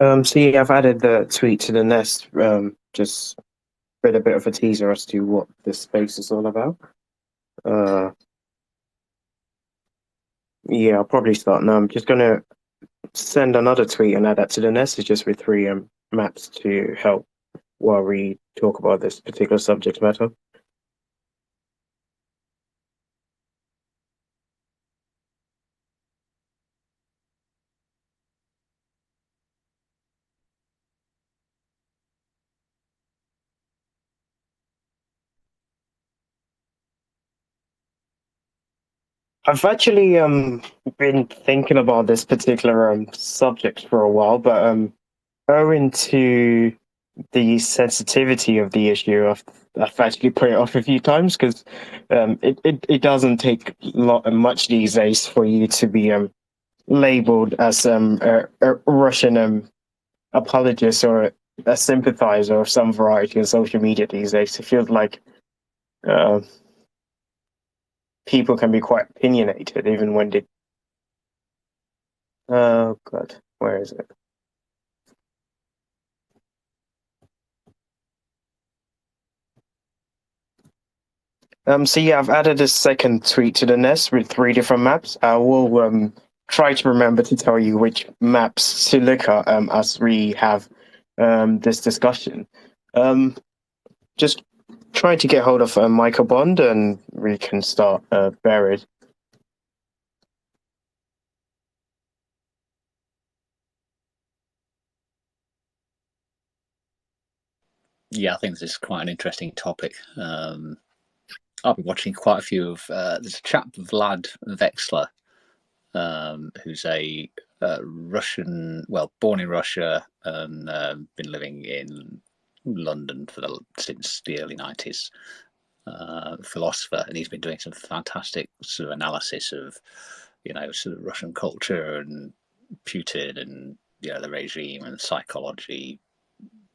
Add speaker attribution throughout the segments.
Speaker 1: So yeah, I've added the tweet to the nest, just with a bit of a teaser as to what this space is all about. Uh, yeah, I'll probably start now. I'm just gonna send another tweet and add that to the nest. It's just with three maps to help while we talk about this particular subject matter. I've actually been thinking about this particular subject for a while, but owing to the sensitivity of the issue, I've actually put it off a few times because it doesn't take much these days for you to be labeled as a Russian apologist or a sympathizer of some variety on social media these days. It feels like uh, people can be quite opinionated even when they. Oh God, where is it? So yeah, I've added a second tweet to the nest with three different maps. I will try to remember to tell you which maps to look at as we have this discussion. Um, just trying to get hold of Michael Bond and we can start buried.
Speaker 2: Yeah, I think this is quite an interesting topic. I've been watching quite a few of. There's a chap, Vlad Vexler, who's a Russian, well, born in Russia and been living in London since the early 90s. Philosopher, and he's been doing some fantastic sort of analysis of, sort of Russian culture and Putin and the regime and psychology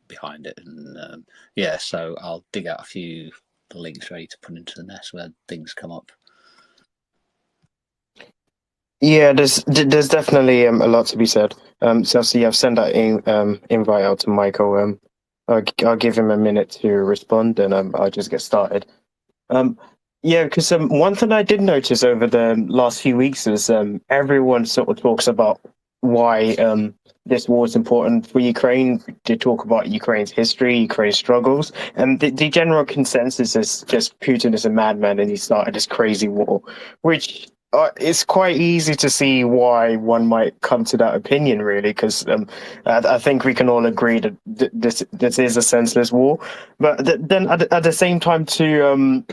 Speaker 2: behind it. And yeah, so I'll dig out a few links ready to put into the nest where things come up.
Speaker 1: Yeah, there's definitely a lot to be said. So see, I've sent that invite out to Michael. I'll give him a minute to respond, and I'll just get started. Um, yeah, because one thing I did notice over the last few weeks is everyone sort of talks about why this war is important for Ukraine. They talk about Ukraine's history, Ukraine's struggles, and the general consensus is just Putin is a madman and he started this crazy war, which it's quite easy to see why one might come to that opinion, really, because I think we can all agree that this is a senseless war. But then at the same time, to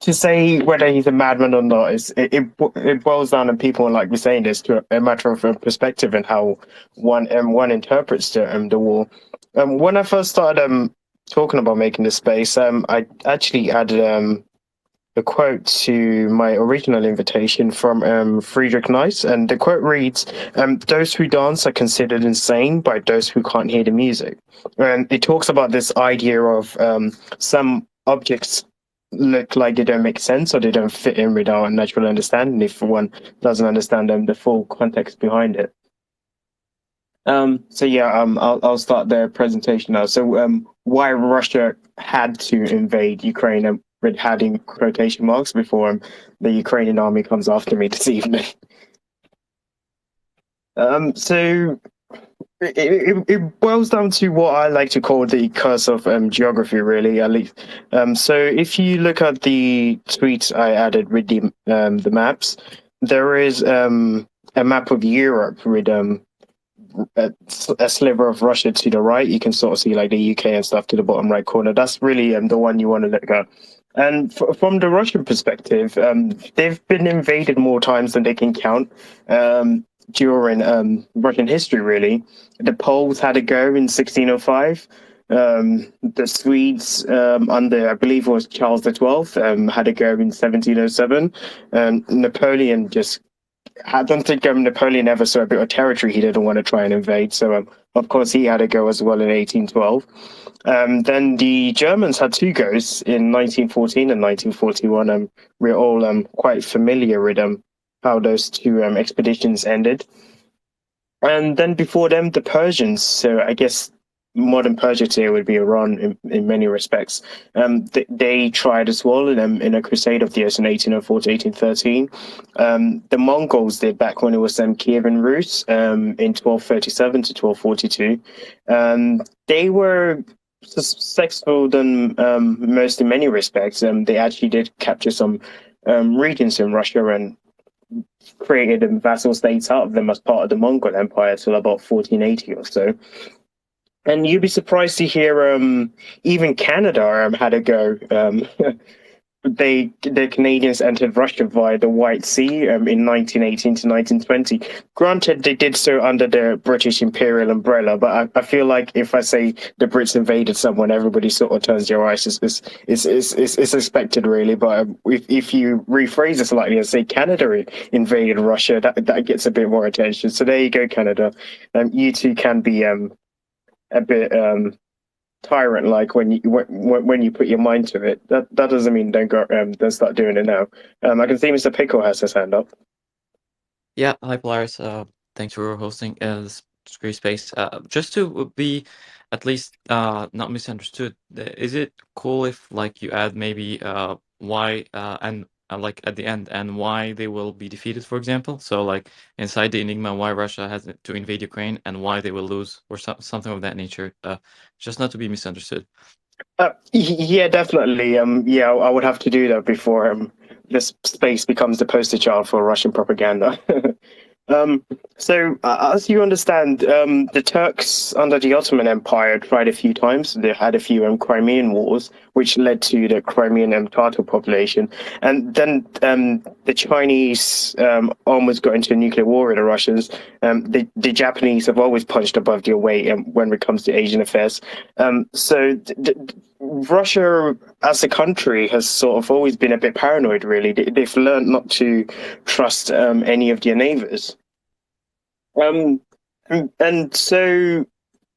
Speaker 1: say whether he's a madman or not it boils down, and people like me saying this, to a matter of perspective and how one interprets the war. When I first started talking about making this space, I actually added a quote to my original invitation from Friedrich Nice, and the quote reads, "Those who dance are considered insane by those who can't hear the music." And it talks about this idea of some objects look like they don't make sense or they don't fit in with our natural understanding if one doesn't understand the full context behind it. So yeah, I'll start the presentation now. So why Russia had to invade Ukraine, with adding quotation marks before the Ukrainian army comes after me this evening. So it boils down to what I like to call the curse of geography, really, at least. So if you look at the tweets I added with the maps, there is a map of Europe with a sliver of Russia to the right. You can sort of see like the UK and stuff to the bottom right corner. That's really the one you want to look at. And from the Russian perspective, they've been invaded more times than they can count during Russian history, really. The Poles had a go in 1605. The Swedes, under, I believe it was Charles XII, had a go in 1707. Napoleon just I don't think Napoleon ever saw a bit of territory he didn't want to try and invade. So, of course, he had a go as well in 1812. Then the Germans had two goes in 1914 and 1941. We're all quite familiar with how those two expeditions ended. And then before them, the Persians. So I guess modern Persia today would be Iran in many respects. They tried as well in a crusade of theirs in 1804 to 1813. The Mongols did back when it was Kievan Rus in 1237 to 1242. They were successful than most in many respects. They actually did capture some regions in Russia and created vassal states out of them as part of the Mongol Empire till about 1480 or so. And you'd be surprised to hear even Canada had a go. The Canadians entered Russia via the White Sea in 1918 to 1920. Granted, they did so under the British imperial umbrella, but I feel like if I say the Brits invaded someone, everybody sort of turns their eyes. It's expected, really. But if you rephrase it slightly and say Canada invaded Russia, that gets a bit more attention. So there you go, Canada. You two can be a bit tyrant like when you put your mind to it. That doesn't mean don't start doing it now. I can see Mr. Pickle has his hand up.
Speaker 3: Yeah, hi Polaris. Thanks for hosting this great space. Just to be at least not misunderstood, is it cool if like you add maybe why and like at the end and why they will be defeated, for example? So like inside the enigma, why Russia has to invade Ukraine and why they will lose, or something of that nature. Just not to be misunderstood.
Speaker 1: Yeah, definitely. Yeah, I would have to do that before this space becomes the poster child for Russian propaganda. As you understand, the Turks under the Ottoman Empire tried a few times. They had a few Crimean wars, which led to the Crimean Tatar population. And then the Chinese almost got into a nuclear war with the Russians. The Japanese have always punched above their weight when it comes to Asian affairs. Russia as a country has sort of always been a bit paranoid, really. They've learned not to trust any of their neighbors. And so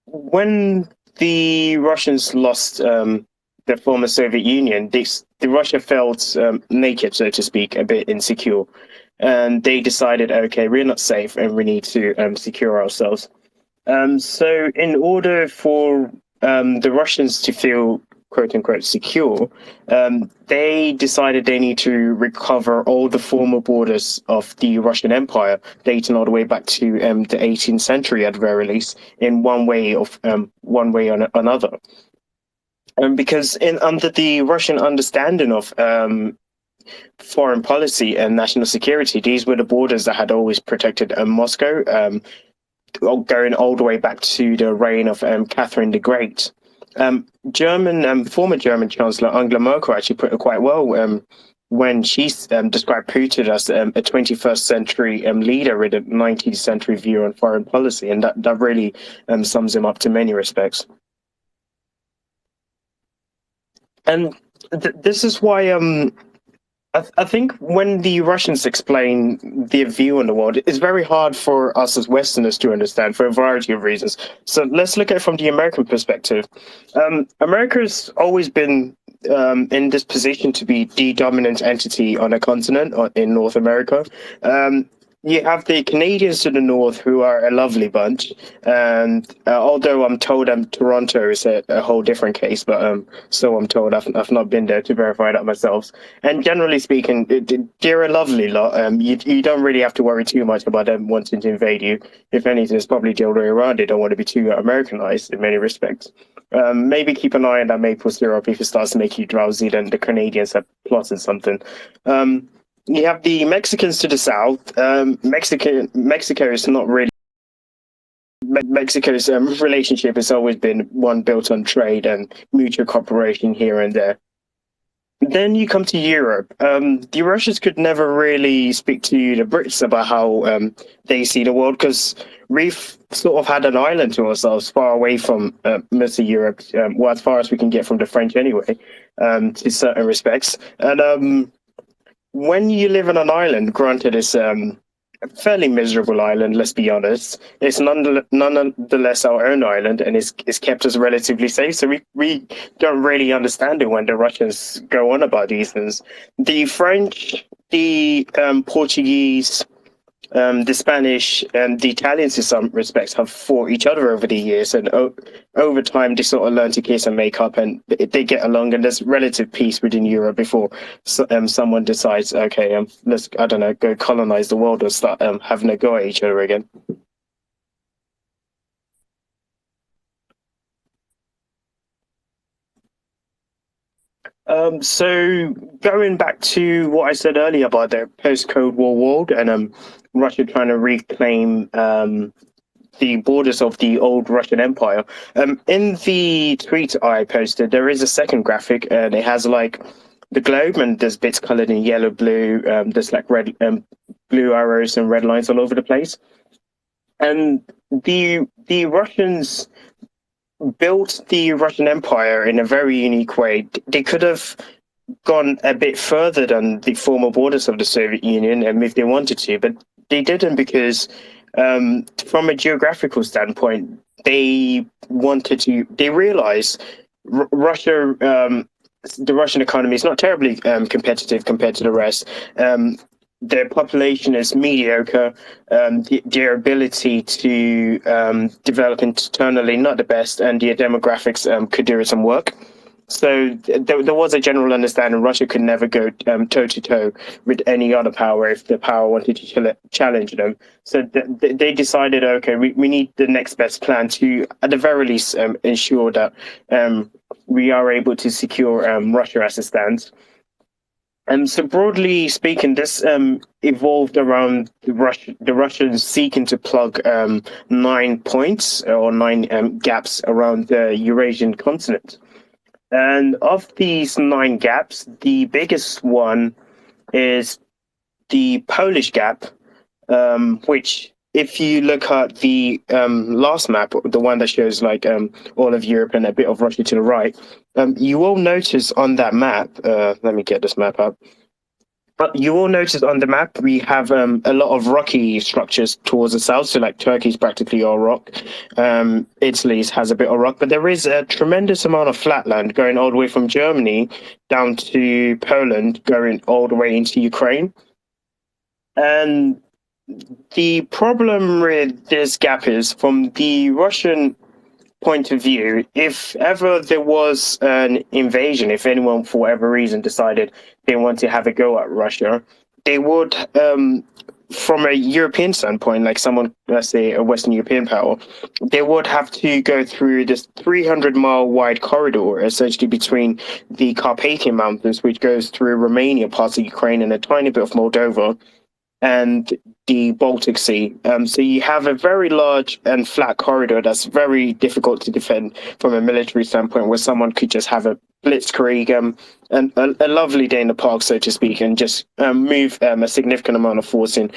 Speaker 1: when the Russians lost the former Soviet Union, the Russia felt naked, so to speak, a bit insecure. And they decided, okay, we're not safe and we need to secure ourselves. So in order for the Russians to feel quote unquote secure, they decided they need to recover all the former borders of the Russian Empire, dating all the way back to the 18th century at the very least, in one way or another. Because under the Russian understanding of foreign policy and national security, these were the borders that had always protected Moscow, going all the way back to the reign of Catherine the Great. Former German Chancellor Angela Merkel actually put it quite well when she described Putin as a 21st century leader with a 19th century view on foreign policy, and that really sums him up to many respects. And this is why I think when the Russians explain their view on the world, it's very hard for us as Westerners to understand for a variety of reasons. So let's look at it from the American perspective. America's always been in this position to be the dominant entity on a continent or in North America. You have the Canadians to the north, who are a lovely bunch, and although I'm told Toronto is a whole different case, but so I'm told. I've not been there to verify that myself. And generally speaking, they're a lovely lot. You don't really have to worry too much about them wanting to invade you. If anything, it's probably the other way around. They don't want to be too Americanized in many respects. Maybe keep an ise on that maple syrup. If it starts to make you drowsy, then the Canadians have plotted something. You have the Mexicans to the south. Mexico is not really. Mexico's relationship has always been one built on trade and mutual cooperation here and there. Then you come to Europe. The Russians could never really speak to the Brits about how they see the world, because we've sort of had an island to ourselves, far away from most of Europe, well, as far as we can get from the French anyway, to certain respects. And when you live on an island, granted it's a fairly miserable island, let's be honest, it's nonetheless our own island, and it's kept us relatively safe, so we don't really understand it when the Russians go on about these things. The French, the Portuguese, the Spanish and the Italians, in some respects, have fought each other over the years, and over time they sort of learn to kiss and make up, and they get along, and there's relative peace within Europe before someone decides, okay, let's, I don't know, go colonize the world or start having a go at each other again. So going back to what I said earlier about the post-Cold War world and Russia trying to reclaim the borders of the old Russian Empire. In the tweet I posted, there is a second graphic, and it has like the globe, and there's bits colored in yellow, blue. There's like red, blue arrows and red lines all over the place. And the Russians built the Russian Empire in a very unique way. They could have gone a bit further than the former borders of the Soviet Union, if they wanted to, but they didn't, because from a geographical standpoint, they realized Russia, the Russian economy is not terribly competitive compared to the rest. Their population is mediocre. Their ability to develop internally not the best, and their demographics could do some work. So there was a general understanding Russia could never go toe to toe with any other power if the power wanted to challenge them. So they decided, okay, we need the next best plan to, at the very least, ensure that we are able to secure Russia as it stands. So broadly speaking, this evolved around the Russians seeking to plug 9 points or 9 gaps around the Eurasian continent. And of these 9 gaps, the biggest one is the Polish gap, which, if you look at the last map, the one that shows like all of Europe and a bit of Russia to the right, you will notice on that map, let me get this map up. But you will notice on the map we have a lot of rocky structures towards the south. So like Turkey's practically all rock. Italy's has a bit of rock, but there is a tremendous amount of flatland going all the way from Germany down to Poland, going all the way into Ukraine. And the problem with this gap is, from the Russian point of view, if ever there was an invasion, if anyone for whatever reason decided they want to have a go at Russia, they would, from a European standpoint, like someone, let's say a Western European power, they would have to go through this 300-mile wide corridor, essentially between the Carpathian Mountains, which goes through Romania, parts of Ukraine, and a tiny bit of Moldova, and the Baltic Sea. So you have a very large and flat corridor that's very difficult to defend from a military standpoint, where someone could just have a blitzkrieg and a lovely day in the park, so to speak, and just move a significant amount of force in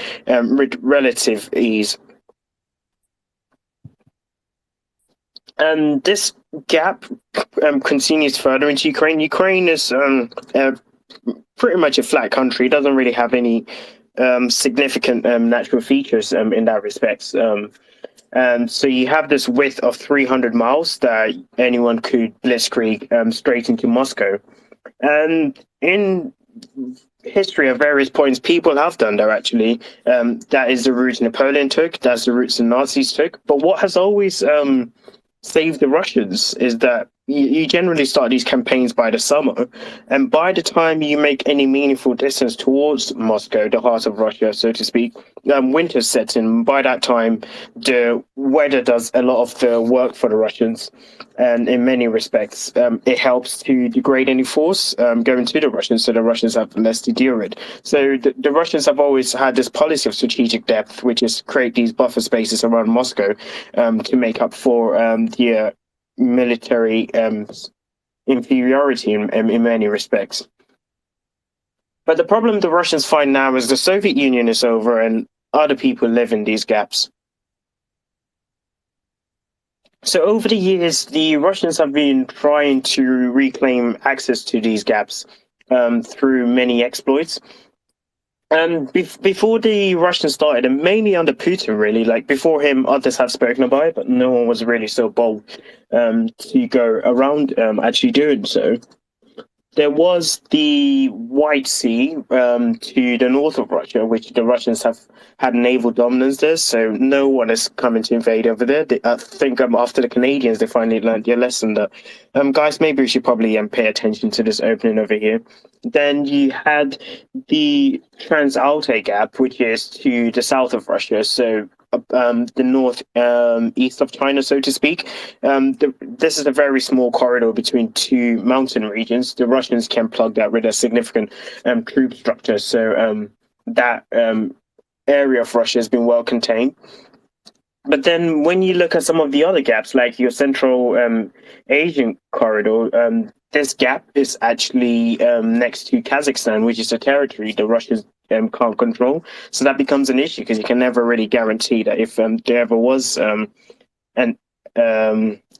Speaker 1: with relative ease. And this gap continues further into Ukraine. Ukraine is pretty much a flat country. It doesn't really have any significant natural features in that respect. And so you have this width of 300 miles that anyone could blitzkrieg straight into Moscow. And in history, at various points, people have done that, actually. That is the route Napoleon took. That's the routes the Nazis took. But what has always saved the Russians is that you generally start these campaigns by the summer, and by the time you make any meaningful distance towards Moscow, the heart of Russia, so to speak, winter sets in. By that time, the weather does a lot of the work for the Russians, and in many respects, it helps to degrade any force going to the Russians, so the Russians have less to deal with. So the Russians have always had this policy of strategic depth, which is create these buffer spaces around Moscow to make up for the military inferiority in many respects. But the problem the Russians find now is the Soviet Union is over and other people live in these gaps. So over the years, the Russians have been trying to reclaim access to these gaps through many exploits. Before the Russians started, and mainly under Putin, really, like before him, others have spoken about it, but no one was really so bold to go around actually doing so. there was the White Sea to the north of Russia, which the Russians have had naval dominance there, so no one is coming to invade over there. I think after the Canadians, they finally learned their lesson that, guys, maybe we should probably pay attention to this opening over here. Then you had the Trans-Altai Gap, which is to the south of Russia, so the north east of China, so to speak. This is a very small corridor between two mountain regions. The Russians can plug that with a significant troop structure, so that area of Russia has been well contained. But then when you look at some of the other gaps, like your Central Asian corridor, this gap is actually next to Kazakhstan, which is a territory the Russians can't control. So that becomes an issue because you can never really guarantee that if there ever was a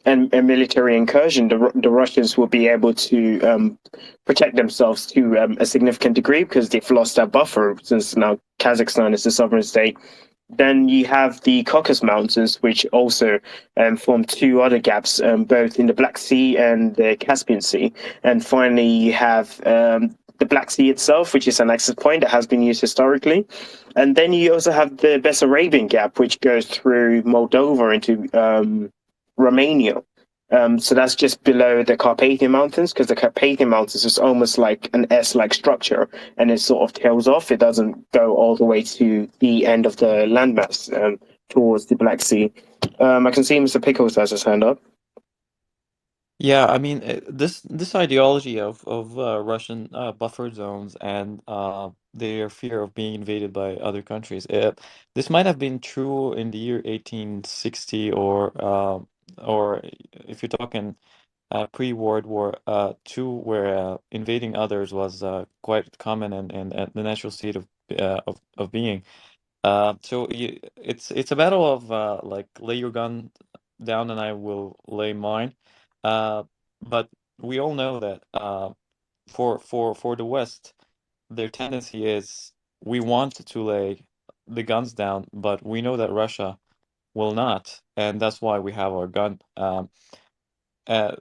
Speaker 1: military incursion, the Russians will be able to protect themselves to a significant degree because they've lost that buffer since now Kazakhstan is a sovereign state. Then you have the Caucasus Mountains, which also form two other gaps, both in the Black Sea and the Caspian Sea. And finally, you have the Black Sea itself, which is an access point that has been used historically. And then you also have the Bessarabian Gap, which goes through Moldova into Romania. So that's just below the Carpathian Mountains, because the Carpathian Mountains is almost like an S-like structure, and it sort of tails off. It doesn't go all the way to the end of the landmass towards the Black Sea. I can see Mr. Pickles has his hand up.
Speaker 3: Yeah, I mean, this ideology of Russian buffer zones and their fear of being invaded by other countries. This might have been true in the year 1860, or if you're talking pre-World War II, where invading others was quite common and the natural state of being. So it's a battle of like lay your gun down and I will lay mine. Uh, but we all know that for the West, their tendency is we want to lay the guns down, but we know that Russia will not, and that's why we have our gun.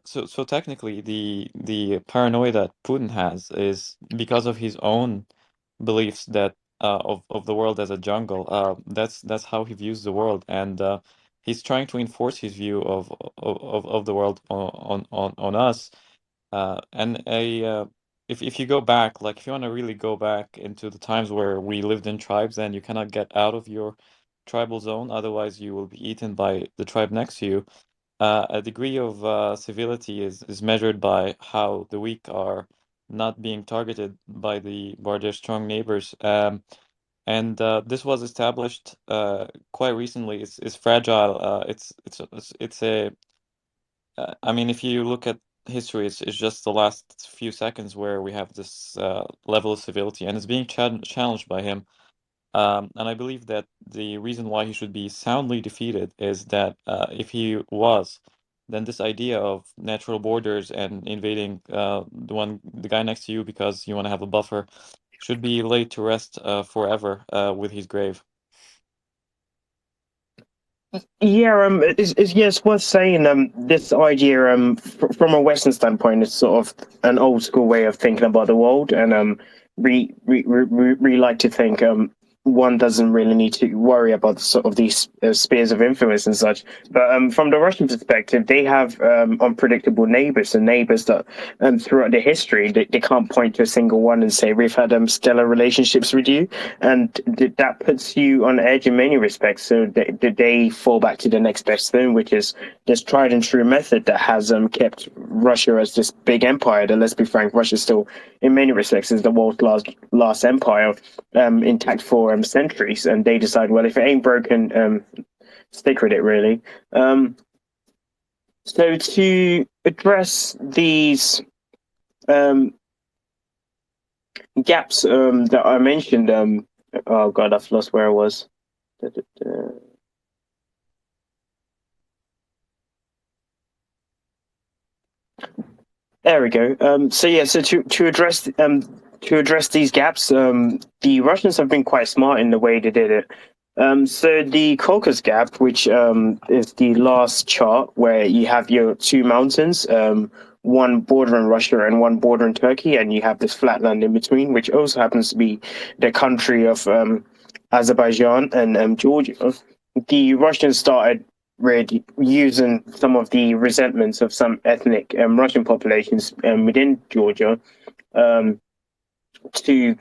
Speaker 3: So technically, the paranoia that Putin has is because of his own beliefs that of the world as a jungle. That's how he views the world, and he's trying to enforce his view of the world on us. And if you go back, like if you want to really go back into the times where we lived in tribes, then you cannot get out of your tribal zone, otherwise you will be eaten by the tribe next to you. A degree of civility is measured by how the weak are not being targeted by their strong neighbors. And this was established quite recently. It's fragile. It's a. I mean, if you look at history, it's just the last few seconds where we have this level of civility, and it's being challenged by him. And I believe that the reason why he should be soundly defeated is that if he was, then this idea of natural borders and invading the guy next to you because you want to have a buffer should be laid to rest forever with his grave.
Speaker 1: Yeah, it's worth saying. This idea, from a Western standpoint, is sort of an old school way of thinking about the world, and we like to think one doesn't really need to worry about sort of these spheres of influence and such. But from the Russian perspective, they have unpredictable neighbors and neighbors that throughout their history they can't point to a single one and say we've had stellar relationships with you, and that puts you on edge in many respects. So they fall back to the next best thing, which is this tried and true method that has kept Russia as this big empire. That, let's be frank, Russia still, in many respects, is the world's last empire intact for centuries, and they decide, well, if it ain't broken, stick with it, really. So to address these gaps that I mentioned, oh god, I've lost where I was. There we go. So yeah, so to address these gaps, the Russians have been quite smart in the way they did it. So the Caucasus Gap, which is the last chart where you have your two mountains, one bordering Russia and one bordering Turkey, and you have this flat land in between, which also happens to be the country of Azerbaijan and Georgia. The Russians started really using some of the resentments of some ethnic Russian populations within Georgia um, to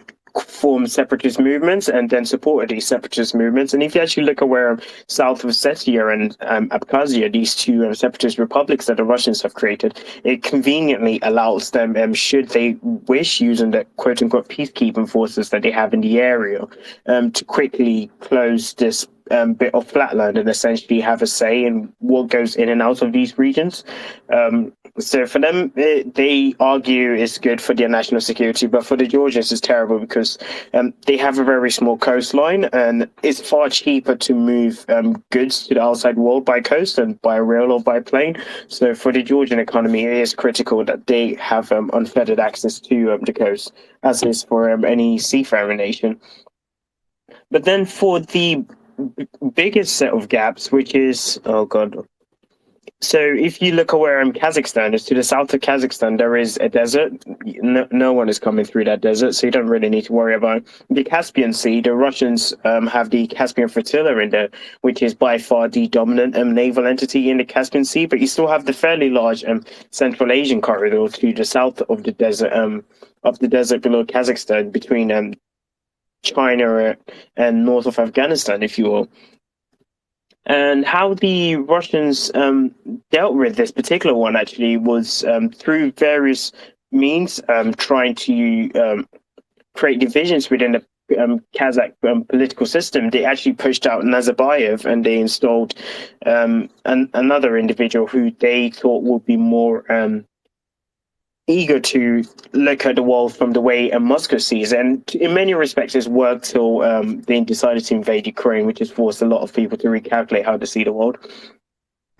Speaker 1: form separatist movements and then supported these separatist movements. And if you actually look at where South Ossetia and Abkhazia, these two separatist republics that the Russians have created, it conveniently allows them, should they wish, using the quote-unquote peacekeeping forces that they have in the area, to quickly close this bit of flatland and essentially have a say in what goes in and out of these regions. So for them, they argue it's good for their national security, but for the Georgians, it's terrible because they have a very small coastline, and it's far cheaper to move goods to the outside world by coast than by rail or by plane. So for the Georgian economy, it is critical that they have unfettered access to the coast, as is for any seafaring nation. But then for the biggest set of gaps, which is, oh God. So if you look at where Kazakhstan is, to the south of Kazakhstan, there is a desert. No one is coming through that desert, so you don't really need to worry about the Caspian Sea. The Russians have the Caspian Flotilla in there, which is by far the dominant naval entity in the Caspian Sea, but you still have the fairly large Central Asian corridor to the south of the desert, below Kazakhstan, between China and north of Afghanistan, if you will. And how the Russians dealt with this particular one actually was through various means, trying to create divisions within the Kazakh political system. They actually pushed out Nazarbayev, and they installed another individual who they thought would be more eager to look at the world from the way Moscow sees, and in many respects it's worked till they decided to invade Ukraine, which has forced a lot of people to recalculate how to see the world.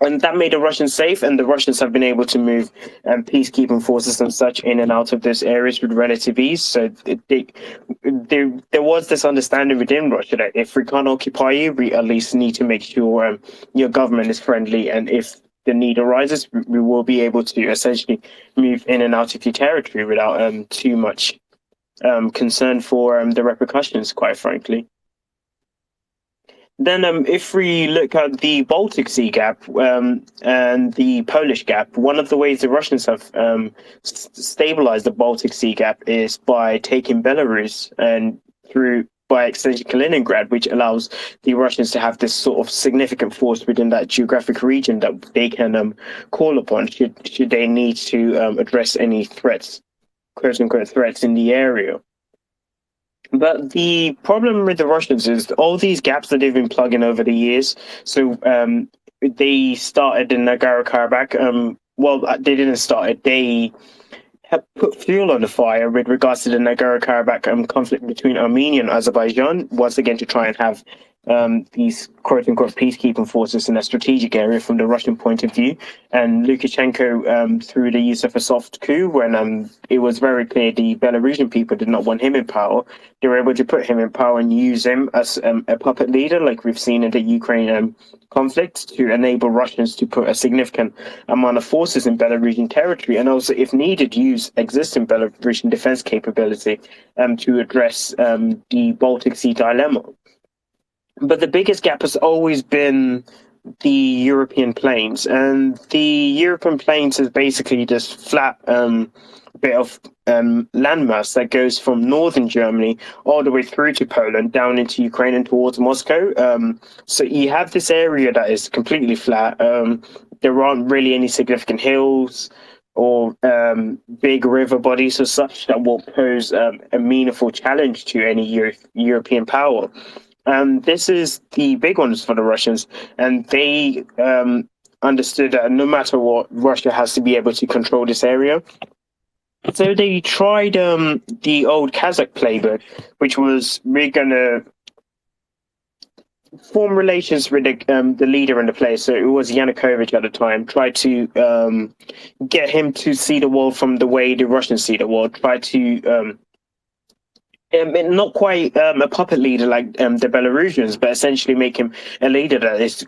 Speaker 1: And that made the Russians safe, and the Russians have been able to move peacekeeping forces and such in and out of those areas with relative ease. So there was this understanding within Russia that if we can't occupy you, we at least need to make sure your government is friendly, and if the need arises, we will be able to essentially move in and out of your territory without too much concern for the repercussions, quite frankly. Then if we look at the Baltic Sea Gap and the Polish Gap, one of the ways the Russians have stabilized the Baltic Sea Gap is by taking Belarus and by extension Kaliningrad, which allows the Russians to have this sort of significant force within that geographic region that they can call upon should they need to address any threats, quote unquote threats in the area. But the problem with the Russians is all these gaps that they've been plugging over the years. So they started in Nagorno-Karabakh. Well, they didn't start it. They have put fuel on the fire with regards to the Nagorno-Karabakh conflict between Armenia and Azerbaijan, once again to try and have these quote-unquote peacekeeping forces in a strategic area from the Russian point of view. And Lukashenko, through the use of a soft coup, when it was very clear the Belarusian people did not want him in power, they were able to put him in power and use him as a puppet leader, like we've seen in the Ukraine conflict, to enable Russians to put a significant amount of forces in Belarusian territory, and also, if needed, use existing Belarusian defense capability to address the Baltic Sea dilemma. But the biggest gap has always been the European plains, and the European plains is basically this flat bit of landmass that goes from northern Germany all the way through to Poland, down into Ukraine and towards Moscow. So you have this area that is completely flat. There aren't really any significant hills or big river bodies or such that will pose a meaningful challenge to any European power. This is the big ones for the Russians, and they understood that no matter what, Russia has to be able to control this area. So they tried the old Kazakh playbook, which was we're going to form relations with the leader in the place. So it was Yanukovych at the time. Tried to get him to see the world from the way the Russians see the world. Tried to not quite a puppet leader like the Belarusians, but essentially make him a leader that is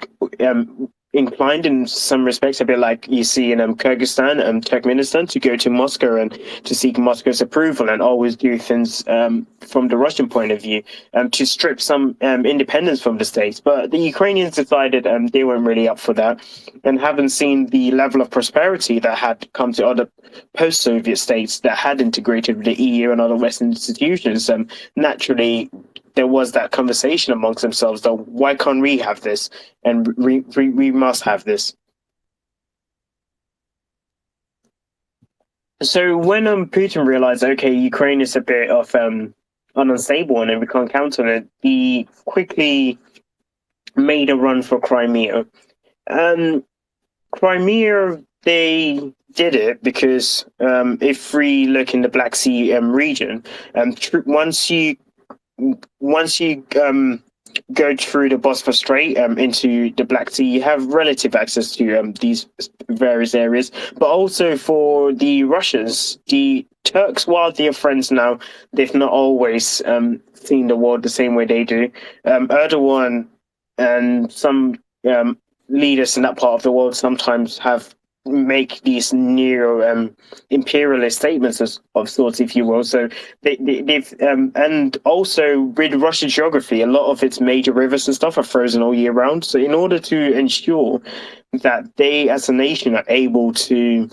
Speaker 1: inclined in some respects, a bit like you see in Kyrgyzstan and Turkmenistan, to go to Moscow and to seek Moscow's approval and always do things from the Russian point of view to strip some independence from the states. But the Ukrainians decided they weren't really up for that, and having seen the level of prosperity that had come to other post-Soviet states that had integrated with the EU and other Western institutions, naturally there was that conversation amongst themselves that why can't we have this, and we must have this. So when Putin realized, okay, Ukraine is a bit of unstable and we can't count on it, he quickly made a run for Crimea. Crimea, they did it because if we look in the Black Sea region, once you go through the Bosphorus Strait into the Black Sea, you have relative access to these various areas. But also for the Russians, the Turks, while they're friends now, they've not always seen the world the same way they do. Erdogan and some leaders in that part of the world sometimes make these neo-imperialist statements of sorts, if you will. So they've and also with Russian geography, a lot of its major rivers and stuff are frozen all year round. So in order to ensure that they, as a nation, are able to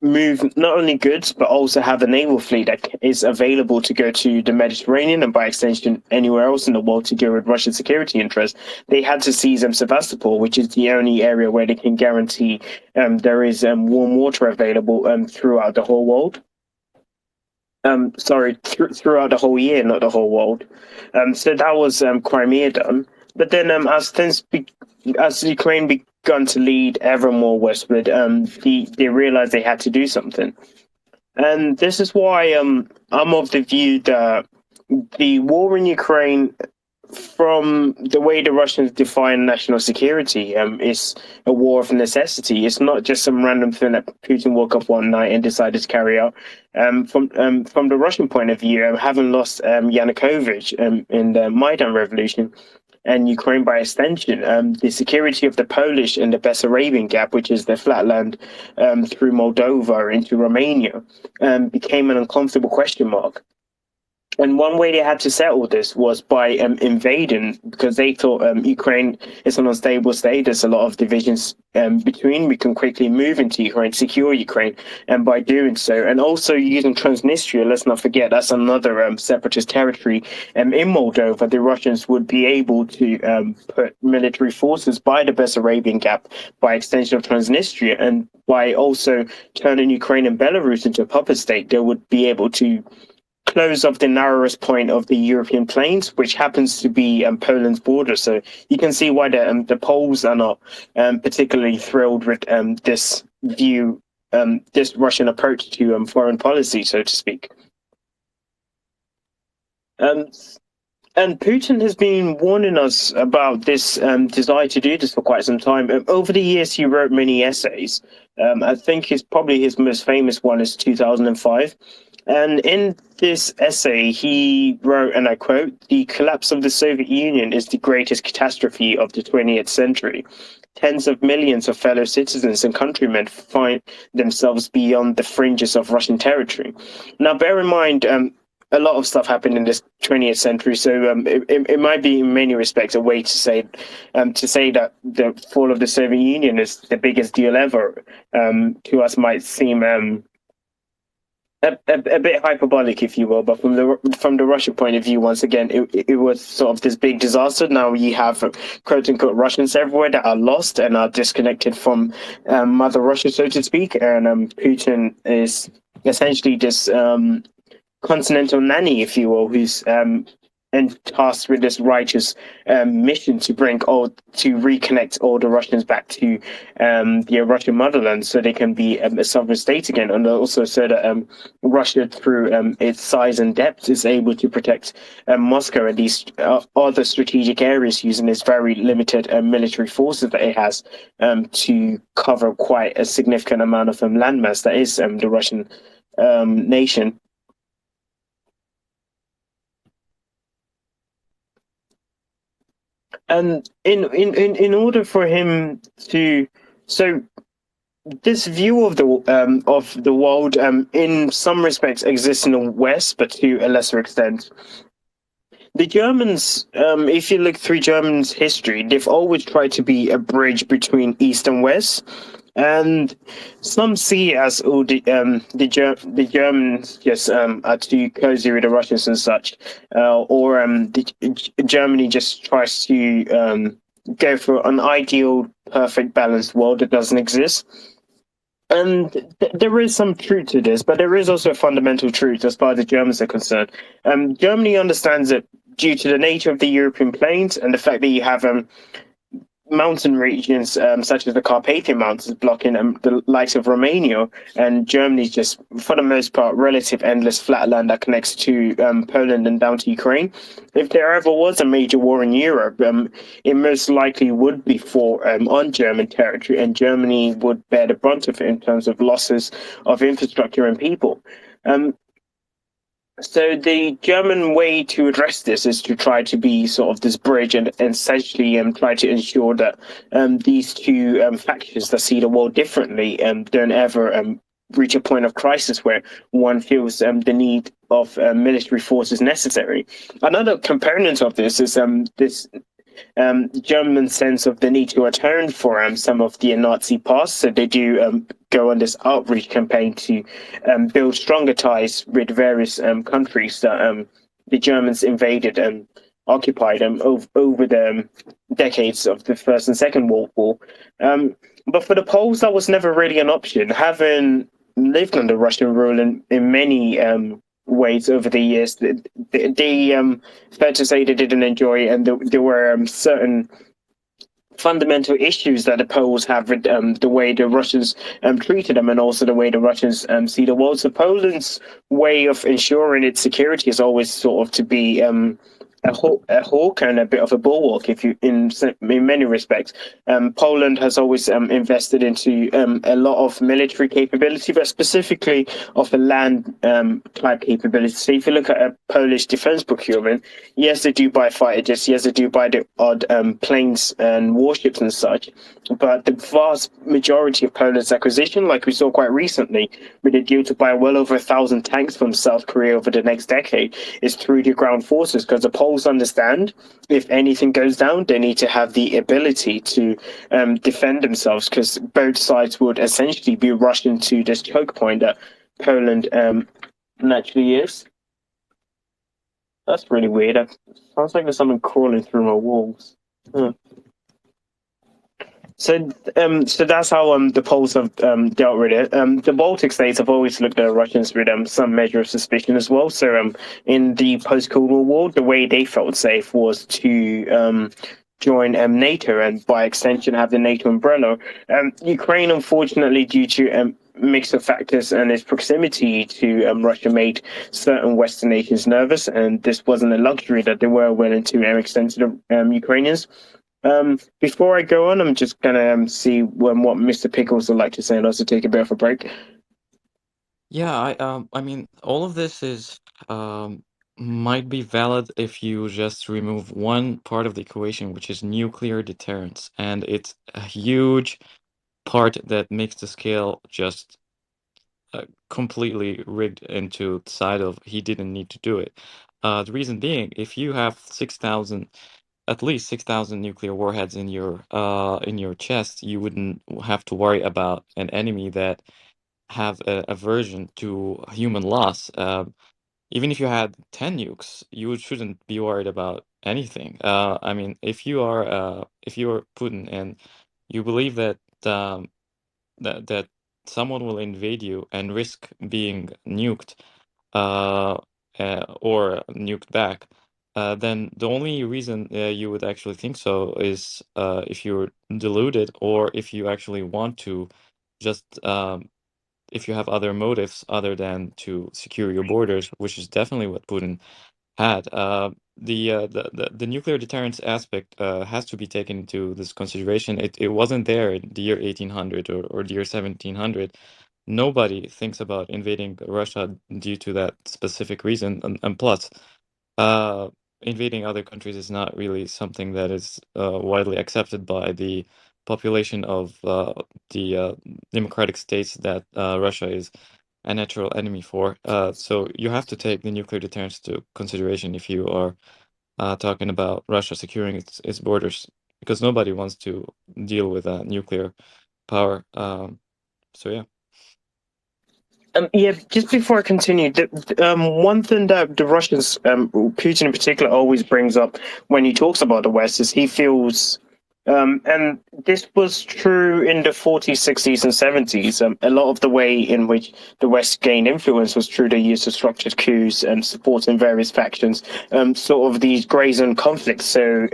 Speaker 1: move not only goods but also have a naval fleet that is available to go to the Mediterranean and by extension anywhere else in the world to deal with Russian security interests, they had to seize Sevastopol, which is the only area where they can guarantee there is warm water available throughout the whole world. Throughout the whole year, not the whole world. So that was Crimea done. But then as Ukraine begun to lead ever more westward, they realized they had to do something. And this is why I'm of the view that the war in Ukraine, from the way the Russians define national security, is a war of necessity. It's not just some random thing that Putin woke up one night and decided to carry out. From the Russian point of view, having lost Yanukovych in the Maidan Revolution, and Ukraine by extension, the security of the Polish and the Bessarabian Gap, which is the flatland through Moldova into Romania, became an uncomfortable question mark. And one way they had to settle this was by invading, because they thought Ukraine is an unstable state. There's a lot of divisions between. We can quickly move into Ukraine, secure Ukraine, and by doing so, and also using Transnistria, let's not forget that's another separatist territory in Moldova. The Russians would be able to put military forces by the Bessarabian Gap, by extension of Transnistria, and by also turning Ukraine and Belarus into a puppet state, they would be able to close off the narrowest point of the European plains, which happens to be Poland's border. So you can see why the Poles are not particularly thrilled with this view, this Russian approach to foreign policy, so to speak. And Putin has been warning us about this desire to do this for quite some time. Over the years, he wrote many essays. I think probably his most famous one is 2005. And in this essay, he wrote, and I quote, "The collapse of the Soviet Union is the greatest catastrophe of the 20th century. Tens of millions of fellow citizens and countrymen find themselves beyond the fringes of Russian territory." Now, bear in mind, a lot of stuff happened in this 20th century, so it might be in many respects a way to say that the fall of the Soviet Union is the biggest deal ever. To us, might seem a bit hyperbolic, if you will, but from the Russian point of view, once again, it was sort of this big disaster. Now you have quote unquote Russians everywhere that are lost and are disconnected from Mother Russia, so to speak, and Putin is essentially this continental nanny, if you will, who's and tasked with this righteous mission to reconnect all the Russians back to the Russian motherland, so they can be a sovereign state again, and also so that Russia, through its size and depth, is able to protect Moscow and these other strategic areas using its very limited military forces that it has to cover quite a significant amount of landmass that is the Russian nation. And in order for him to, so this view of the world in some respects exists in the West, but to a lesser extent. The Germans, if you look through Germans' history, they've always tried to be a bridge between East and West, and some see it as the Germans just are too cozy with the Russians and such, or Germany just tries to go for an ideal, perfect, balanced world that doesn't exist. And there is some truth to this, but there is also a fundamental truth as far as the Germans are concerned. Germany understands that due to the nature of the European plains and the fact that you have mountain regions such as the Carpathian Mountains blocking the likes of Romania, and Germany's just, for the most part, relative endless flat land that connects to Poland and down to Ukraine. If there ever was a major war in Europe, it most likely would be fought on German territory, and Germany would bear the brunt of it in terms of losses of infrastructure and people. So the German way to address this is to try to be sort of this bridge and essentially try to ensure that these two factions that see the world differently don't ever reach a point of crisis where one feels the need of military force is necessary. Another component of this is this German sense of the need to atone for some of the Nazi past. So they do go on this outreach campaign to build stronger ties with various countries that the Germans invaded and occupied over the decades of the First and Second World War. But for the Poles, that was never really an option. Having lived under Russian rule in many ways over the years, fair to say they didn't enjoy it, and there were certain fundamental issues that the Poles have with the way the Russians treated them, and also the way the Russians see the world. So Poland's way of ensuring its security is always sort of to be a hawk and a bit of a bulwark, if you in many respects. Poland has always invested into a lot of military capability, but specifically of a land type capability. So if you look at a Polish defense procurement, yes, they do buy fighter jets, yes, they do buy the odd planes and warships and such, but the vast majority of Poland's acquisition, like we saw quite recently with a deal to buy well over 1,000 tanks from South Korea over the next decade, is through the ground forces, because the Poles understand if anything goes down, they need to have the ability to defend themselves, because both sides would essentially be rushing to this choke point that Poland naturally is. That's really weird. That sounds like there's someone crawling through my walls. Huh. So that's how the Poles have dealt with it. The Baltic states have always looked at Russians with some measure of suspicion as well. So in the post-Cold War, the way they felt safe was to join NATO and by extension have the NATO umbrella. Ukraine, unfortunately, due to mix of factors and its proximity to Russia, made certain Western nations nervous, and this wasn't a luxury that they were willing to extend to the Ukrainians. Before I go on, I'm just gonna see what Mr. Pickles would like to say, and also take a bit of a break.
Speaker 3: Yeah, I mean, all of this is might be valid if you just remove one part of the equation, which is nuclear deterrence, and it's a huge part that makes the scale just completely rigged into the side of he didn't need to do it. The reason being, if you have 6,000, at least 6,000 nuclear warheads in your chest, you wouldn't have to worry about an enemy that have a aversion to human loss. Even if you had 10 nukes, you shouldn't be worried about anything. I mean, if you are Putin and you believe that that someone will invade you and risk being nuked or nuked back, then the only reason you would actually think so is if you're deluded, or if you actually want to just if you have other motives other than to secure your borders, which is definitely what Putin had. The nuclear deterrence aspect has to be taken into this consideration. It wasn't there in the year 1800 or the year 1700. Nobody thinks about invading Russia due to that specific reason, and plus, invading other countries is not really something that is widely accepted by the population of the democratic states that Russia is a natural enemy for. So you have to take the nuclear deterrence to consideration if you are talking about Russia securing its borders, because nobody wants to deal with nuclear power. So yeah.
Speaker 1: Yeah, just before I continue, one thing that the Russians, Putin in particular, always brings up when he talks about the West is he feels, and this was true in the 40s, 60s, and 70s. A lot of the way in which the West gained influence was through the use of structured coups and supporting various factions, sort of these grey zone conflicts. So,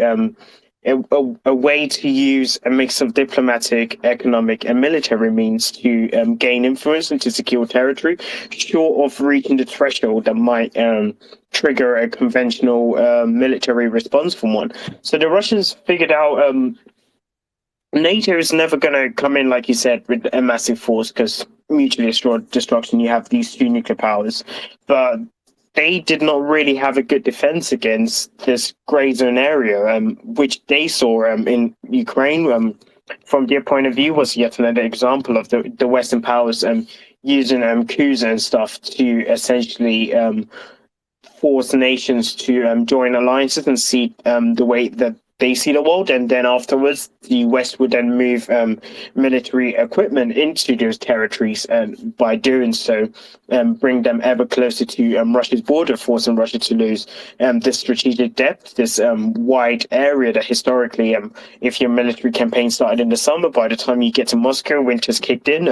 Speaker 1: a way to use a mix of diplomatic, economic, and military means to gain influence and to secure territory, short of reaching the threshold that might trigger a conventional military response from one. So the Russians figured out NATO is never going to come in, like you said, with a massive force because mutually assured destruction. You have these two nuclear powers, but they did not really have a good defense against this grey zone area, which they saw in Ukraine. From their point of view, was yet another example of the Western powers using coups and stuff to essentially force nations to join alliances and see the way that they see the world, and then afterwards the West would then move military equipment into those territories, and by doing so bring them ever closer to Russia's border, forcing Russia to lose this strategic depth, this wide area that historically, if your military campaign started in the summer, by the time you get to Moscow, winter's kicked in,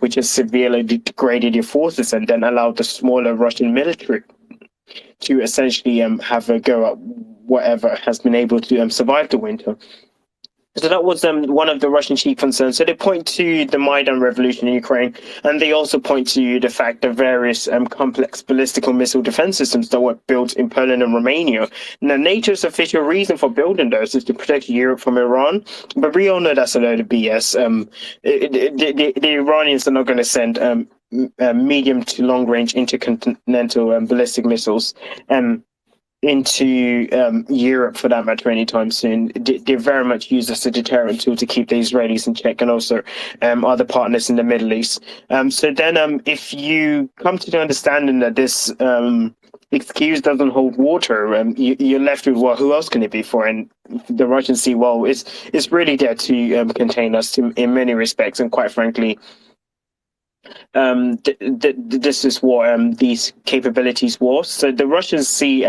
Speaker 1: which has severely degraded your forces and then allowed the smaller Russian military to essentially have a go at whatever has been able to survive the winter. So that was one of the Russian chief concerns. So they point to the Maidan revolution in Ukraine, and they also point to the fact that various complex ballistic missile defense systems that were built in Poland and Romania. Now, NATO's official reason for building those is to protect Europe from Iran, but we all know that's a load of BS. The Iranians are not going to send medium to long range intercontinental ballistic missiles into Europe for that matter anytime soon. They very much use as a deterrent tool to keep the Israelis in check, and also other partners in the Middle East. So then if you come to the understanding that this excuse doesn't hold water, you're left with, well, who else can it be for? And the Russians see, well, it's really there to contain us in many respects, and quite frankly, this is what these capabilities was. So the Russians see,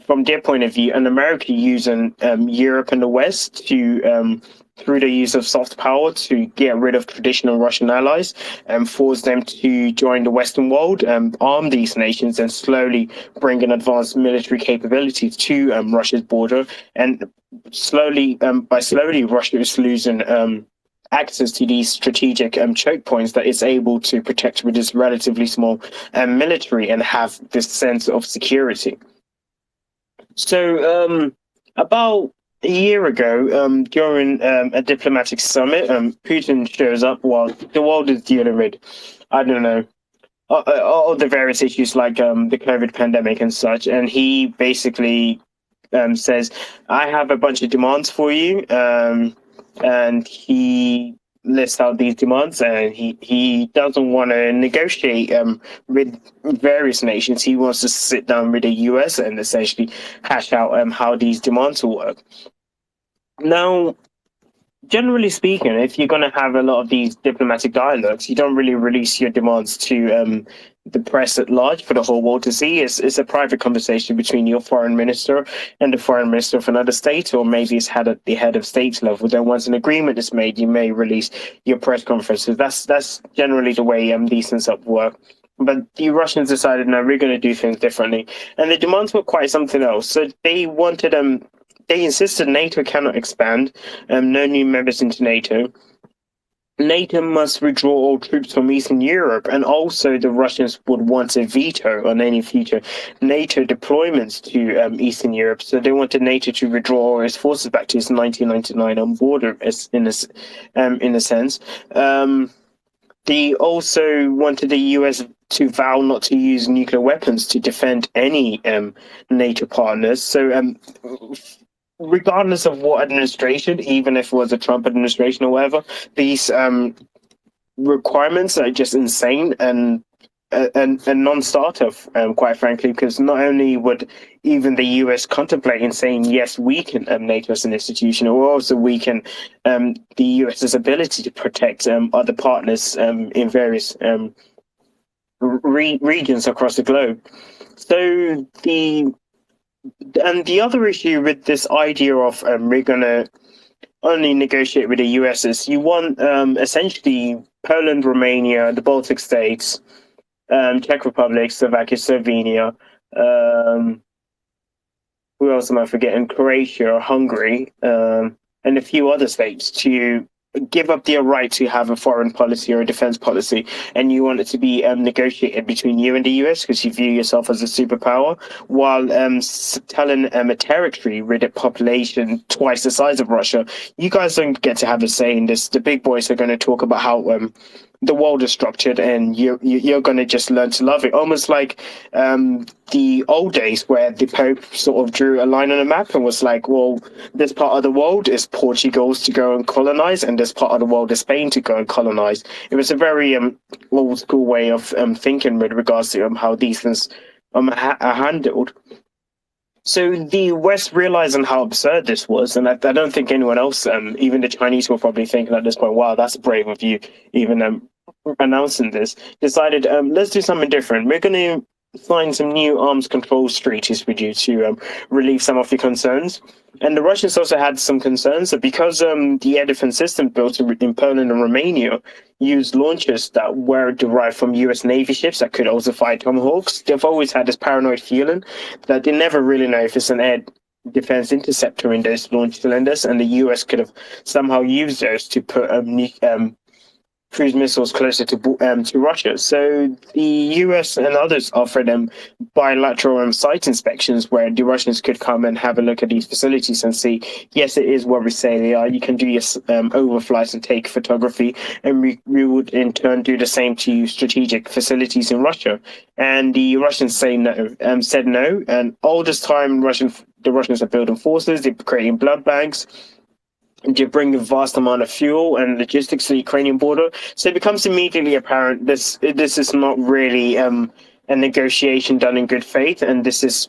Speaker 1: from their point of view, and America using Europe and the West to through the use of soft power to get rid of traditional Russian allies and force them to join the Western world, arm these nations, and slowly bring an advanced military capability to Russia's border. And slowly, Russia is losing access to these strategic choke points that it's able to protect with this relatively small military and have this sense of security. So about a year ago, during a diplomatic summit, Putin shows up while the world is dealing with, I don't know, all the various issues like the COVID pandemic and such, and he basically says, I have a bunch of demands for you, and he lists out these demands, and he doesn't want to negotiate with various nations. He wants to sit down with the US and essentially hash out how these demands will work. Now, generally speaking, if you're going to have a lot of these diplomatic dialogues, you don't really release your demands to the press at large for the whole world to see. It's a private conversation between your foreign minister and the foreign minister of another state, or maybe it's had at the head of state level. Then once an agreement is made, you may release your press conferences. That's generally the way these things work. But the Russians decided, no, we're going to do things differently. And the demands were quite something else. So they wanted they insisted NATO cannot expand, no new members into NATO. NATO must withdraw all troops from Eastern Europe, and also the Russians would want a veto on any future NATO deployments to Eastern Europe. So they wanted NATO to withdraw all its forces back to its 1999 border, in a sense. They also wanted the US to vow not to use nuclear weapons to defend any NATO partners. So regardless of what administration, even if it was a Trump administration or whatever, these requirements are just insane and non-starter, quite frankly, because not only would even the US contemplate in saying, yes, we can NATO as an institution, or also weaken the US's ability to protect other partners in various regions across the globe. So the other issue with this idea of we're going to only negotiate with the US is you want essentially Poland, Romania, the Baltic states, Czech Republic, Slovakia, Slovenia. Who else am I forgetting? Croatia, Hungary, and a few other states to give up their right to have a foreign policy or a defense policy, and you want it to be negotiated between you and the US because you view yourself as a superpower, while telling a territory with a population twice the size of Russia, you guys don't get to have a say in this. The big boys are going to talk about how the world is structured, and you're going to just learn to love it. Almost like the old days where the Pope sort of drew a line on a map and was like, well, this part of the world is Portugal's to go and colonize, and this part of the world is Spain to go and colonize. It was a very old school way of thinking with regards to how these things are handled. So the West realizing how absurd this was, and I don't think anyone else, even the Chinese, were probably thinking at this point, wow, that's brave of you, even announcing this, decided, let's do something different. We're going to sign some new arms control treaties with you to relieve some of your concerns. And the Russians also had some concerns that because the air defense system built in Poland and Romania used launchers that were derived from US Navy ships that could also fire Tomahawks, they've always had this paranoid feeling that they never really know if it's an air defense interceptor in those launch cylinders, and the US could have somehow used those to put cruise missiles closer to Russia. So the US and others offered them bilateral site inspections where the Russians could come and have a look at these facilities and see, yes, it is what we say they are. You can do your overflights and take photography, and we would in turn do the same to strategic facilities in Russia. And the Russians said no. And all this time, the Russians are building forces, they're creating blood banks, you bring a vast amount of fuel and logistics to the Ukrainian border. So it becomes immediately apparent this is not really a negotiation done in good faith, and this is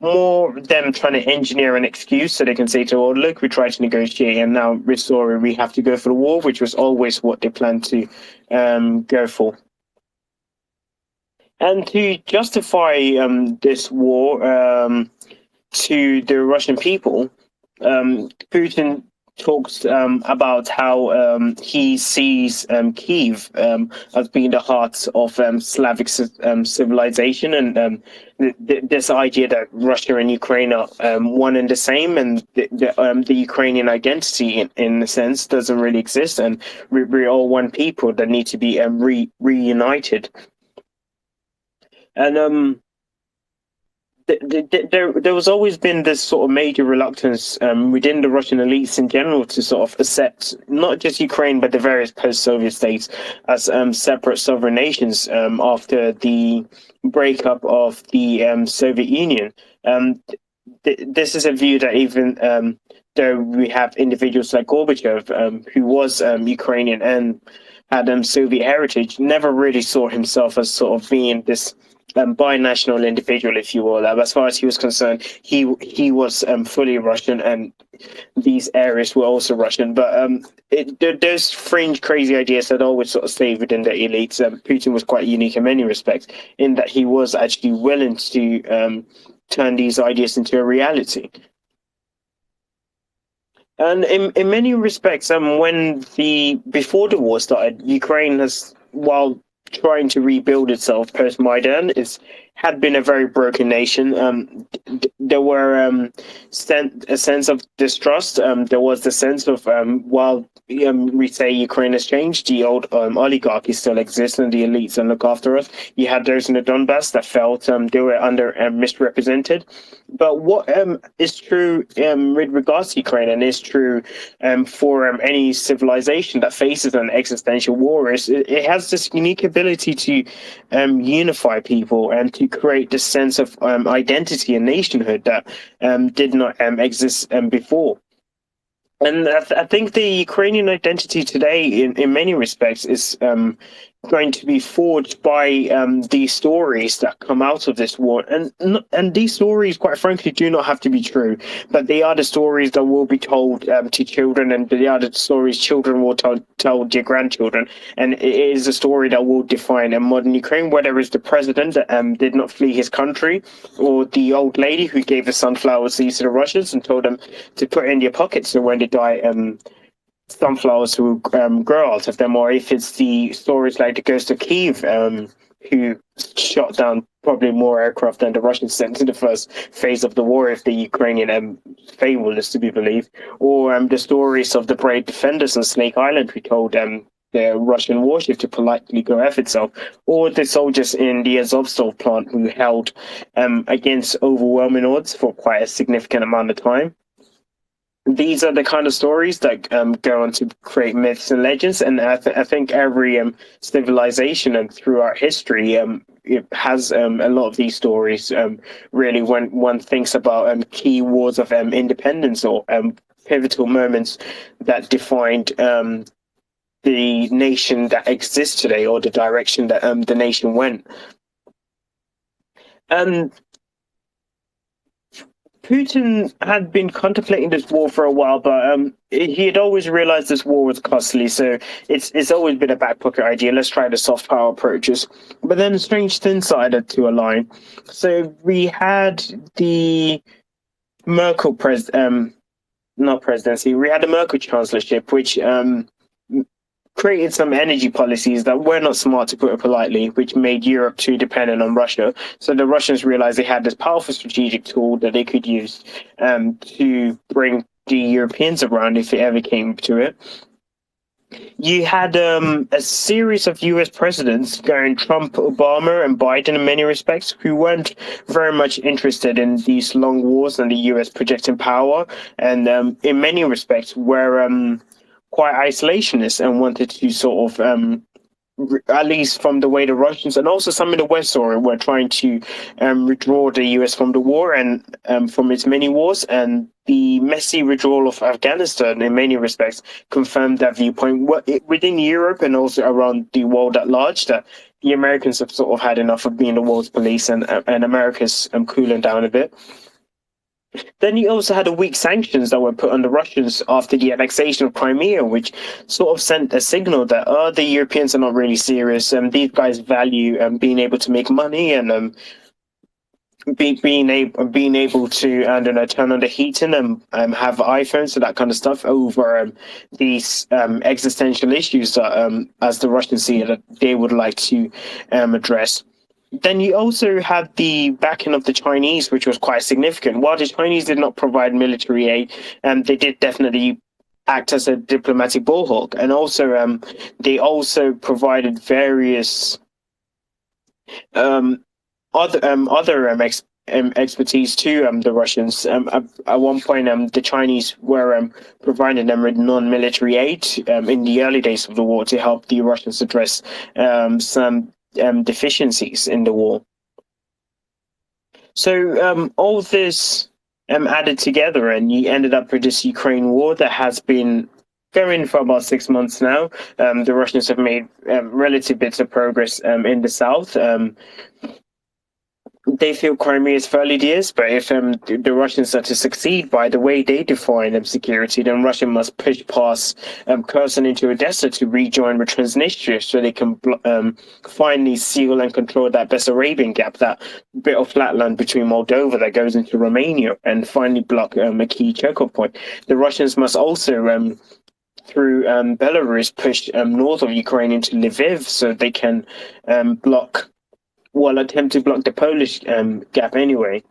Speaker 1: more them trying to engineer an excuse so they can say to, oh, look, we tried to negotiate and now we're sorry, we have to go for the war, which was always what they planned to go for. And to justify this war to the Russian people, Putin talks about how he sees Kiev as being the heart of Slavic civilization, and this idea that Russia and Ukraine are one and the same, and the Ukrainian identity, in a sense, doesn't really exist, and we're all one people that need to be reunited. And there was always been this sort of major reluctance within the Russian elites in general to sort of accept not just Ukraine but the various post-Soviet states as separate sovereign nations after the breakup of the Soviet Union. This is a view that even though we have individuals like Gorbachev, who was Ukrainian and had Soviet heritage, never really saw himself as sort of being this binational individual, if you will. As far as he was concerned, he was fully Russian, and these areas were also Russian. But those fringe, crazy ideas that always sort of stayed within the elites. Putin was quite unique in many respects, in that he was actually willing to turn these ideas into a reality. And in many respects, before the war started, Ukraine has, while trying to rebuild itself post-Maidan, had been a very broken nation. There were a sense of distrust. There was the sense of, while we say Ukraine has changed. The old oligarchy still exists, and the elites and look after us. You had those in the Donbass that felt they were under misrepresented. But what is true with regards to Ukraine, and is true for any civilization that faces an existential war, is it has this unique ability to unify people and to create this sense of identity and nationhood that did not exist before. And I think the Ukrainian identity today, in many respects, is going to be forged by these stories that come out of this war. And these stories, quite frankly, do not have to be true, but they are the stories that will be told to children, and they are the stories children will tell their grandchildren. And it is a story that will define a modern Ukraine, whether it's the president that did not flee his country, or the old lady who gave the sunflower seeds to the Russians and told them to put in their pockets so when they die, sunflowers will grow out of them, or if it's the stories like the Ghost of Kiev, who shot down probably more aircraft than the Russians sent in the first phase of the war, if the Ukrainian fable is to be believed, or the stories of the brave defenders on Snake Island who told the Russian warship to politely go F itself, or the soldiers in the Azovstal plant who held against overwhelming odds for quite a significant amount of time. These are the kind of stories that go on to create myths and legends, and I think every civilization and throughout history it has a lot of these stories. Really, when one thinks about key wars of independence or pivotal moments that defined the nation that exists today, or the direction that the nation went. Putin had been contemplating this war for a while, but he had always realized this war was costly, so it's always been a back pocket idea. Let's try the soft power approaches. But then strange things started to align. So we had the Merkel not presidency. We had the Merkel chancellorship, which created some energy policies that were not smart, to put it politely, which made Europe too dependent on Russia. So the Russians realized they had this powerful strategic tool that they could use to bring the Europeans around if it ever came to it. You had a series of US presidents, going Trump, Obama, and Biden in many respects, who weren't very much interested in these long wars and the US projecting power, and in many respects were quite isolationist and wanted to sort of, at least from the way the Russians and also some in the West saw it, were trying to withdraw the US from the war and from its many wars. And the messy withdrawal of Afghanistan, in many respects, confirmed that viewpoint within Europe and also around the world at large, that the Americans have sort of had enough of being the world's police, and America's cooling down a bit. Then you also had the weak sanctions that were put on the Russians after the annexation of Crimea, which sort of sent a signal that the Europeans are not really serious, and these guys value being able to make money and being able to turn on the heating and have iPhones and that kind of stuff over these existential issues that, as the Russians see it, that they would like to address. Then you also had the backing of the Chinese, which was quite significant. While the Chinese did not provide military aid, they did definitely act as a diplomatic bullhawk, and also they also provided various other expertise to the Russians. At one point, the Chinese were providing them with non-military aid in the early days of the war to help the Russians address some deficiencies in the war. So all this added together, and you ended up with this Ukraine war that has been going for about 6 months now. The Russians have made relative bits of progress in the south. They feel Crimea is fairly theirs, but if the Russians are to succeed by the way they define security, then Russia must push past Kherson into Odessa to rejoin with Transnistria, so they can finally seal and control that Bessarabian Gap, that bit of flatland between Moldova that goes into Romania, and finally block a key choke point. The Russians must also through Belarus push north of Ukraine into Lviv, so they can attempt to block the Polish gap anyway.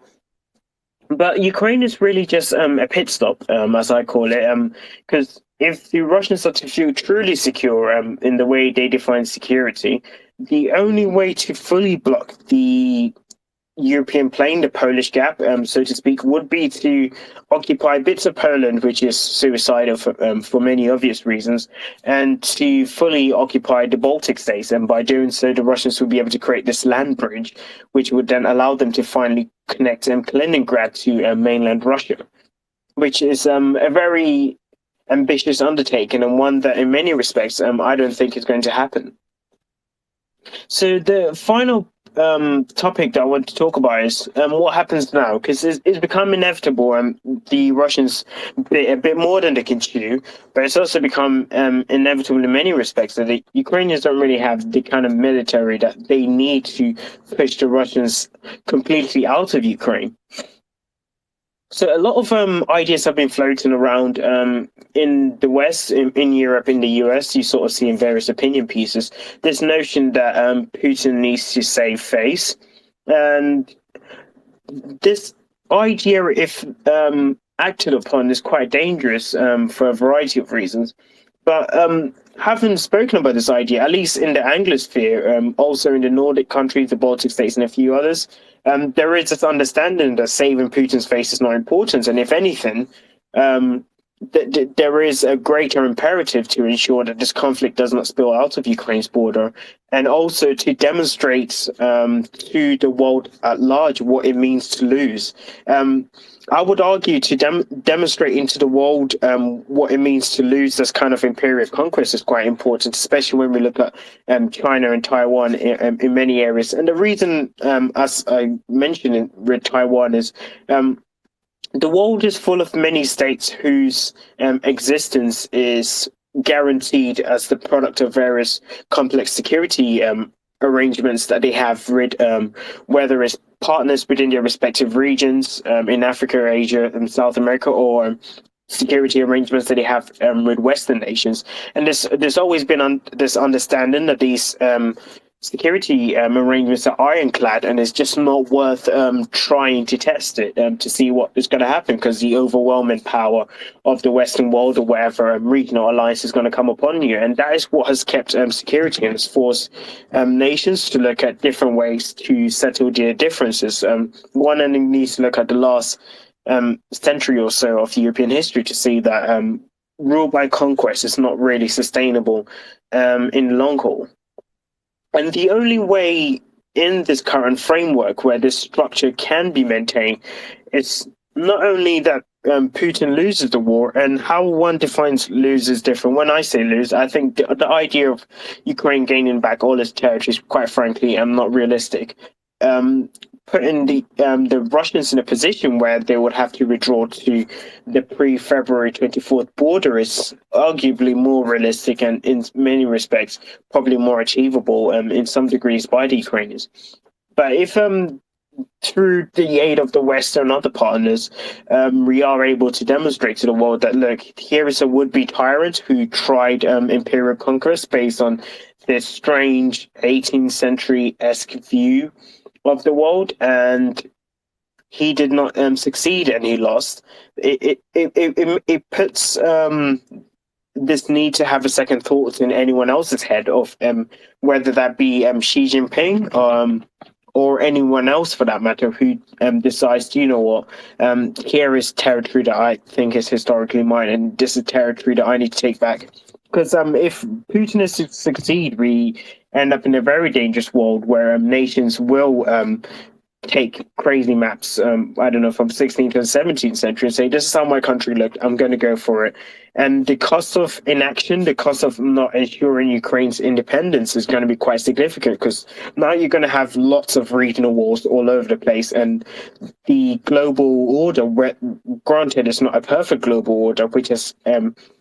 Speaker 1: But Ukraine is really just a pit stop, as I call it, because if the Russians are to feel truly secure in the way they define security, the only way to fully block the European plane, the Polish Gap, so to speak, would be to occupy bits of Poland, which is suicidal for many obvious reasons, and to fully occupy the Baltic states. And by doing so, the Russians would be able to create this land bridge, which would then allow them to finally connect Kaliningrad to mainland Russia, which is a very ambitious undertaking and one that, in many respects, I don't think is going to happen. So the final topic that I want to talk about is what happens now, because it's become inevitable. The Russians bit a bit more than they can chew, but it's also become inevitable in many respects that the Ukrainians don't really have the kind of military that they need to push the Russians completely out of Ukraine. So a lot of ideas have been floating around in the West, in Europe, in the US. You sort of see in various opinion pieces this notion that Putin needs to save face, and this idea, if acted upon, is quite dangerous for a variety of reasons. But having spoken about this idea, at least in the Anglosphere, also in the Nordic countries, the Baltic states, and a few others, there is this understanding that saving Putin's face is not important. And if anything, there is a greater imperative to ensure that this conflict does not spill out of Ukraine's border, and also to demonstrate to the world at large what it means to lose. I would argue to demonstrate into the world what it means to lose this kind of imperial conquest is quite important, especially when we look at China and Taiwan in many areas. And the reason, as I mentioned with Taiwan, is the world is full of many states whose existence is guaranteed as the product of various complex security arrangements that they have with whether it's partners within their respective regions in Africa, Asia, and South America, or security arrangements that they have with Western nations. And there's always been this understanding that these security arrangements are ironclad, and it's just not worth trying to test it to see what is going to happen, because the overwhelming power of the Western world or whatever regional alliance is going to come upon you. And that is what has kept security, and has forced nations to look at different ways to settle their differences. One ending needs to look at the last century or so of European history to see that rule by conquest is not really sustainable in the long haul. And the only way in this current framework where this structure can be maintained is not only that Putin loses the war, and how one defines lose is different. When I say lose, I think the idea of Ukraine gaining back all its territories, quite frankly, not realistic. Putting the Russians in a position where they would have to withdraw to the pre-February 24th border is arguably more realistic, and in many respects probably more achievable in some degrees by the Ukrainians. But if through the aid of the West and other partners, we are able to demonstrate to the world that, look, here is a would-be tyrant who tried imperial conquest based on this strange 18th century-esque view of the world, and he did not succeed, and he lost. It puts this need to have a second thought in anyone else's head of whether that be Xi Jinping or anyone else for that matter who decides, you know what, here is territory that I think is historically mine, and this is territory that I need to take back. Because if Putin is to succeed, we end up in a very dangerous world where nations will take crazy maps, I don't know, from 16th to 17th century and say, this is how my country looked, I'm going to go for it. And the cost of inaction, the cost of not ensuring Ukraine's independence is going to be quite significant, because now you're going to have lots of regional wars all over the place, and the global order, granted it's not a perfect global order, which has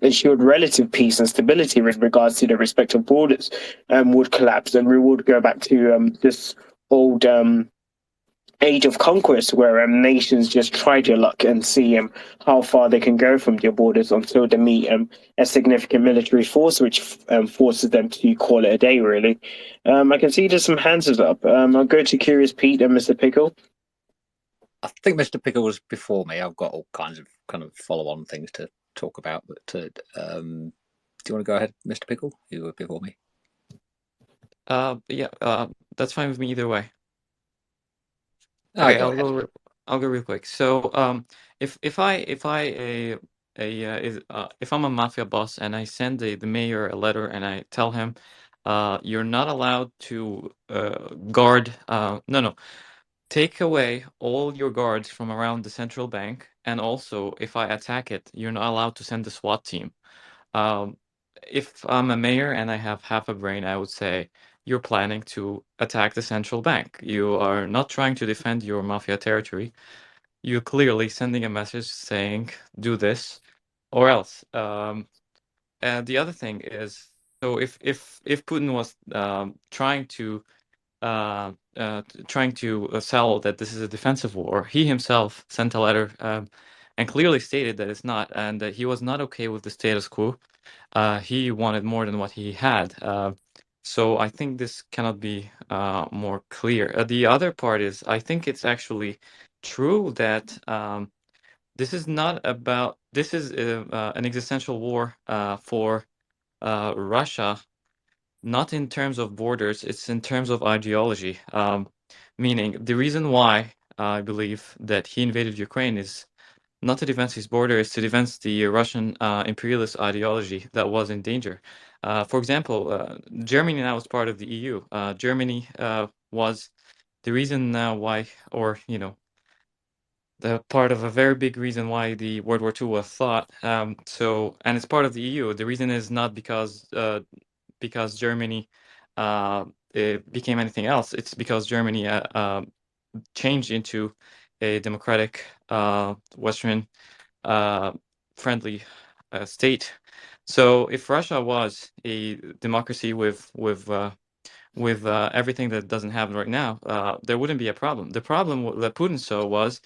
Speaker 1: ensured relative peace and stability with regards to the respective borders, would collapse, and we would go back to this old age of conquest where nations just try their luck and see how far they can go from their borders until they meet a significant military force, which forces them to call it a day, really. I can see there's some hands up. I'll go to Curious Pete and Mr. Pickle.
Speaker 2: I think Mr. Pickle was before me. I've got all kinds of kind of follow-on things to talk about. But do you want to go ahead, Mr. Pickle? You were before me.
Speaker 3: Yeah, that's fine with me either way.
Speaker 2: Okay,
Speaker 3: Okay,
Speaker 2: go ahead.
Speaker 3: I'll go real quick. So, if I'm a mafia boss and I send the mayor a letter and I tell him, you're not allowed to guard. No, take away all your guards from around the central bank, and also if I attack it, you're not allowed to send the SWAT team. Um, if I'm a mayor and I have half a brain, I would say you're planning to attack the central bank. You are not trying to defend your mafia territory. You're clearly sending a message saying, do this or else. And the other thing is, so if Putin was trying to sell that this is a defensive war, he himself sent a letter and clearly stated that it's not, and that he was not okay with the status quo. He wanted more than what he had. So I think this cannot be more clear. The other part is, I think it's actually true that this is not about, this is an existential war for Russia, not in terms of borders, it's in terms of ideology. Meaning, the reason why I believe that he invaded Ukraine is not to defend his border, it's to defend the Russian imperialist ideology that was in danger. For example, Germany now is part of the EU. Germany was the reason why, or the part of a very big reason why the World War II was fought. And it's part of the EU. The reason is not because Germany it became anything else. It's because Germany changed into a democratic Western friendly state. So if Russia was a democracy with everything that doesn't happen right now, there wouldn't be a problem. The problem that Putin saw was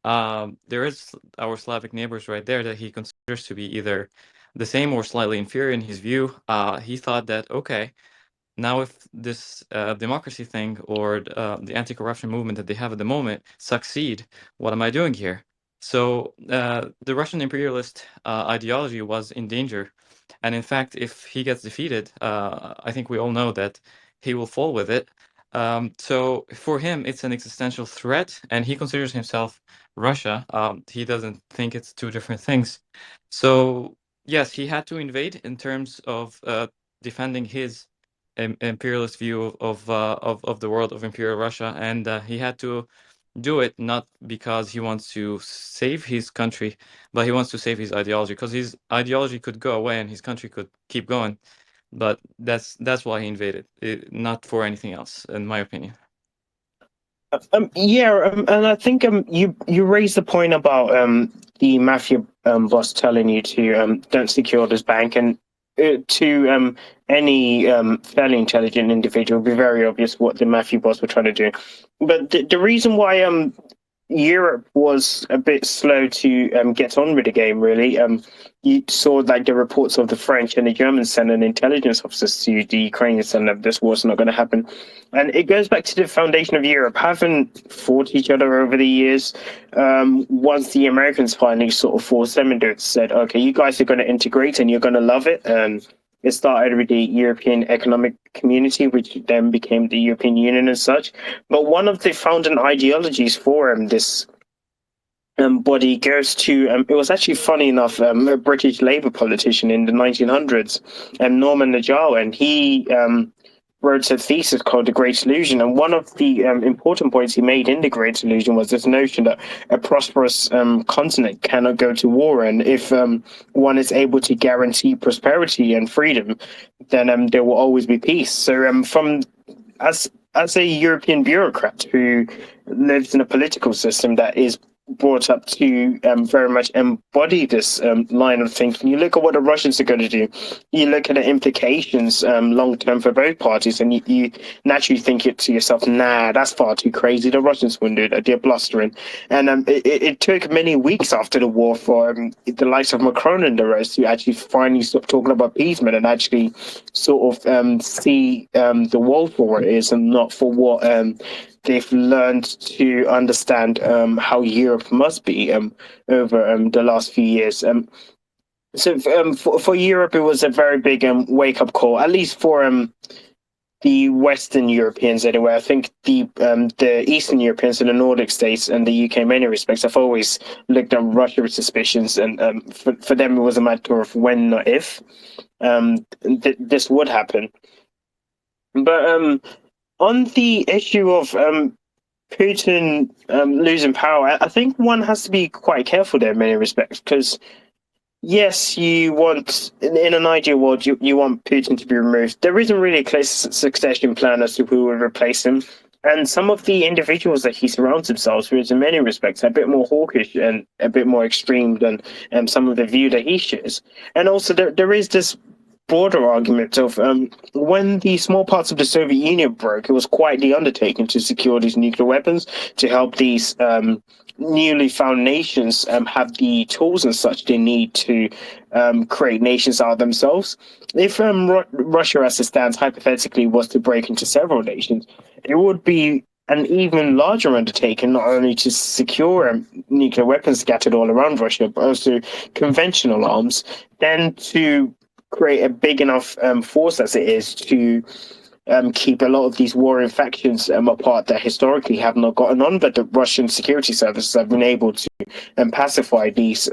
Speaker 3: there is our Slavic neighbors right there that he considers to be either the same or slightly inferior in his view. He thought that, okay, now if this democracy thing or the anti-corruption movement that they have at the moment succeed, what am I doing here? So the Russian imperialist ideology was in danger. And in fact, if he gets defeated, I think we all know that he will fall with it. So for him, it's an existential threat, and he considers himself Russia. He doesn't think it's two different things. So yes, he had to invade in terms of defending his imperialist view of the world of Imperial Russia, and he had to do it not because he wants to save his country, but he wants to save his ideology, because his ideology could go away and his country could keep going. But that's why he invaded, not for anything else, in my opinion.
Speaker 1: And I think you raised the point about the mafia boss telling you to don't secure this bank, and to any fairly intelligent individual, it would be very obvious what the mafia boss were trying to do. But the reason why Europe was a bit slow to get on with the game, really. You saw like the reports of the French and the Germans sending intelligence officers to the Ukrainians saying that this war's not going to happen. And it goes back to the foundation of Europe. Haven't fought each other over the years. Once the Americans finally sort of forced them into it, said, okay, you guys are going to integrate and you're going to love it. And it started with the European Economic Community, which then became the European Union and such. But one of the founding ideologies for this body goes to, it was actually funny enough, a British Labour politician in the 1900s, Norman Najal, and he wrote a thesis called The Great Illusion. And one of the important points he made in The Great Illusion was this notion that a prosperous continent cannot go to war. And if one is able to guarantee prosperity and freedom, then there will always be peace. So as a European bureaucrat who lives in a political system that is brought up to very much embody this line of thinking. You look at what the Russians are going to do. You look at the implications long term for both parties, and you naturally think it to yourself, nah, that's far too crazy. The Russians wouldn't do that. They're blustering. And it took many weeks after the war for the likes of Macron and the rest to actually finally stop talking about appeasement and actually sort of see the world for what it is and not for what they've learned to understand how Europe must be over the last few years. So for Europe, it was a very big wake up call, at least for the Western Europeans anyway. I think the Eastern Europeans and the Nordic states and the UK in many respects have always looked at Russia with suspicions, and for them it was a matter of when, not if, this would happen. But on the issue of Putin losing power, I think one has to be quite careful there in many respects, because yes, you want, in an ideal world, you want Putin to be removed. There isn't really a clear succession plan as to who will replace him. And some of the individuals that he surrounds himself with, in many respects, are a bit more hawkish and a bit more extreme than some of the view that he shares. And also, there is this broader argument of when the small parts of the Soviet Union broke, it was quite the undertaking to secure these nuclear weapons to help these newly found nations have the tools and such they need to create nations out of themselves. If Russia, as it stands, hypothetically, was to break into several nations, it would be an even larger undertaking, not only to secure nuclear weapons scattered all around Russia, but also conventional arms, then to create a big enough force as it is to keep a lot of these warring factions apart that historically have not gotten on, but the Russian security services have been able to pacify these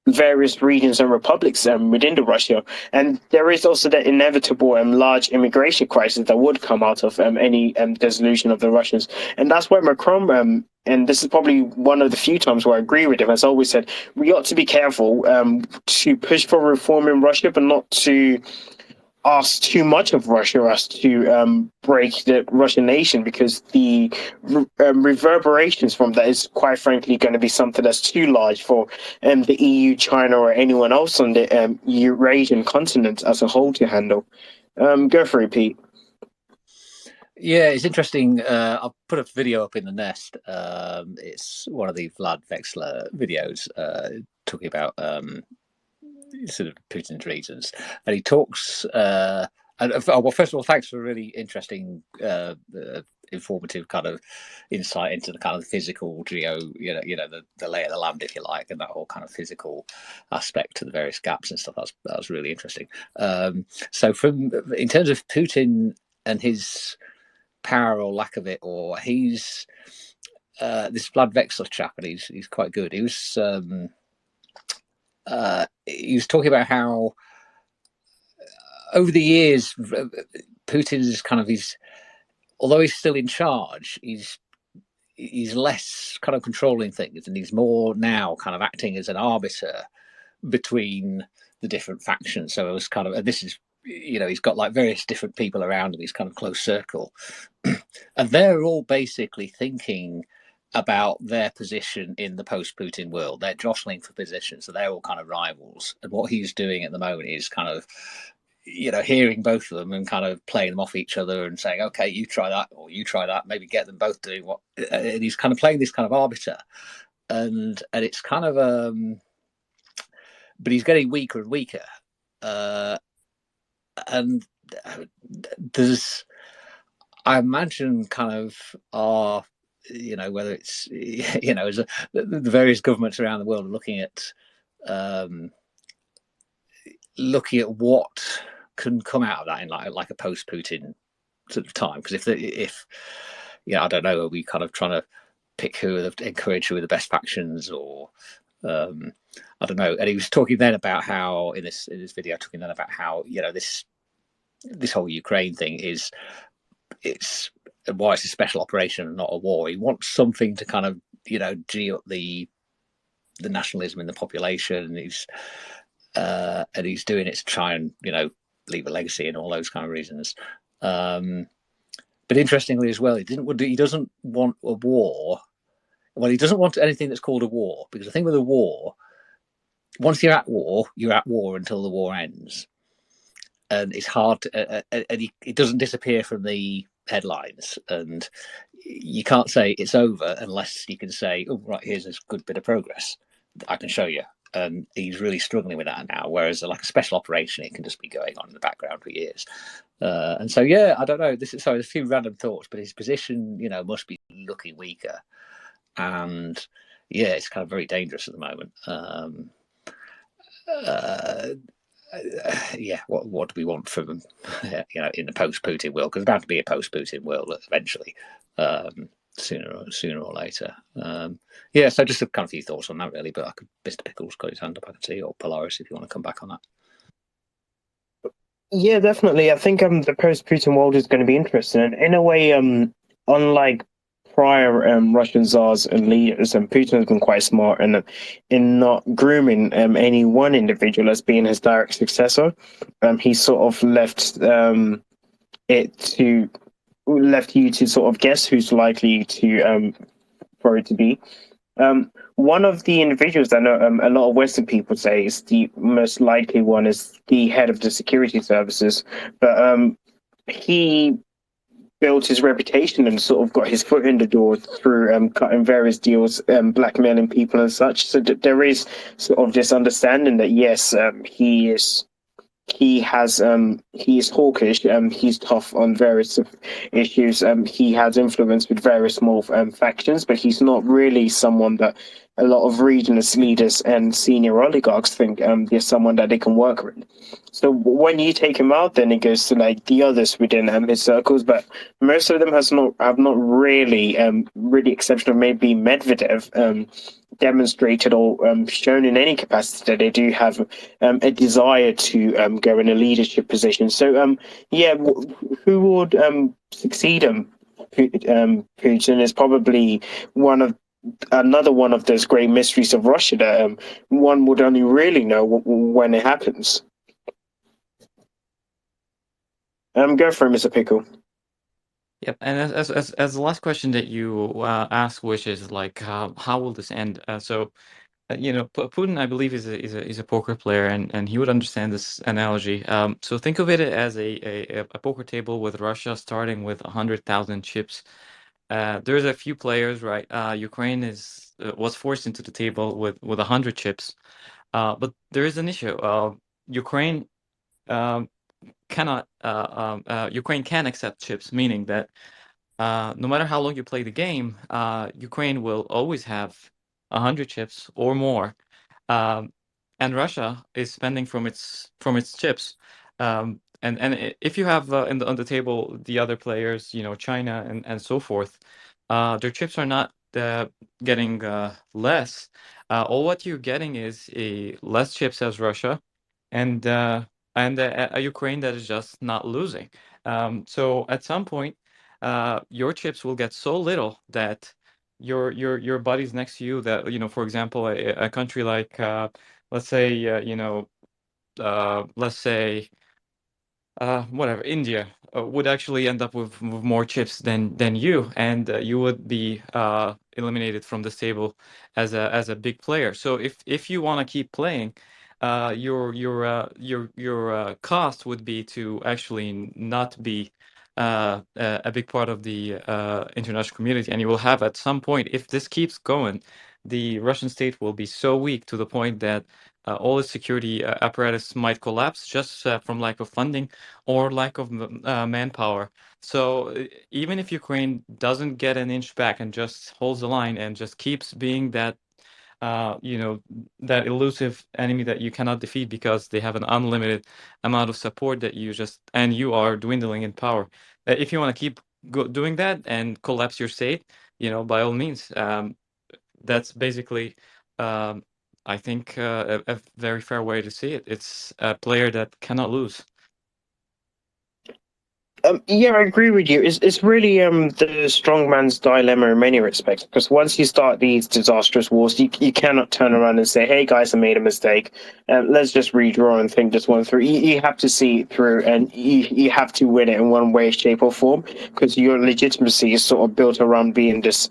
Speaker 1: various regions and republics within the Russia. And there is also the inevitable large immigration crisis that would come out of any dissolution of the Russians. And that's why Macron, and this is probably one of the few times where I agree with him, has always said we ought to be careful to push for reform in Russia, but not to ask too much of Russia as to break the Russian nation, because the reverberations from that is quite frankly going to be something that's too large for the EU, China, or anyone else on the Eurasian continent as a whole to handle. Go for it, Pete.
Speaker 2: Yeah, it's interesting. I'll put a video up in the nest. It's one of the Vlad Vexler videos talking about sort of Putin's reasons, and he talks. Well, first of all, thanks for a really interesting, informative kind of insight into the kind of physical the lay of the land, if you like, and that whole kind of physical aspect to the various gaps and stuff. That was really interesting. So, in terms of Putin and his power or lack of it, or he's this Vlad Vexler chap, and he's quite good. He was talking about how over the years Putin's kind of although he's still in charge, he's less kind of controlling things, and he's more now kind of acting as an arbiter between the different factions. So it was kind of, and this is, he's got like various different people around him, his kind of close circle, and they're all basically thinking about their position in the post-Putin world. They're jostling for position, so they're all kind of rivals. And what he's doing at the moment is kind of, hearing both of them and kind of playing them off each other and saying, okay, you try that, or you try that, maybe get them both doing what. And he's kind of playing this kind of arbiter, and it's kind of but he's getting weaker and weaker, and there's, I imagine, kind of whether it's as the various governments around the world are looking at what can come out of that in like a post-Putin sort of time. Because if I don't know, are we kind of trying to pick encourage who are the best factions, or I don't know. And he was talking then about how in this video, talking then about how this whole Ukraine thing it's why it's a special operation and not a war. He wants something to kind of gee up the nationalism in the population, and he's doing it to try and leave a legacy and all those kind of reasons. But interestingly as well, he doesn't want a war. Well, he doesn't want anything that's called a war, because the thing with a war, once you're at war until the war ends, and it's hard to, and it doesn't disappear from the headlines, and you can't say it's over unless you can say, oh right, here's a good bit of progress I can show you. And he's really struggling with that now, whereas like a special operation, it can just be going on in the background for years. And so I don't know, there's a few random thoughts, but his position must be looking weaker, and it's kind of very dangerous at the moment. yeah, what do we want from them? In the post-Putin world? Because there's bound to be a post-Putin world eventually, sooner or later. Yeah, so just a kind of few thoughts on that, really. But Mr. Pickle's got his hand up, I can see, or Polaris, if you want to come back on that.
Speaker 1: Yeah, definitely. I think the post-Putin world is going to be interesting, and in a way, unlike prior Russian czars and leaders, and Putin has been quite smart in not grooming any one individual as being his direct successor. He sort of left you to sort of guess who's likely to for it to be. One of the individuals that a lot of Western people say is the most likely one is the head of the security services, but he built his reputation and sort of got his foot in the door through cutting various deals, blackmailing people and such. So there is sort of this understanding that yes, he is hawkish, he's tough on various issues, he has influence with various small factions, but he's not really someone that a lot of regionalist leaders and senior oligarchs think there's someone that they can work with. So when you take him out, then it goes to like the others within his circles, but most of them have not really really exception of maybe Medvedev demonstrated or shown in any capacity that they do have a desire to go in a leadership position. So yeah, who would succeed him? Putin is probably another one of those great mysteries of Russia that one would only really know when it happens. Go for it, Mr. Pickle.
Speaker 3: Yep, and as the last question that you asked, which is like, how will this end? Putin, I believe, is a poker player, and he would understand this analogy. So think of it as a poker table with Russia starting with 100,000 chips. There's a few players, right? Ukraine was forced into the table with 100 chips, but there is an issue. Ukraine Ukraine can accept chips, meaning that no matter how long you play the game, Ukraine will always have 100 chips or more, and Russia is spending from its chips. If you have on the table the other players, China and so forth, their chips are not getting less. All what you're getting is a less chips as Russia, and a Ukraine that is just not losing. So at some point, your chips will get so little that your buddies next to you that, for example, a country like let's say whatever, India would actually end up with more chips than you, and you would be eliminated from this table as a big player. So if you want to keep playing, your cost would be to actually not be a big part of the international community, and you will have at some point, if this keeps going, the Russian state will be so weak to the point that all its security apparatus might collapse just from lack of funding or lack of manpower. So even if Ukraine doesn't get an inch back and just holds the line and just keeps being that that elusive enemy that you cannot defeat because they have an unlimited amount of support that you are dwindling in power. If you want to keep doing that and collapse your state, by all means, that's basically, I think, a very fair way to see it. It's a player that cannot lose.
Speaker 1: Yeah, I agree with you. It's really the strongman's dilemma in many respects, because once you start these disastrous wars, you cannot turn around and say, "Hey guys, I made a mistake. Let's just redraw and think this one through." You have to see it through, and you have to win it in one way, shape, or form, because your legitimacy is sort of built around being this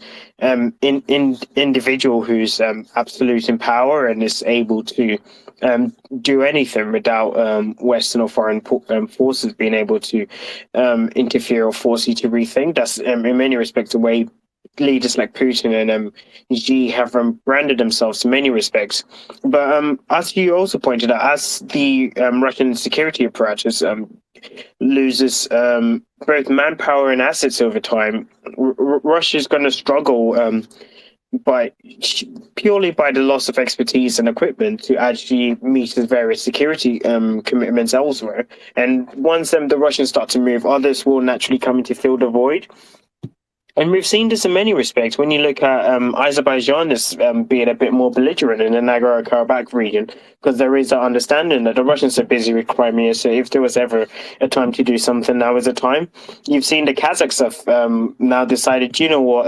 Speaker 1: individual who's absolute in power and is able to do anything without Western or foreign forces being able to interfere or force you to rethink. That's in many respects the way leaders like Putin and Xi have branded themselves in many respects. But as you also pointed out, as the Russian security apparatus loses both manpower and assets over time, Russia's going to struggle by purely by the loss of expertise and equipment to actually meet the various security commitments elsewhere. And once the Russians start to move, others will naturally come in to fill the void. And we've seen this in many respects. When you look at Azerbaijan as being a bit more belligerent in the Nagorno-Karabakh region, because there is that understanding that the Russians are busy with Crimea. So if there was ever a time to do something, now is the time. You've seen the Kazakhs have now decided, you know what,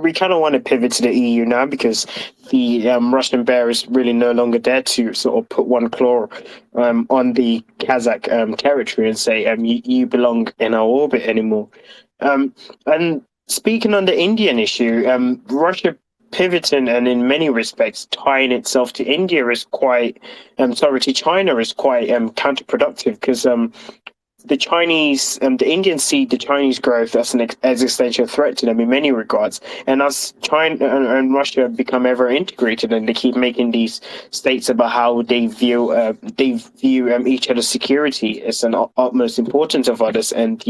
Speaker 1: we kind of want to pivot to the EU now because the Russian bear is really no longer there to sort of put one claw on the Kazakh territory and say, you belong in our orbit anymore. And speaking on the Indian issue, Russia pivoting and in many respects tying itself to India is quite, sorry, to China is quite counterproductive because the Indians see the Chinese growth as an existential threat to them in many regards. And as China and Russia become ever integrated, and they keep making these states about how they view each other's security as an utmost importance of others, and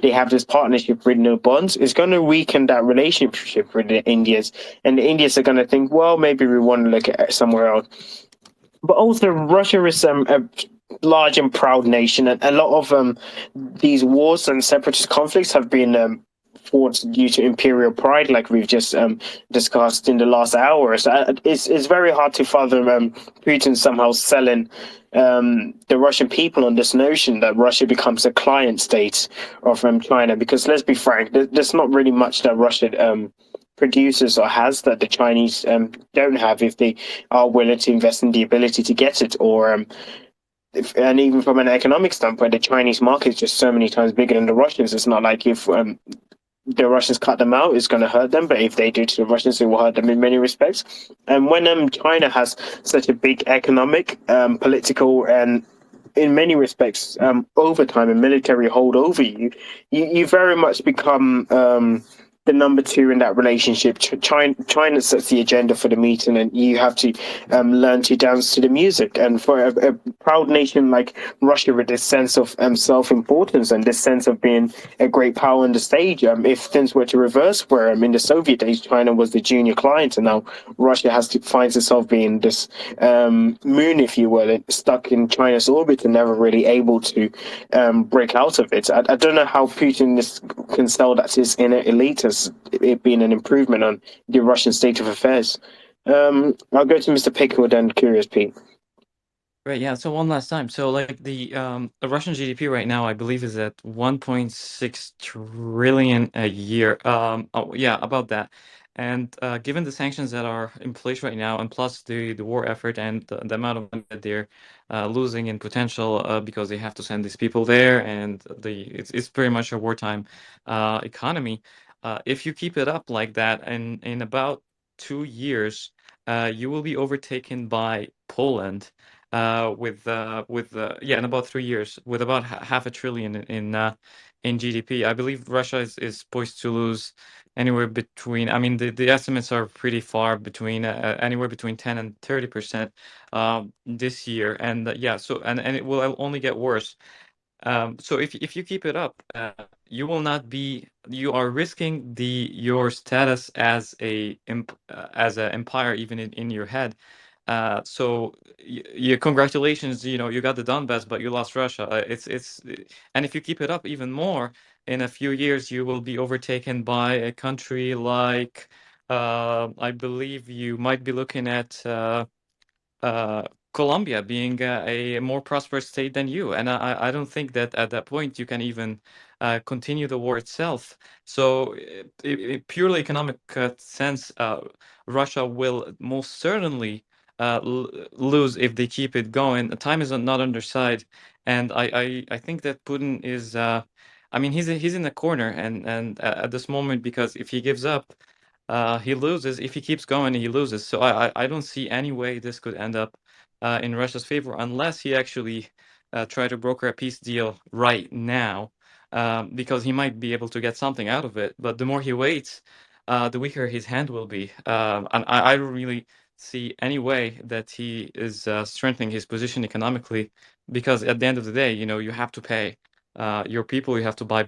Speaker 1: they have this partnership with no bonds, it's going to weaken that relationship with the Indians, and the Indians are going to think, well, maybe we want to look at somewhere else. But also, Russia is a large and proud nation, and a lot of these wars and separatist conflicts have been fought due to imperial pride, like we've just discussed in the last hour. So it's very hard to fathom Putin somehow selling the Russian people on this notion that Russia becomes a client state of China. Because let's be frank, there's not really much that Russia produces or has that the Chinese don't have if they are willing to invest in the ability to get it. Or and even from an economic standpoint, the Chinese market is just so many times bigger than the Russians. It's not like if the Russians cut them out, it's going to hurt them. But if they do to the Russians, it will hurt them in many respects. And when China has such a big economic, political, and in many respects, over time and military hold over you, you very much become the number two in that relationship. China sets the agenda for the meeting, and you have to learn to dance to the music. And for a proud nation like Russia, with this sense of self-importance and this sense of being a great power on the stage, if things were to reverse, where in the Soviet days China was the junior client, and now Russia finds itself being this moon, if you will, stuck in China's orbit and never really able to break out of it. I don't know how Putin can sell that to his inner elite as it being an improvement on the Russian state of affairs. I'll go to Mr. Pickle, then Curious Pete.
Speaker 3: Right, yeah. So one last time. So like the Russian GDP right now, I believe, is at 1.6 trillion a year. Oh, yeah, about that. And given the sanctions that are in place right now, and plus the war effort and the amount of money that they're losing in potential because they have to send these people there, and it's pretty much a wartime economy. If you keep it up like that, in about 2 years, you will be overtaken by Poland yeah, in about 3 years, with about half a trillion in GDP. I believe Russia is poised to lose anywhere between, I mean, the estimates are pretty far between anywhere between 10 and 30% this year. And yeah, so and it will only get worse. So if you keep it up, you are risking your status as as an empire, even in your head. So congratulations, you got the Donbass, but you lost Russia. And if you keep it up even more, in a few years, you will be overtaken by a country like, I believe you might be looking at uh, Colombia being a more prosperous state than you. And I don't think that at that point you can even continue the war itself. So, in purely economic sense, Russia will most certainly lose if they keep it going. Time is not on their side, and I think that Putin is. I mean, he's in the corner, and at this moment, because if he gives up, he loses. If he keeps going, he loses. So I don't see any way this could end up in Russia's favor unless he actually try to broker a peace deal right now, because he might be able to get something out of it. But the more he waits, the weaker his hand will be. And I don't really see any way that he is strengthening his position economically, because at the end of the day, you have to pay your people. You have to buy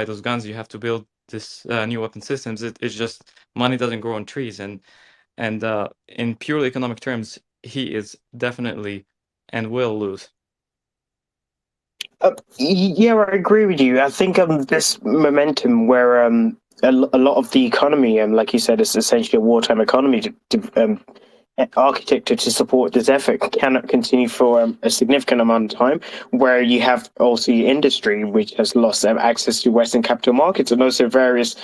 Speaker 3: those guns. You have to build this new weapon systems. It's just money doesn't grow on trees, and in purely economic terms, he is definitely and will lose.
Speaker 1: Yeah, I agree with you. I think this momentum where a lot of the economy, like you said, is essentially a wartime economy architecture to support this effort cannot continue for a significant amount of time, where you have also industry which has lost access to Western capital markets and also various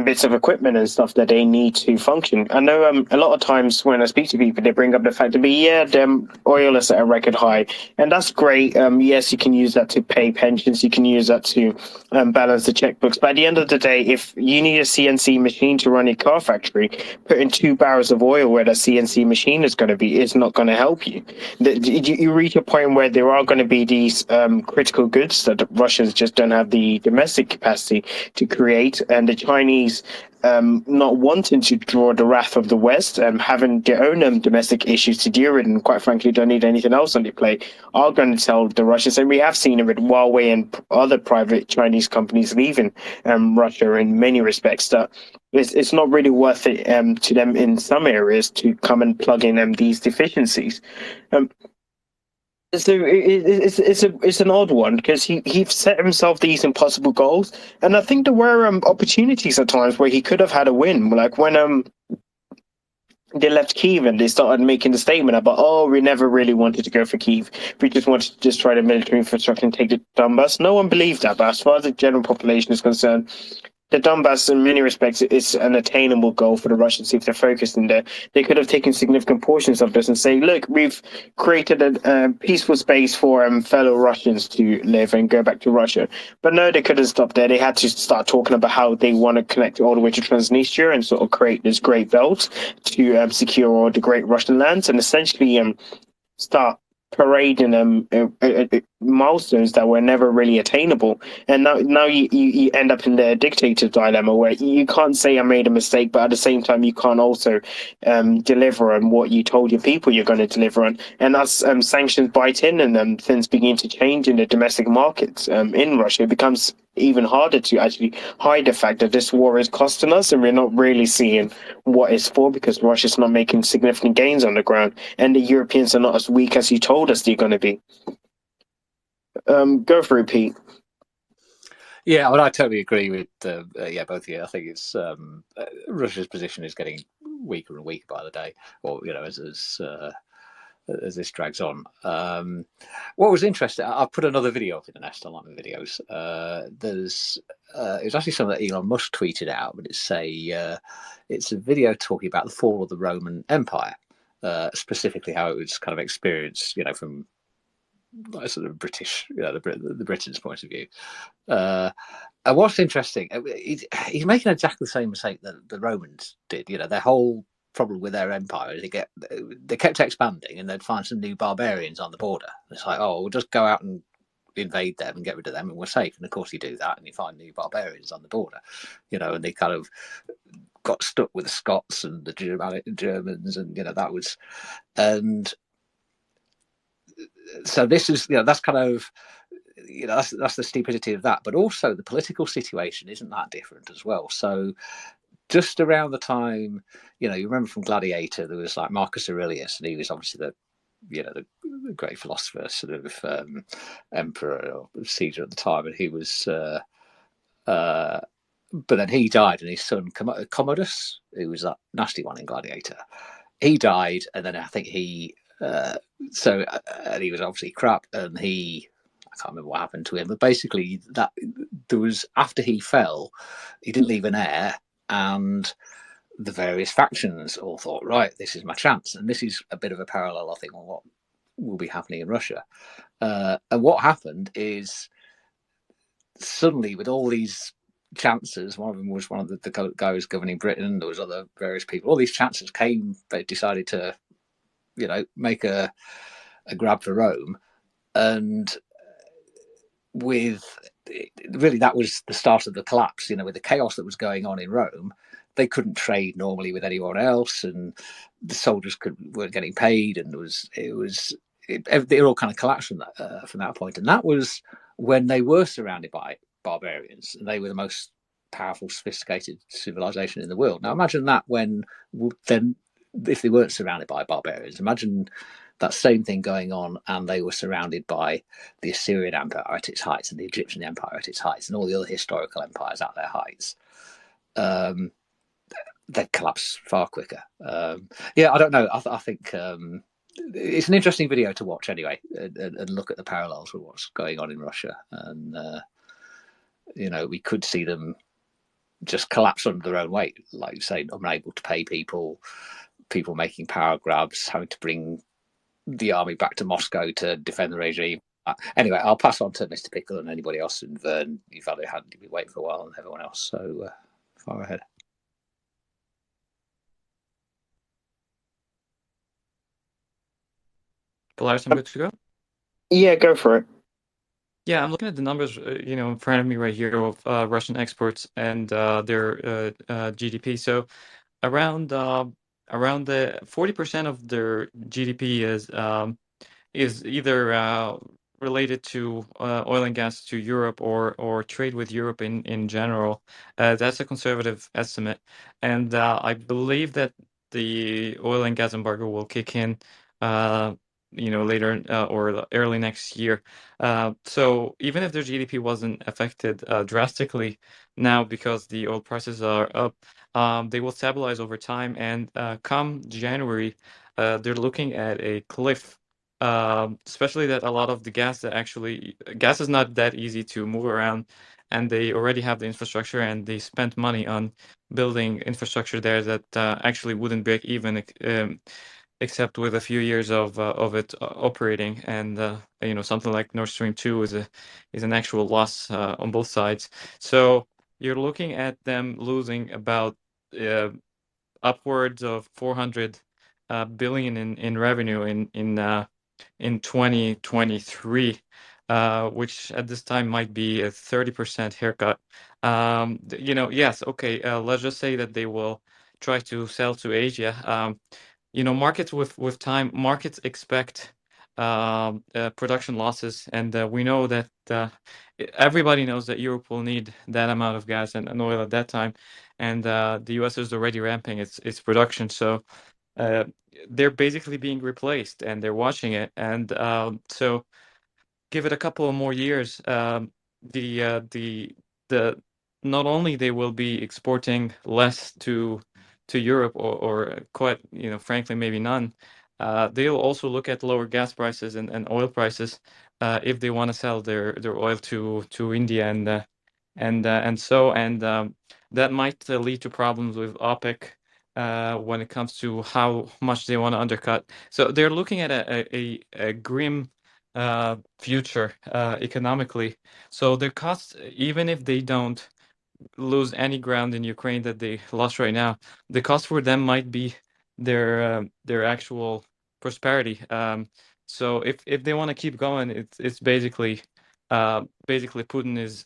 Speaker 1: bits of equipment and stuff that they need to function. I know a lot of times when I speak to people, they bring up the fact that oil is at a record high, and that's great. Yes, you can use that to pay pensions, you can use that to balance the checkbooks, but at the end of the day, if you need a CNC machine to run a car factory, putting 2 barrels of oil where the CNC machine is going to be is not going to help you. You reach a point where there are going to be these critical goods that the Russians just don't have the domestic capacity to create, and the Chinese not wanting to draw the wrath of the West, having their own domestic issues to deal with, and quite frankly don't need anything else on their plate, are going to tell the Russians, and we have seen it with Huawei and other private Chinese companies leaving Russia in many respects, that it's not really worth it to them in some areas to come and plug in these deficiencies. So it's an odd one, because he set himself these impossible goals, and I think there were opportunities at times where he could have had a win, like when they left Kyiv and they started making the statement about, oh, we never really wanted to go for Kyiv, we just wanted to destroy the military infrastructure and take the Donbass. No one believed that, but as far as the general population is concerned, the Donbass, in many respects, is an attainable goal for the Russians if they're focused in there. They could have taken significant portions of this and say, look, we've created a peaceful space for fellow Russians to live and go back to Russia. But no, they couldn't stop there. They had to start talking about how they want to connect all the way to Transnistria and sort of create this great belt to secure all the great Russian lands, and essentially start parading milestones that were never really attainable. And now you end up in the dictator dilemma, where you can't say I made a mistake, but at the same time you can't also deliver on what you told your people you're going to deliver on. And as sanctions bite in and things begin to change in the domestic markets in Russia, it becomes even harder to actually hide the fact that this war is costing us, and we're not really seeing what it's for, because Russia's not making significant gains on the ground, and the Europeans are not as weak as you told us they're going to be. Go for it, Pete.
Speaker 2: Yeah, well, I totally agree with both of you. I think it's Russia's position is getting weaker and weaker by the day, or as this drags on. What was interesting, I've put another video up in the nest. I like my videos. It was actually something that Elon Musk tweeted out, but it's a video talking about the fall of the Roman Empire, specifically how it was kind of experienced, from like sort of British, the Britain's point of view. And what's interesting, he's making exactly the same mistake that the Romans did. Their whole problem with their empire is they kept expanding, and they'd find some new barbarians on the border. It's like, oh, we'll just go out and invade them and get rid of them, and we're safe. And of course, you do that, and you find new barbarians on the border. And they kind of got stuck with the Scots and the Germans, and that was, and so this is, that's kind of, that's the stupidity of that. But also the political situation isn't that different as well. So just around the time, you remember from Gladiator, there was like Marcus Aurelius, and he was obviously the great philosopher, sort of emperor or Caesar at the time, and he was, but then he died, and his son Commodus, who was that nasty one in Gladiator, he died, and then I think he, and he was obviously crap, and I can't remember what happened to him, but basically that there was, after he fell, he didn't leave an heir. And the various factions all thought, right, this is my chance. And this is a bit of a parallel, I think, on what will be happening in Russia. And what happened is, suddenly, with all these chances, one of them was one of the guys governing Britain, there was other various people, all these chances came, they decided to, make a grab for Rome. And really, that was the start of the collapse. With the chaos that was going on in Rome, they couldn't trade normally with anyone else, and the soldiers weren't getting paid, and they all kind of collapsed from that point. And that was when they were surrounded by barbarians, and they were the most powerful, sophisticated civilization in the world. Now imagine that then if they weren't surrounded by barbarians, imagine that same thing going on and they were surrounded by the Assyrian Empire at its heights and the Egyptian Empire at its heights and all the other historical empires at their heights. They'd collapse far quicker. Yeah, I don't know. I think it's an interesting video to watch anyway, and look at the parallels with what's going on in Russia. And we could see them just collapse under their own weight, like you say, unable to pay people making power grabs, having to bring the army back to Moscow to defend the regime. Anyway, I'll pass on to Mr. Pickle and anybody else, and Vern, you've had to be waiting for a while, and everyone else. So far ahead.
Speaker 3: Polaris, I'm good to go?
Speaker 1: Yeah, go for it.
Speaker 3: Yeah, I'm looking at the numbers, in front of me right here of Russian exports and their GDP. So around the 40% of their GDP is either related to oil and gas to Europe or trade with Europe in general. That's a conservative estimate, and I believe that the oil and gas embargo will kick in, later or early next year. So even if their GDP wasn't affected drastically now because the oil prices are up, they will stabilize over time, and come January, they're looking at a cliff. Especially that a lot of the gas is not that easy to move around, and they already have the infrastructure, and they spent money on building infrastructure there that actually wouldn't break even, except with a few years of it operating. And something like Nord Stream 2 is an actual loss on both sides. So you're looking at them losing about upwards of 400 billion in revenue in 2023, which at this time might be a 30% haircut. Yes, okay, let's just say that they will try to sell to Asia. Markets with time, markets expect production losses, and we know that everybody knows that Europe will need that amount of gas and oil at that time, and the US is already ramping its production. So they're basically being replaced, and they're watching it. And so give it a couple of more years. The not only they will be exporting less to Europe, or quite, frankly, maybe none. They'll also look at lower gas prices and oil prices if they want to sell their oil to India, and that might lead to problems with OPEC when it comes to how much they want to undercut. So they're looking at a grim future economically. So their costs, even if they don't lose any ground in Ukraine that they lost right now, the cost for them might be their actual prosperity. So if they want to keep going, it's basically Putin is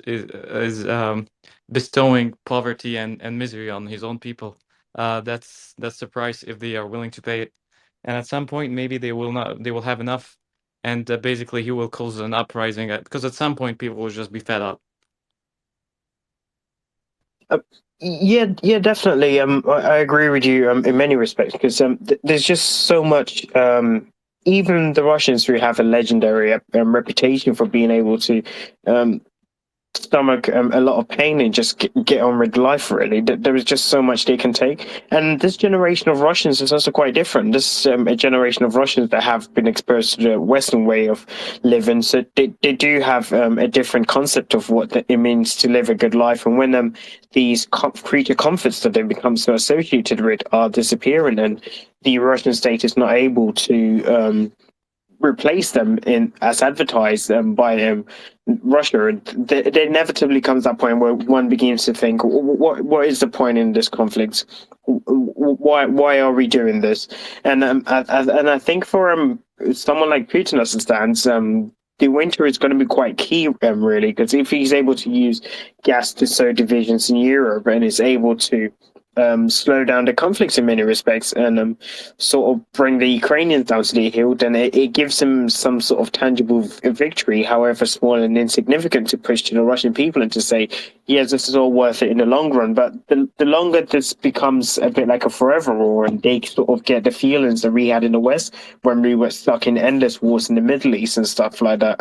Speaker 3: bestowing poverty and misery on his own people. That's the price if they are willing to pay it. And at some point, maybe they will have enough, and basically he will cause an uprising, because at some point people will just be fed up.
Speaker 1: Yeah, definitely. I agree with you in many respects because there's just so much. Even the Russians, who have a legendary reputation for being able to stomach a lot of pain and just get on with life, really. There is just so much they can take, and this generation of Russians is also quite different. This a generation of Russians that have been exposed to the Western way of living, so they do have a different concept of what it means to live a good life. And when these creature comforts that they become so associated with are disappearing, and the Russian state is not able to replace them as advertised by Russia, there inevitably comes that point where one begins to think, what is the point in this conflict? Why are we doing this? And I think for someone like Putin, as it stands, the winter is going to be quite key, really, because if he's able to use gas to sow divisions in Europe and is able to slow down the conflicts in many respects and sort of bring the Ukrainians down to the hill, then it gives them some sort of tangible victory, however small and insignificant, to push to the Russian people and to say, yes, this is all worth it in the long run. But the longer this becomes a bit like a forever war, and they sort of get the feelings that we had in the West when we were stuck in endless wars in the Middle East and stuff like that.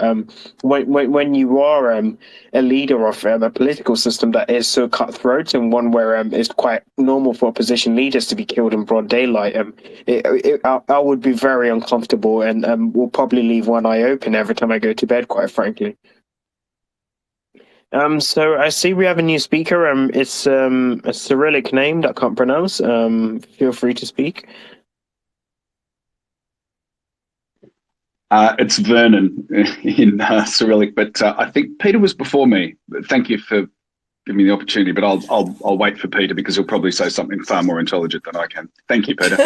Speaker 1: When you are a leader of a political system that is so cutthroat, and one where it's quite normal for opposition leaders to be killed in broad daylight, I would be very uncomfortable, and will probably leave one eye open every time I go to bed, quite frankly. So I see we have a new speaker. It's a Cyrillic name that I can't pronounce. Feel free to speak.
Speaker 4: It's Vernon in Cyrillic, but I think Peter was before me. Thank you for giving me the opportunity, but I'll wait for Peter because he'll probably say something far more intelligent than I can. Thank you, Peter.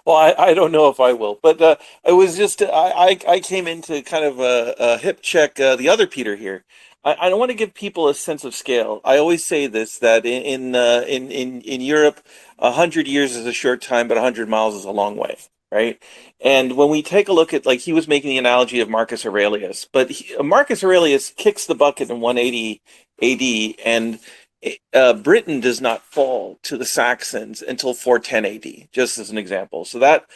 Speaker 5: Well, I don't know if I will, but it was just I came in to kind of hip check the other Peter here. I want to give people a sense of scale. I always say this, that in Europe, 100 years is a short time, but 100 miles is a long way, right? And when we take a look at, like, he was making the analogy of Marcus Aurelius, but Marcus Aurelius kicks the bucket in 180 AD, and Britain does not fall to the Saxons until 410 AD, just as an example. So that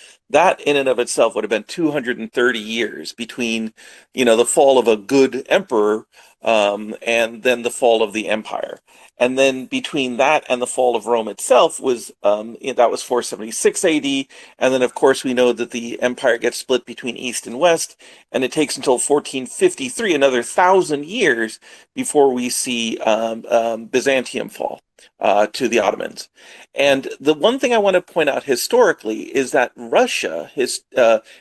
Speaker 5: in and of itself would have been 230 years between, the fall of a good emperor and then the fall of the empire. And then between that and the fall of Rome itself was that was 476 AD. And then, of course, we know that the empire gets split between East and West, and it takes until 1453, another 1,000 years, before we see Byzantium fall to the Ottomans. And the one thing I want to point out historically is that Russia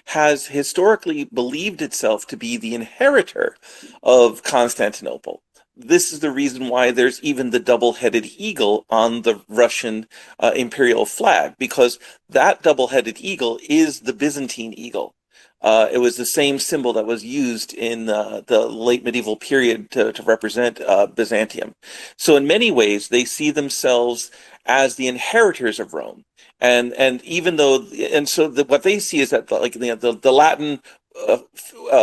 Speaker 5: has historically believed itself to be the inheritor of Constantinople. This is the reason why there's even the double-headed eagle on the Russian imperial flag, because that double-headed eagle is the Byzantine eagle. It was the same symbol that was used in the late medieval period to represent Byzantium. So in many ways, they see themselves as the inheritors of Rome. And even though, and so what they see is that the Latin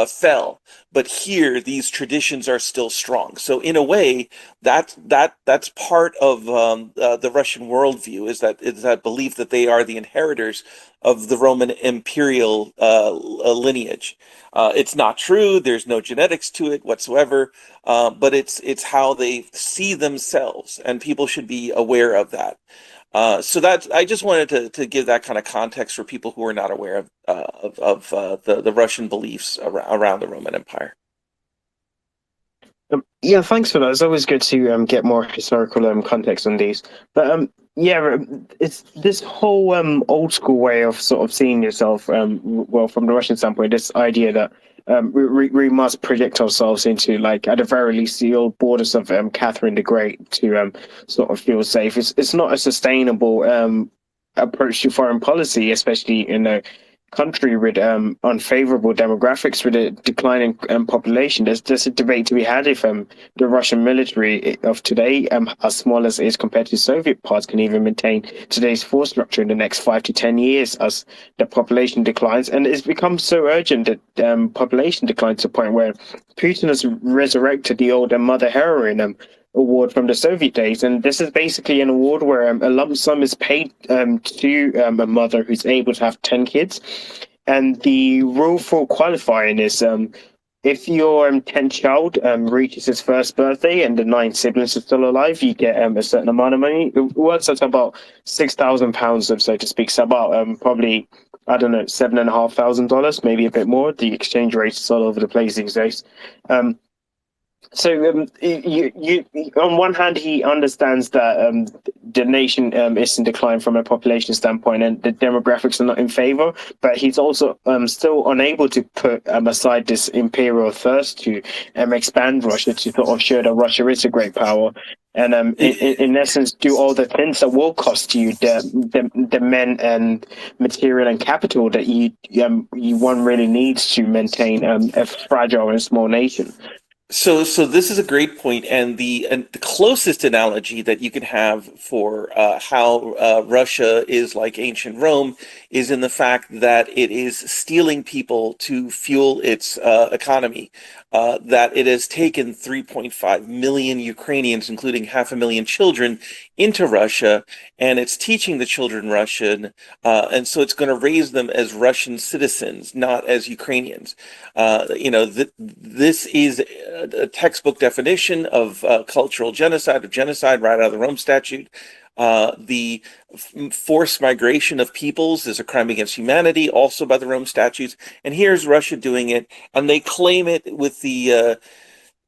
Speaker 5: fell, but here these traditions are still strong. So in a way, that's part of the Russian worldview, is that belief that they are the inheritors of the Roman imperial lineage. It's not true. There's no genetics to it whatsoever, but it's how they see themselves, and people should be aware of that. So that I just wanted to give that kind of context for people who are not aware of the Russian beliefs around the Roman Empire.
Speaker 1: Yeah, thanks for that. It's always good to get more historical context on these. But yeah, it's this whole old school way of sort of seeing yourself. Well, from the Russian standpoint, this idea that we must project ourselves into, like, at the very least, the old borders of Catherine the Great to sort of feel safe. It's not a sustainable approach to foreign policy, especially in a country with unfavorable demographics, with a declining population. There's a debate to be had if the Russian military of today, as small as it is compared to Soviet parts, can even maintain today's force structure in the next 5 to 10 years as the population declines. And it's become so urgent that population declines to the point where Putin has resurrected the old Mother Heroine award from the Soviet days, and this is basically an award where a lump sum is paid to a mother who's able to have 10 kids, and the rule for qualifying is if your 10th child reaches his first birthday and the 9 siblings are still alive, you get a certain amount of money. It works out about £6,000, so to speak. So about probably, I don't know, $7,500, maybe a bit more. The exchange rate is all over the place these days. So you on one hand, he understands that the nation is in decline from a population standpoint, and the demographics are not in favor. But he's also still unable to put aside this imperial thirst to expand Russia, to sort of show that Russia is a great power, and in essence, do all the things that will cost you the men and material and capital that you one really needs to maintain a fragile and small nation.
Speaker 5: So this is a great point, and the closest analogy that you can have for how Russia is like ancient Rome is in the fact that it is stealing people to fuel its economy. That it has taken 3.5 million Ukrainians, including 500,000 children, into Russia, and it's teaching the children Russian, and so it's going to raise them as Russian citizens, not as Ukrainians. This is a textbook definition of cultural genocide, right out of the Rome Statute. The forced migration of peoples is a crime against humanity, also by the Rome Statutes. And here's Russia doing it, and they claim it with the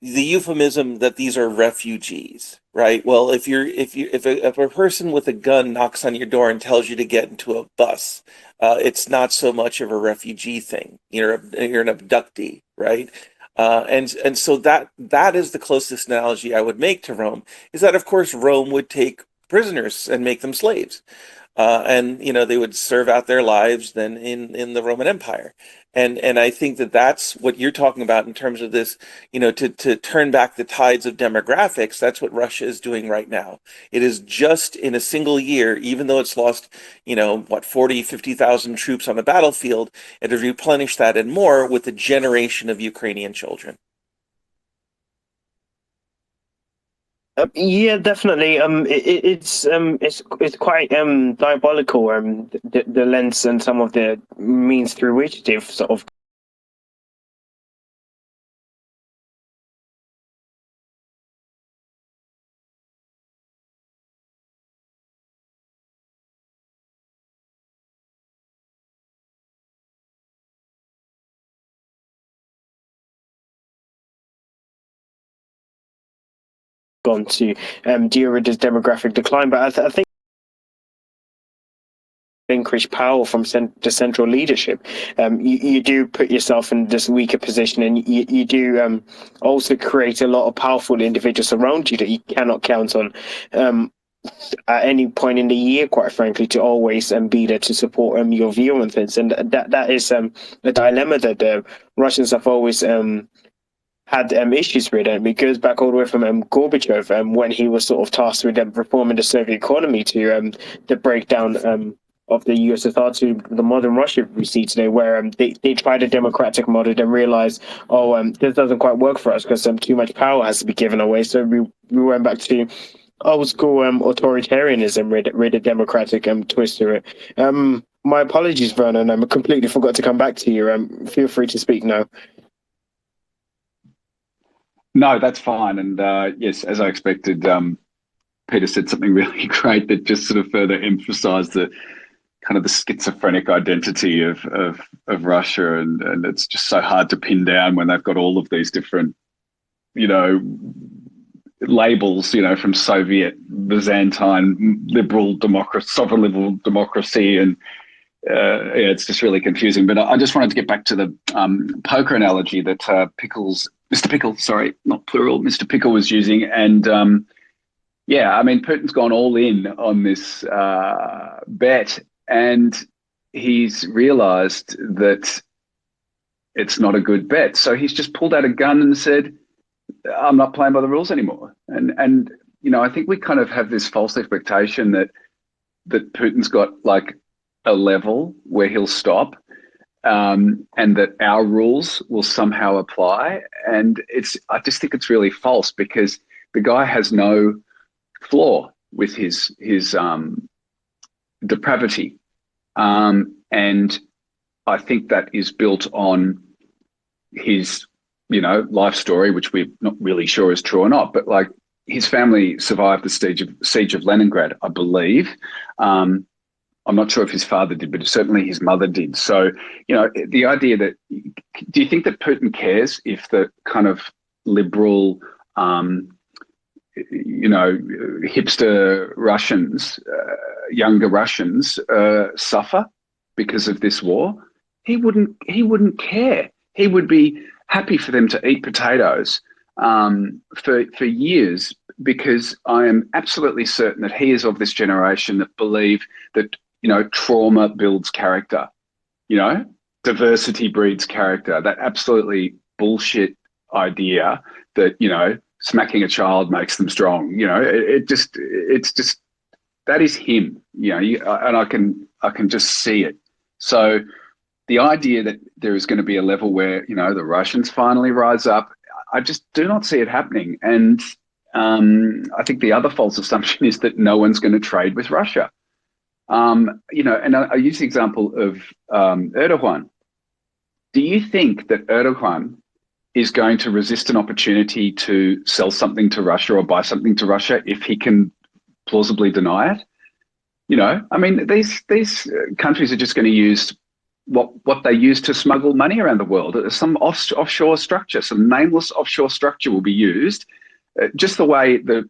Speaker 5: euphemism that these are refugees, right? Well, if a person with a gun knocks on your door and tells you to get into a bus, it's not so much of a refugee thing. You're an abductee, right? And so that is the closest analogy I would make to Rome, is that of course Rome would take prisoners and make them slaves. And they would serve out their lives then in the Roman Empire. And I think that that's what you're talking about in terms of this, to turn back the tides of demographics. That's what Russia is doing right now. It is just in a single year, even though it's lost, 50,000 troops on the battlefield, it has replenished that and more with a generation of Ukrainian children.
Speaker 1: Yeah, definitely. It's quite diabolical. The lens and some of the means through which they've sort of gone to deal with this demographic decline. But I think increased power from the central leadership, you do put yourself in this weaker position, and you do also create a lot of powerful individuals around you that you cannot count on at any point in the year, quite frankly, to always be there to support your view on things. And that is a dilemma that the Russians have always had issues with. It goes back all the way from Gorbachev, when he was sort of tasked with reforming the Soviet economy to the breakdown of the USSR to the modern Russia we see today, where they tried a democratic model and realized, this doesn't quite work for us because too much power has to be given away. So we went back to old school authoritarianism with a democratic twist to it. My apologies, Vernon. I completely forgot to come back to you. Feel free to speak now.
Speaker 4: No, that's fine. And yes, as I expected, Peter said something really great that just sort of further emphasised the kind of the schizophrenic identity of Russia, and it's just so hard to pin down when they've got all of these different, labels, from Soviet, Byzantine, liberal democracy, sovereign liberal democracy, and it's just really confusing. But I just wanted to get back to the poker analogy that Mr. Pickle, sorry, not plural, Mr. Pickle was using, and Putin's gone all in on this bet. And he's realized that it's not a good bet. So he's just pulled out a gun and said, I'm not playing by the rules anymore. And I think we kind of have this false expectation that Putin's got like a level where he'll stop, and that our rules will somehow apply. And I just think it's really false, because the guy has no flaw with his depravity. And I think that is built on his, life story, which we're not really sure is true or not. But like, his family survived the siege of Leningrad, I believe. I'm not sure if his father did, but certainly his mother did. So, the idea that, do you think that Putin cares if the kind of liberal, hipster Russians, younger Russians, suffer because of this war? He wouldn't care. He would be happy for them to eat potatoes for years, because I am absolutely certain that he is of this generation that believe that trauma builds character. Diversity breeds character. That absolutely bullshit idea that, you know, smacking a child makes them strong. You know, it's just that is him. You know, and I can just see it. So the idea that there is going to be a level where, you know, the Russians finally rise up, I just do not see it happening. And I think the other false assumption is that no one's going to trade with Russia. You know, and I use the example of Erdogan. Do you think that Erdogan is going to resist an opportunity to sell something to Russia or buy something to Russia if he can plausibly deny it? You know, I mean, these countries are just going to use what they use to smuggle money around the world. Some offshore structure, some nameless offshore structure will be used, just the way the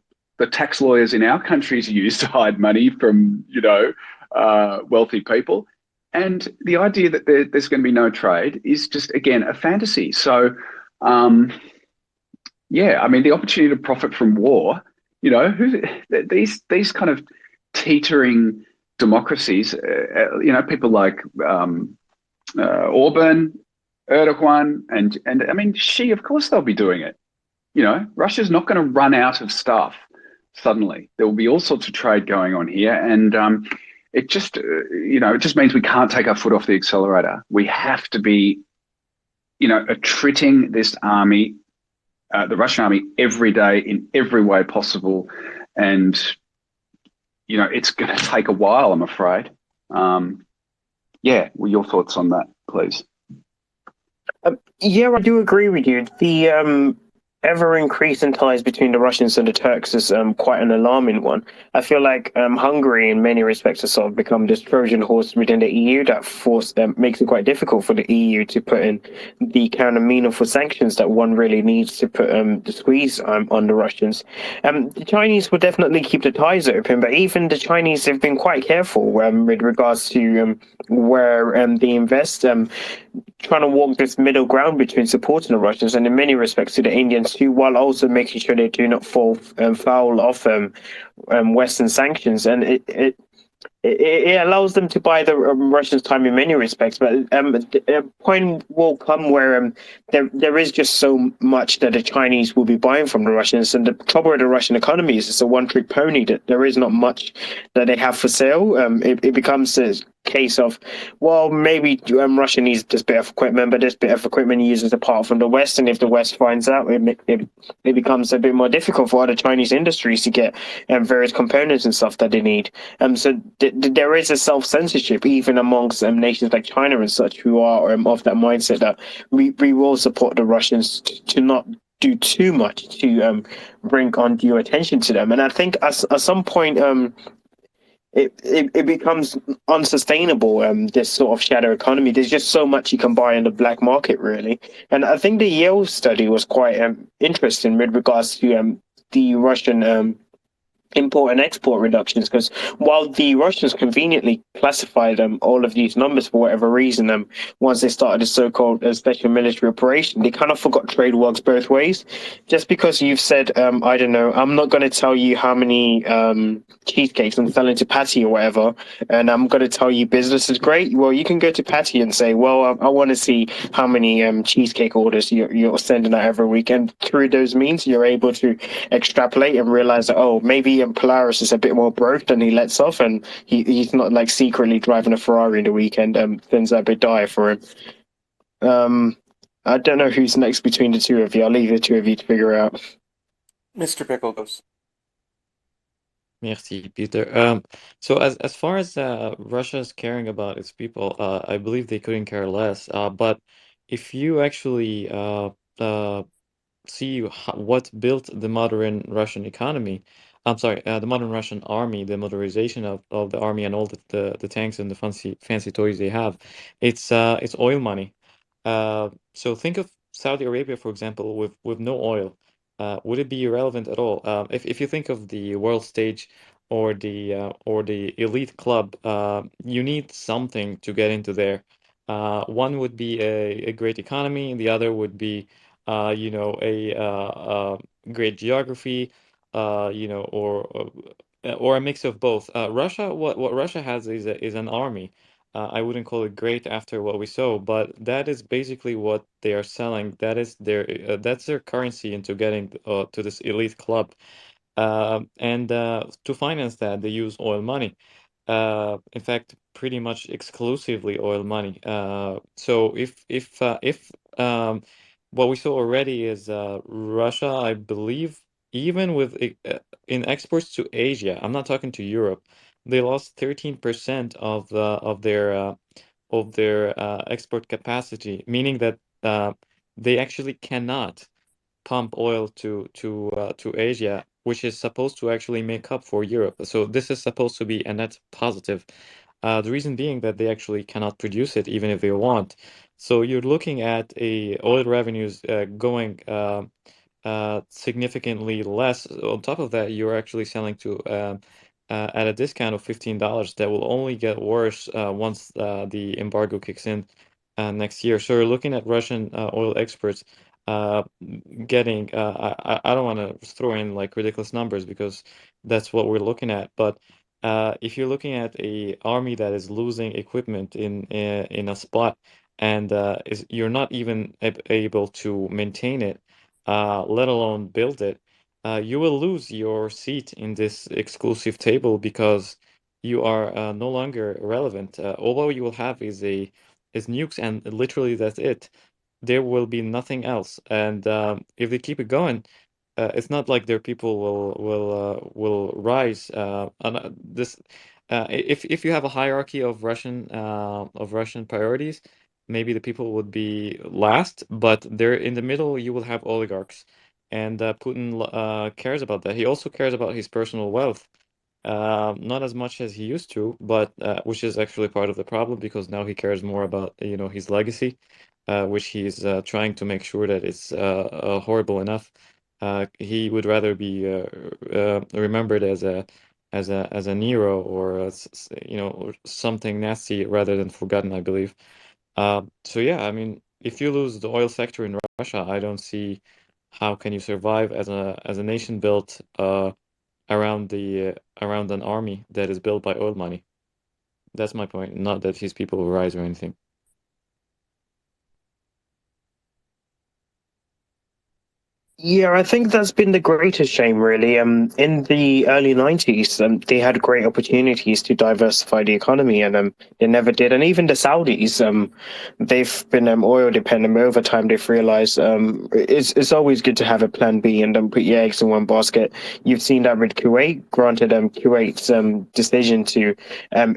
Speaker 4: tax lawyers in our countries use to hide money from, you know, wealthy people. And the idea that there's going to be no trade is just, again, a fantasy. So, yeah, I mean, the opportunity to profit from war, you know, these kind of teetering democracies, you know, people like Orban, Erdogan, and I mean, of course they'll be doing it. You know, Russia's not going to run out of stuff suddenly. There will be all sorts of trade going on here, and it just, you know, it just means we can't take our foot off the accelerator. We have to be, you know, attriting this army, the Russian army, every day in every way possible, and you know, it's going to take a while, I'm afraid. Yeah, well, your thoughts on that, please.
Speaker 1: Yeah, I do agree with you. The ever-increasing ties between the Russians and the Turks is quite an alarming one. I feel like Hungary, in many respects, has sort of become this Trojan horse within the EU that makes it quite difficult for the EU to put in the kind of meaningful sanctions that one really needs to put the squeeze on the Russians. The Chinese will definitely keep the ties open, but even the Chinese have been quite careful with regards to where they invest. Trying to walk this middle ground between supporting the Russians and in many respects to the Indians too, while also making sure they do not fall foul of Western sanctions. And it allows them to buy the Russians time in many respects, but a point will come where there is just so much that the Chinese will be buying from the Russians, and the trouble with the Russian economy is it's a one-trick pony, that there is not much that they have for sale. It becomes a case of, well, maybe Russia needs this bit of equipment, but this bit of equipment uses apart from the West, and if the West finds out, it becomes a bit more difficult for other Chinese industries to get various components and stuff that they need. So there is a self-censorship even amongst nations like China and such, who are of that mindset that we will support the Russians to not do too much to bring undue attention to them. And I think at some point it becomes unsustainable, this sort of shadow economy. There's just so much you can buy in the black market, really. And I think the Yale study was quite interesting with regards to the Russian import and export reductions, because while the Russians conveniently classified all of these numbers for whatever reason, once they started a so-called special military operation, they kind of forgot trade works both ways. Just because you've said, I don't know, I'm not going to tell you how many cheesecakes I'm selling to Patty or whatever, and I'm going to tell you business is great. Well, you can go to Patty and say, well, I want to see how many cheesecake orders you're sending out every week, and through those means, you're able to extrapolate and realize that, oh, maybe Polaris is a bit more broke than he lets off, and he's not like secretly driving a Ferrari in the weekend. Things are a bit dire for him. I don't know who's next between the two of you. I'll leave the two of you to figure out.
Speaker 5: Mr. Pickle goes.
Speaker 3: Merci, Peter. So as far as Russia is caring about its people, I believe they couldn't care less. But if you actually see what built the modern Russian economy, I'm sorry, the modern Russian army, the motorization of the army and all the tanks and the fancy toys they have, it's oil money. So think of Saudi Arabia, for example, with no oil. Would it be irrelevant at all? If you think of the world stage or the elite club, you need something to get into there. One would be a great economy, and the other would be you know, great geography, you know, or a mix of both. Russia, what Russia has is an army. I wouldn't call it great after what we saw, but that is basically what they are selling. That's their currency into getting to this elite club. And to finance that, they use oil money. In fact, pretty much exclusively oil money. So if what we saw already is Russia, I believe, even with in exports to Asia, I'm not talking to Europe, they lost 13% of their export capacity, meaning that they actually cannot pump oil to Asia, which is supposed to actually make up for Europe. So this is supposed to be a net positive. The reason being that they actually cannot produce it even if they want. So you're looking at a oil revenues going significantly less. On top of that, you're actually selling to at a discount of $15 that will only get worse once the embargo kicks in next year. So you're looking at Russian oil exports uh, getting I don't want to throw in like ridiculous numbers because that's what we're looking at, but if you're looking at a army that is losing equipment in a spot and is you're not even able to maintain it, let alone build it, you will lose your seat in this exclusive table because you are no longer relevant. All you will have is nukes, and literally that's it. There will be nothing else. And if they keep it going, it's not like their people will rise. If you have a hierarchy of Russian priorities, maybe the people would be last, but there in the middle you will have oligarchs, and Putin cares about that. He also cares about his personal wealth. Not as much as he used to, but which is actually part of the problem because now he cares more about, his legacy, which he's trying to make sure that it's horrible enough. He would rather be remembered as a Nero or or something nasty rather than forgotten, I believe. So yeah, I mean, if you lose the oil sector in Russia, I don't see how can you survive as a nation built around an army that is built by oil money. That's my point. Not that these people will rise or anything.
Speaker 1: Yeah, I think that's been the greatest shame, really. In the early 90s, they had great opportunities to diversify the economy, and they never did. And even the Saudis, they've been oil dependent. But over time, they've realized it's always good to have a plan B and put your eggs in one basket. You've seen that with Kuwait. Granted, Kuwait's decision to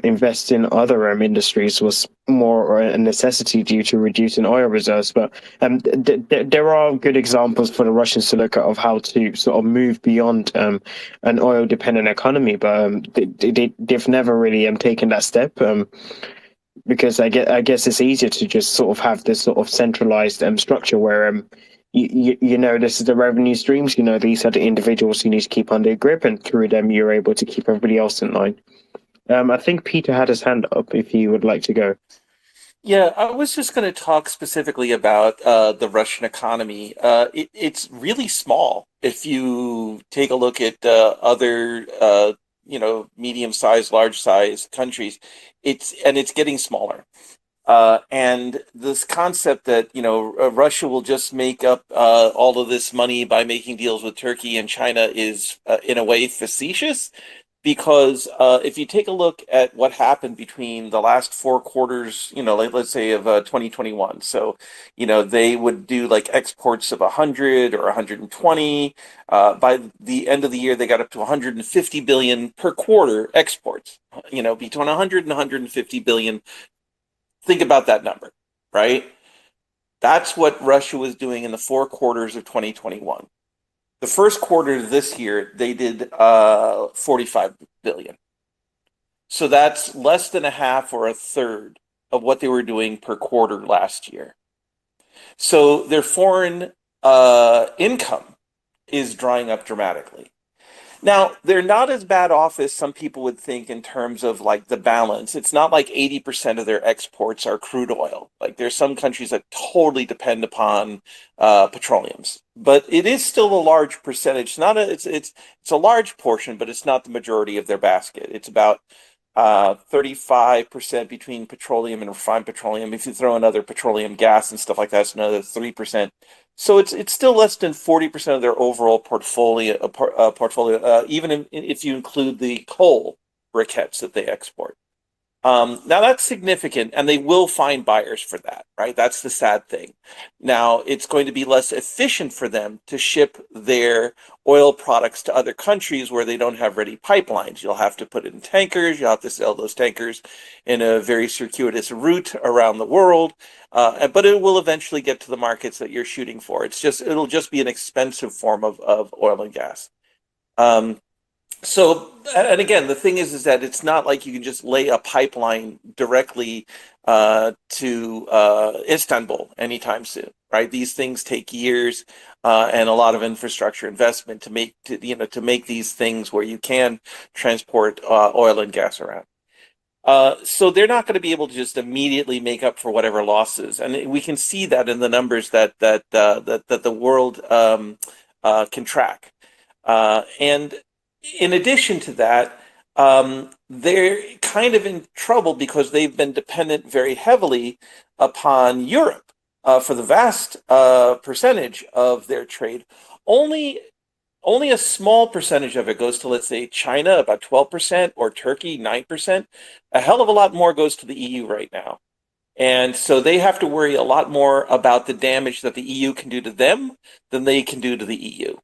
Speaker 1: invest in other industries was more a necessity due to reducing oil reserves, but there are good examples for the Russians to look at of how to sort of move beyond an oil-dependent economy, but they've never really taken that step because I guess it's easier to just sort of have this sort of centralized structure where this is the revenue streams. These are the individuals you need to keep under your grip, and through them you're able to keep everybody else in line. I think Peter had his hand up if he would like to go.
Speaker 5: Yeah, I was just going to talk specifically about the Russian economy. It's really small. If you take a look at other, medium-sized, large-sized countries, it's getting smaller. And this concept that Russia will just make up all of this money by making deals with Turkey and China is in a way facetious, because if you take a look at what happened between the last four quarters, like let's say of 2021, so they would do like exports of 100 or 120. By the end of the year, they got up to 150 billion per quarter exports. Between 100 and 150 billion. Think about that number, right? That's what Russia was doing in the four quarters of 2021. The first quarter of this year, they did 45 billion. So that's less than a half or a third of what they were doing per quarter last year. So their foreign income is drying up dramatically. Now, they're not as bad off as some people would think in terms of like the balance. It's not like 80% of their exports are crude oil. Like there's some countries that totally depend upon petroleums, but it is still a large percentage. It's a large portion, but it's not the majority of their basket. It's about 35% between petroleum and refined petroleum. If you throw in other petroleum gas and stuff like that, it's another 3%. So it's still less than 40% of their overall portfolio. Even if you include the coal briquettes that they export. Now that's significant, and they will find buyers for that, right? That's the sad thing. Now it's going to be less efficient for them to ship their oil products to other countries where they don't have ready pipelines. You'll have to put it in tankers. You'll have to sell those tankers in a very circuitous route around the world. But it will eventually get to the markets that you're shooting for. It'll just be an expensive form of oil and gas. So, and again, the thing is that it's not like you can just lay a pipeline directly to Istanbul anytime soon, right? These things take years and a lot of infrastructure investment to make these things where you can transport oil and gas around. So they're not going to be able to just immediately make up for whatever losses, and we can see that in the numbers that the world can track, and in addition to that, they're kind of in trouble because they've been dependent very heavily upon Europe for the vast percentage of their trade. Only a small percentage of it goes to, let's say, China, about 12%, or Turkey, 9%. A hell of a lot more goes to the EU right now. And so they have to worry a lot more about the damage that the EU can do to them than they can do to the EU.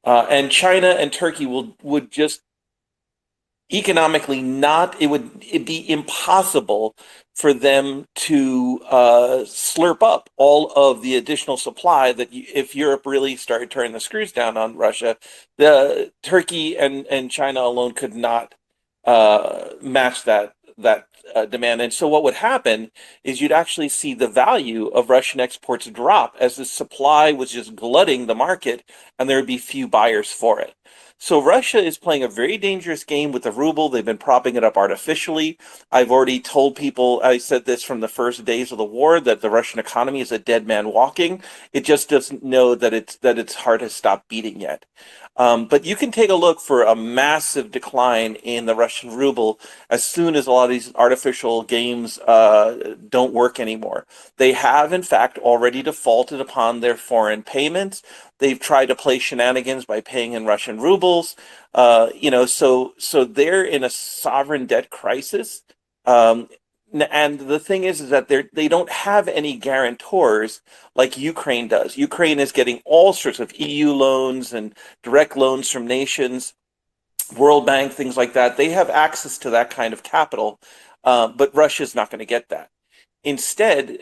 Speaker 5: And China and Turkey would just economically it'd be impossible for them to slurp up all of the additional supply that if Europe really started turning the screws down on Russia, the Turkey and China alone could not match that demand. And so what would happen is you'd actually see the value of Russian exports drop as the supply was just glutting the market and there would be few buyers for it. So Russia is playing a very dangerous game with the ruble. They've been propping it up artificially. I've already told people, I said this from the first days of the war, that the Russian economy is a dead man walking. It just doesn't know that its heart has stopped beating yet. But you can take a look for a massive decline in the Russian ruble as soon as a lot of these artificial games don't work anymore. They have, in fact, already defaulted upon their foreign payments. They've tried to play shenanigans by paying in Russian rubles. So they're in a sovereign debt crisis. And the thing is that they don't have any guarantors like Ukraine does. Ukraine is getting all sorts of EU loans and direct loans from nations, World Bank, things like that. They have access to that kind of capital, but Russia's not going to get that. Instead,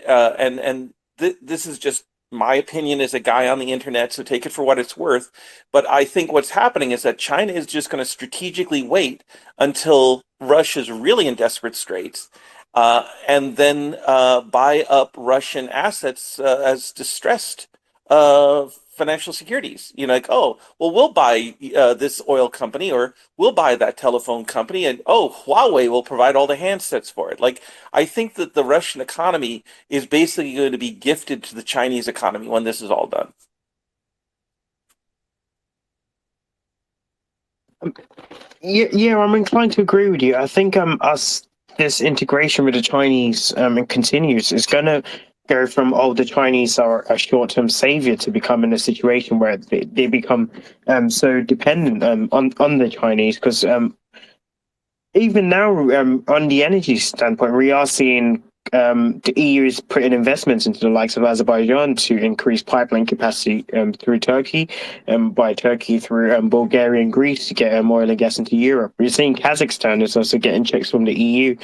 Speaker 5: this is just my opinion as a guy on the internet, so take it for what it's worth. But I think what's happening is that China is just going to strategically wait until Russia's really in desperate straits. And then buy up Russian assets as distressed financial securities. Oh, well, we'll buy this oil company, or we'll buy that telephone company, and Huawei will provide all the handsets for it. I think that the Russian economy is basically going to be gifted to the Chinese economy when this is all done.
Speaker 1: Yeah, I'm inclined to agree with you. I think this integration with the Chinese continues. It's going to go from, the Chinese are a short-term savior to become in a situation where they become so dependent on the Chinese, because even now, on the energy standpoint, we are seeing the EU is putting investments into the likes of Azerbaijan to increase pipeline capacity through Turkey, by Turkey through Bulgaria and Greece to get oil and gas into Europe. We're seeing Kazakhstan is also getting checks from the EU.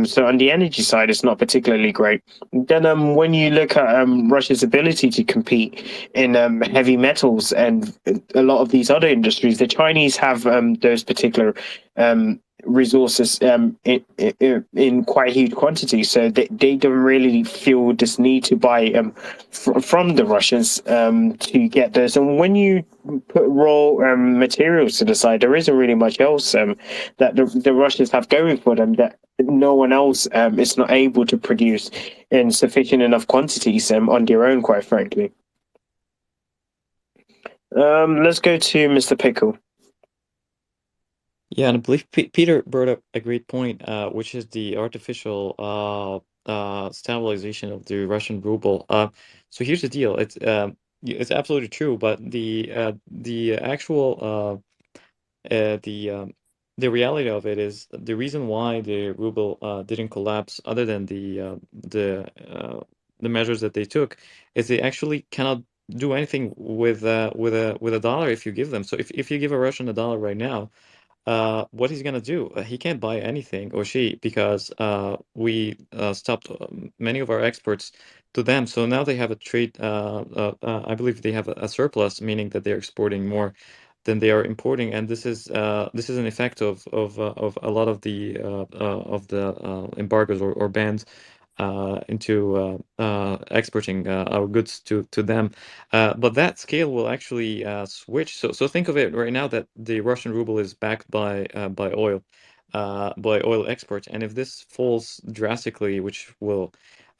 Speaker 1: So on the energy side, it's not particularly great. Then when you look at Russia's ability to compete in heavy metals and a lot of these other industries, the Chinese have those particular resources in quite huge quantities, so they don't really feel this need to buy from the Russians to get those. And when you put raw materials to the side, there isn't really much else that the Russians have going for them that no one else is not able to produce in sufficient enough quantities on their own, quite frankly. Let's go to Mr. Pickle.
Speaker 3: Yeah, and I believe Peter brought up a great point, which is the artificial stabilization of the Russian ruble. So here's the deal: it's absolutely true, but the actual the reality of it is the reason why the ruble didn't collapse, other than the measures that they took, is they actually cannot do anything with a dollar if you give them. So if you give a Russian a dollar right now, what he's gonna do? He can't buy anything, or she, because we stopped many of our exports to them. So now they have a trade. I believe they have a surplus, meaning that they're exporting more than they are importing, and this is an effect of a lot of the embargoes or bans into exporting our goods to them. But that scale will actually switch. So think of it right now that the Russian ruble is backed by oil exports, and if this falls drastically, which will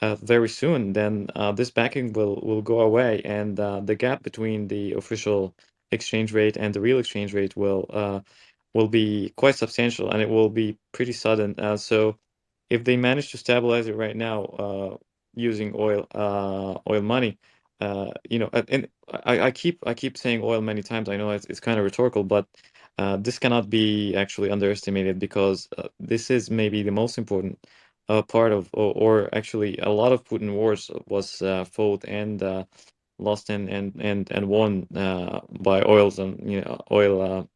Speaker 3: very soon, then this backing will go away, and the gap between the official exchange rate and the real exchange rate will be quite substantial, and it will be pretty sudden. So if they manage to stabilize it right now using oil money, and I keep saying oil many times. I know it's kind of rhetorical, but this cannot be actually underestimated, because this is maybe the most important part of, or actually a lot of Putin wars was fought and lost and won by oils and oil.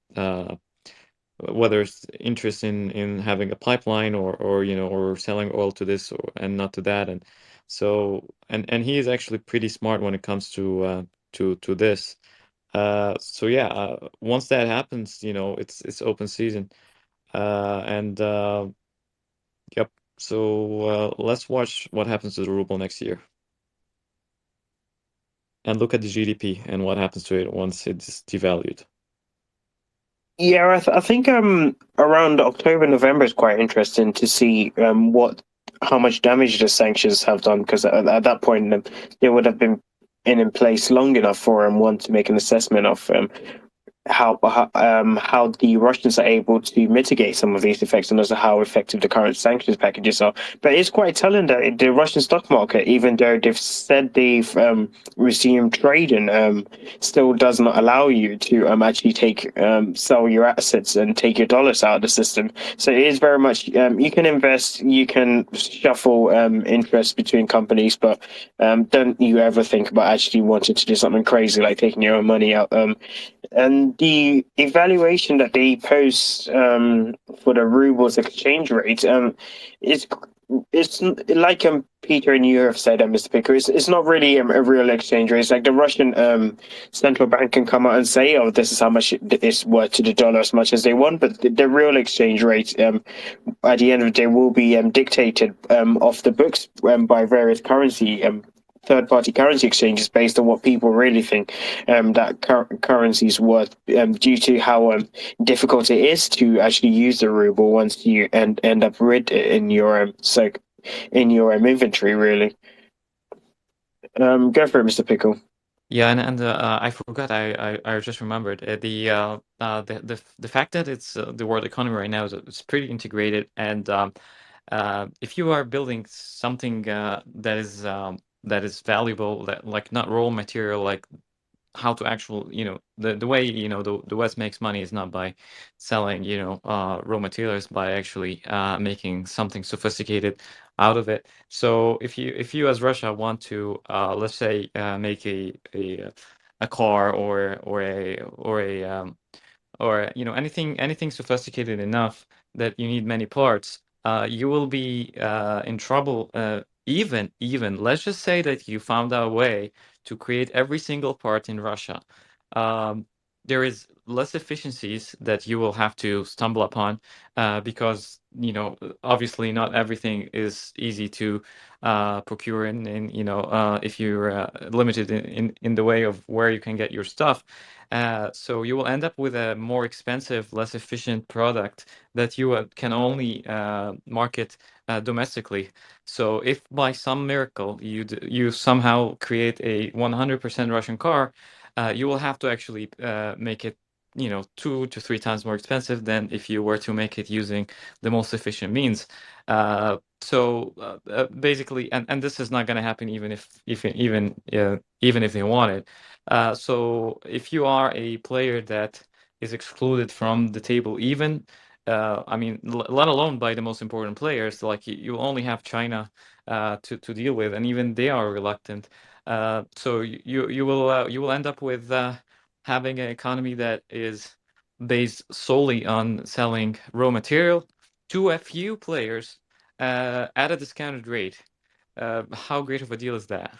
Speaker 3: Whether it's interest in having a pipeline or selling oil to this and not to that, and so and he is actually pretty smart when it comes to this. So yeah, once that happens, it's open season. And yep. So let's watch what happens to the ruble next year, and look at the GDP and what happens to it once it's devalued.
Speaker 1: Yeah, I think around October, November is quite interesting to see how much damage the sanctions have done, because at that point they would have been in place long enough for one to make an assessment of how the Russians are able to mitigate some of these effects, and also how effective the current sanctions packages are. But it's quite telling that the Russian stock market, even though they've said they've resumed trading, still does not allow you to actually sell your assets and take your dollars out of the system. So it is very much you can invest, you can shuffle interest between companies, but don't you ever think about actually wanting to do something crazy like taking your own money out. And the evaluation that they post for the ruble's exchange rate is it's like Peter and you have said, Mr. Picker, it's not really a real exchange rate. It's like the Russian central bank can come out and say, "Oh, this is how much it's worth to the dollar," as much as they want. But the real exchange rate, at the end of the day, will be dictated off the books by various third-party currency exchanges based on what people really think that currency is worth, due to how difficult it is to actually use the ruble once you end up with it in your inventory. Really, go for it, Mr. Pickle.
Speaker 3: Yeah, and I forgot. I just remembered the fact that it's the world economy right now is it's pretty integrated, and if you are building something that is valuable, that like not raw material, like how to actual, the way, the West makes money is not by selling, raw materials, by actually making something sophisticated out of it. So if you as Russia want to, let's say, make a car or anything sophisticated enough that you need many parts, you will be in trouble. Even let's just say that you found a way to create every single part in Russia. Um, there is less efficiencies that you will have to stumble upon, because obviously not everything is easy to procure, and if you're limited in the way of where you can get your stuff. So you will end up with a more expensive, less efficient product that you can only market domestically. So if by some miracle you somehow create a 100% Russian car, you will have to actually make it 2 to 3 times more expensive than if you were to make it using the most efficient means. Basically, and this is not going to happen even if they want it. So if you are a player that is excluded from the table, even I mean, let alone by the most important players, like you only have China to deal with, and even they are reluctant. So you will end up with having an economy that is based solely on selling raw material to a few players at a discounted rate. How great of a deal is that?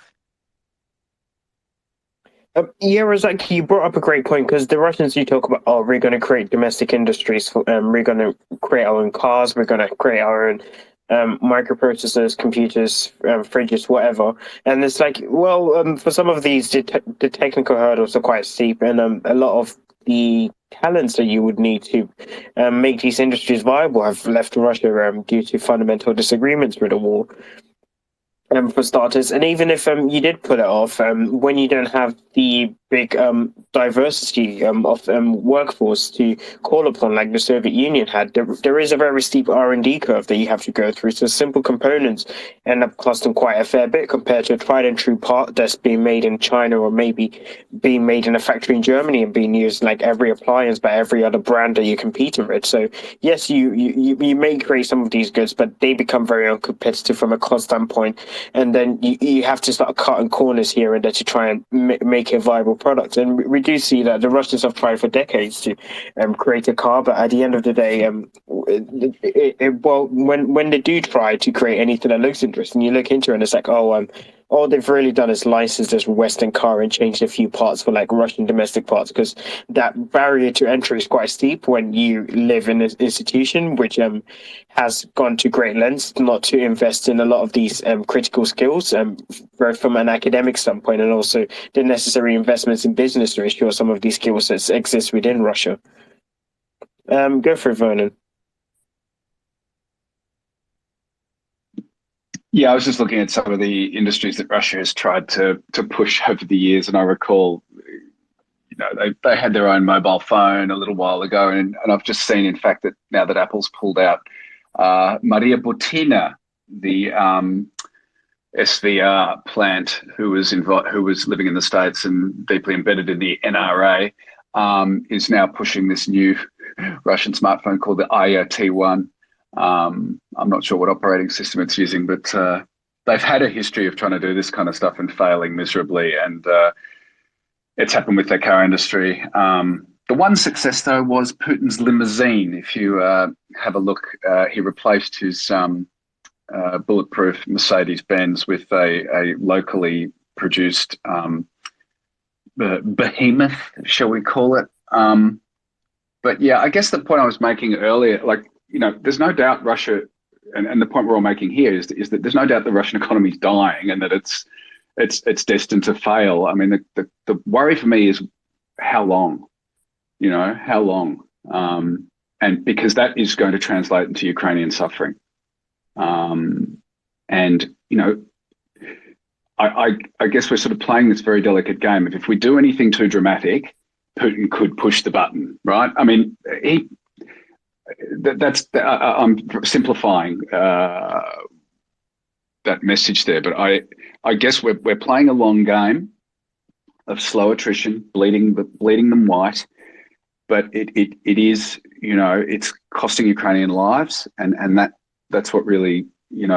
Speaker 1: Yeah, exactly. You brought up a great point because the Russians do talk about, oh, we're going to create domestic industries. We're going to create our own cars. We're going to create our own microprocessors, computers, fridges, whatever. And it's like, well, for some of these, the technical hurdles are quite steep, and a lot of the talents that you would need to make these industries viable have left Russia due to fundamental disagreements with the war. For starters, and even if you did put it off, when you don't have the big diversity of workforce to call upon, like the Soviet Union had, there is a very steep R&D curve that you have to go through. So simple components end up costing quite a fair bit compared to a tried and true part that's being made in China or maybe being made in a factory in Germany and being used like every appliance by every other brand that you're competing with. So yes, you may create some of these goods, but they become very uncompetitive from a cost standpoint, and then you have to start cutting corners here and there to try and make a viable product. And we do see that the Russians have tried for decades to create a car, but at the end of the day, well, when they do try to create anything that looks interesting, you look into it and it's like, oh, all they've really done is license this Western car and changed a few parts for like Russian domestic parts, because that barrier to entry is quite steep when you live in an institution which has gone to great lengths not to invest in a lot of these critical skills, both from an academic standpoint and also the necessary investments in business to ensure some of these skill sets exist within Russia. Go for it, Vernon.
Speaker 4: Yeah, I was just looking at some of the industries that Russia has tried to push over the years, and I recall, they had their own mobile phone a little while ago, and I've just seen, in fact, that now that Apple's pulled out Maria Butina, the SVR plant, who was living in the States and deeply embedded in the NRA, is now pushing this new Russian smartphone called the IoT-1. I'm not sure what operating system it's using, but they've had a history of trying to do this kind of stuff and failing miserably, and it's happened with their car industry. The one success, though, was Putin's limousine. If you have a look, he replaced his bulletproof Mercedes-Benz with a locally produced behemoth, shall we call it. But yeah, I guess the point I was making earlier, there's no doubt Russia, and the point we're all making here is that there's no doubt the Russian economy is dying and that it's destined to fail. I mean, the worry for me is how long, how long, and because that is going to translate into Ukrainian suffering. I guess we're sort of playing this very delicate game. If we do anything too dramatic, Putin could push the button, right? I mean, I'm simplifying that message there, but I guess we're playing a long game of slow attrition, bleeding them white, but it is, it's costing Ukrainian lives, and that's what really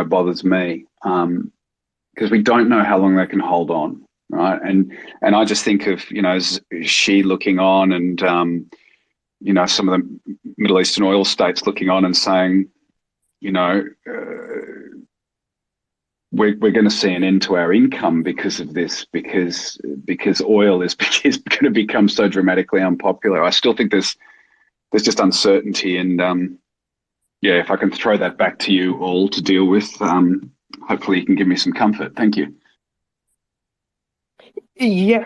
Speaker 4: bothers me, because we don't know how long they can hold on, right? And I just think of Xi looking on, and some of the Middle Eastern oil states looking on and saying, we're going to see an end to our income because of this, because oil is going to become so dramatically unpopular. I still think there's just uncertainty, and if I can throw that back to you all to deal with, hopefully you can give me some comfort. Thank you.
Speaker 1: Yeah,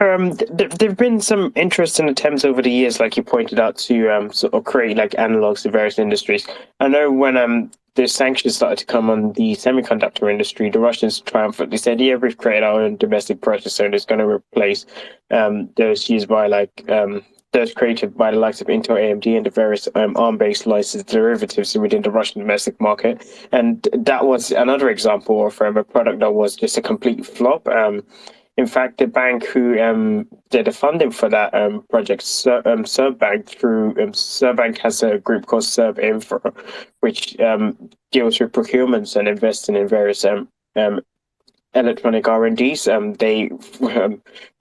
Speaker 1: there've been some interesting attempts over the years, like you pointed out, to sort of create like analogs to various industries. I know when the sanctions started to come on the semiconductor industry, the Russians triumphantly said, "Yeah, we've created our own domestic processor, and it's going to replace those used by like those created by the likes of Intel, AMD, and the various ARM-based licensed derivatives within the Russian domestic market. And that was another example of a product that was just a complete flop. In fact, the bank who did the funding for that project, Serbank, through Serbank has a group called Serb Infra, which deals with procurements and investing in various electronic R&Ds. They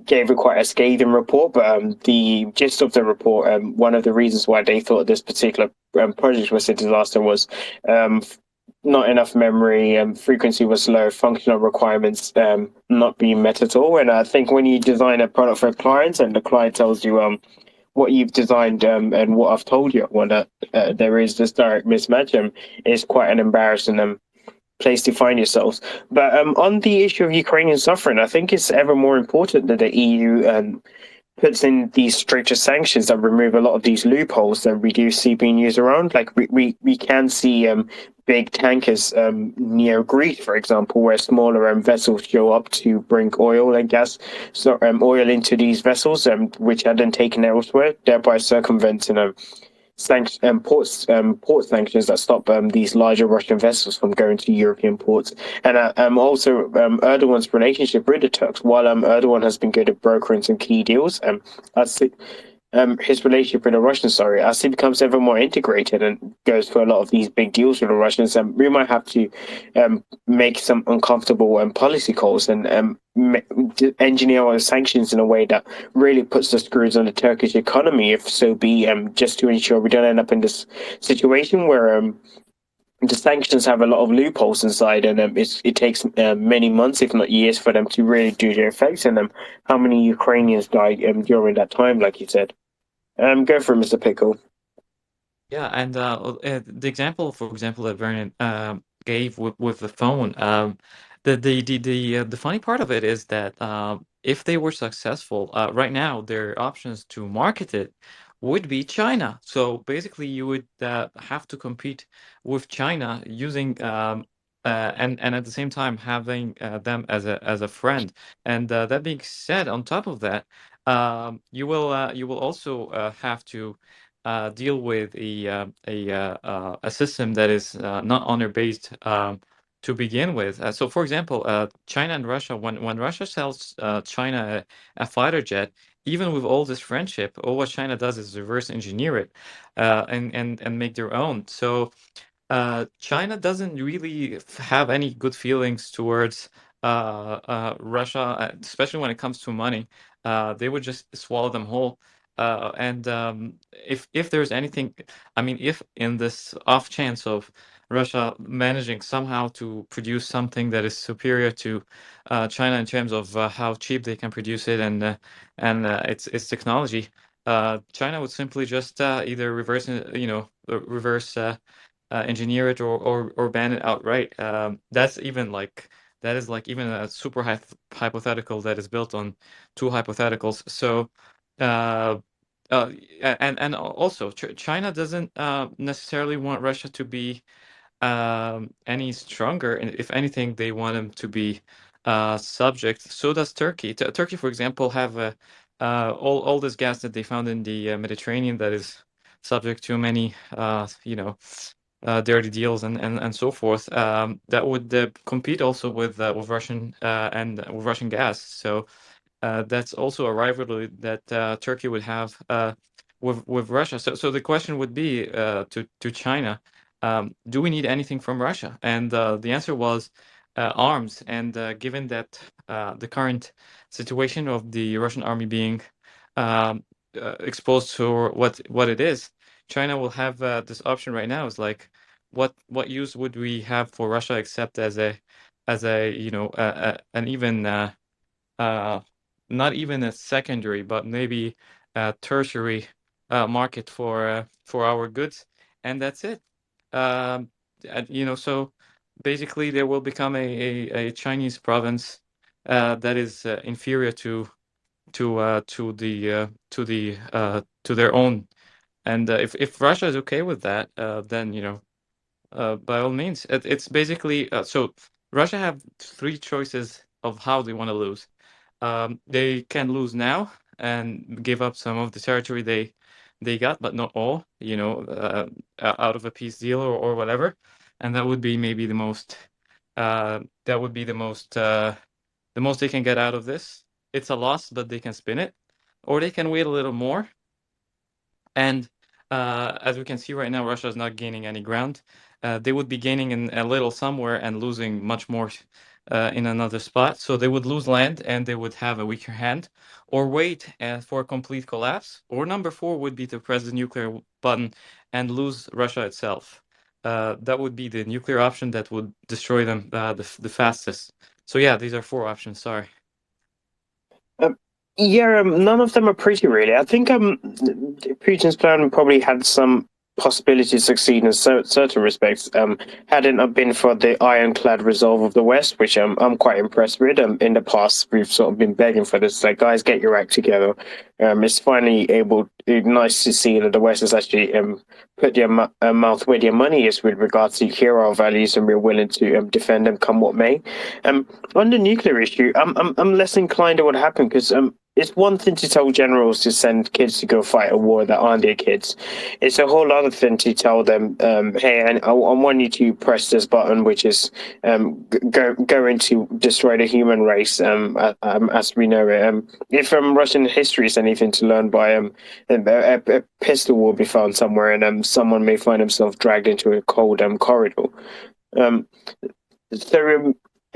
Speaker 1: gave quite a scathing report, but the gist of the report, one of the reasons why they thought this particular project was a disaster was not enough memory, frequency was low, functional requirements not being met at all. And I think when you design a product for a client and the client tells you what you've designed and what I've told you, there is this direct mismatch, it's quite an embarrassing place to find yourselves. But on the issue of Ukrainian suffering, I think it's ever more important that the EU puts in these stricter sanctions that remove a lot of these loopholes that reduce sea being used around. Like we can see big tankers near Greece, for example, where smaller vessels show up to bring oil and gas, so oil into these vessels, which are then taken elsewhere, thereby circumventing port sanctions that stop these larger Russian vessels from going to European ports. And also Erdogan's relationship with the Turks. While Erdogan has been good at brokering some key deals, I see his relationship with the Russians, as he becomes ever more integrated and goes for a lot of these big deals with the Russians, we might have to make some uncomfortable policy calls and engineer our sanctions in a way that really puts the screws on the Turkish economy, if so be, just to ensure we don't end up in this situation where the sanctions have a lot of loopholes inside, and it takes many months, if not years, for them to really do their effects. And how many Ukrainians died during that time, like you said. Go for it, Mr. Pickle.
Speaker 3: Yeah, and the example, for example, that Vernon gave with the phone, the funny part of it is that if they were successful, right now their options to market it would be China. So basically, you would have to compete with China using and at the same time having them as a friend. And that being said, on top of that, you will also have to deal with a system that is not honor based to begin with. So, for example, China and Russia, when Russia sells China a fighter jet, even with all this friendship, all what China does is reverse engineer it and make their own. So China doesn't really have any good feelings towards Russia, especially when it comes to money. They would just swallow them whole. And if there's anything, I mean, if in this off chance of Russia managing somehow to produce something that is superior to China in terms of how cheap they can produce it and its technology, China would simply just either reverse, reverse engineer it or ban it outright. That is like even a super hypothetical that is built on two hypotheticals. So uh, and also China doesn't necessarily want Russia to be any stronger, and if anything, they want them to be subject. So does Turkey. Turkey, for example, have all this gas that they found in the Mediterranean that is subject to many, dirty deals and so forth. That would compete also with Russian and with Russian gas. So that's also a rivalry that Turkey would have with Russia. So the question would be to China, do we need anything from Russia? And the answer was arms. And given that the current situation of the Russian army being exposed to what it is, China will have this option right now. Is like, what use would we have for Russia except as a an even not even a secondary, but maybe a tertiary market for our goods, and that's it. So basically, there will become a Chinese province that is inferior to their own. And if Russia is okay with that, then by all means, it's basically so Russia have three choices of how they want to lose. They can lose now, and give up some of the territory they got, but not all, out of a peace deal or whatever. And that would be maybe the most the most they can get out of this. It's a loss, but they can spin it, or they can wait a little more. And as we can see right now, Russia is not gaining any ground. They would be gaining a little somewhere and losing much more in another spot. So they would lose land and they would have a weaker hand, or wait for a complete collapse. Or number 4 would be to press the nuclear button and lose Russia itself. That would be the nuclear option that would destroy them the fastest. So yeah, these are 4 options. Sorry.
Speaker 1: Yeah, none of them are pretty, really. I think Putin's plan probably had some possibility to succeed in certain respects. Had it not been for the ironclad resolve of the West, which I'm quite impressed with. In the past, we've sort of been begging for this. Like, guys, get your act together. It's finally nice to see that the West has actually put their mouth where their money is with regards to hero values, and we're willing to defend them come what may. On the nuclear issue, I'm less inclined to what happened, because it's one thing to tell generals to send kids to go fight a war that aren't their kids. It's a whole other thing to tell them, hey, and I want you to press this button, which is going to destroy the human race, as we know it. If Russian history is anything to learn by, a pistol will be found somewhere, and someone may find himself dragged into a cold corridor.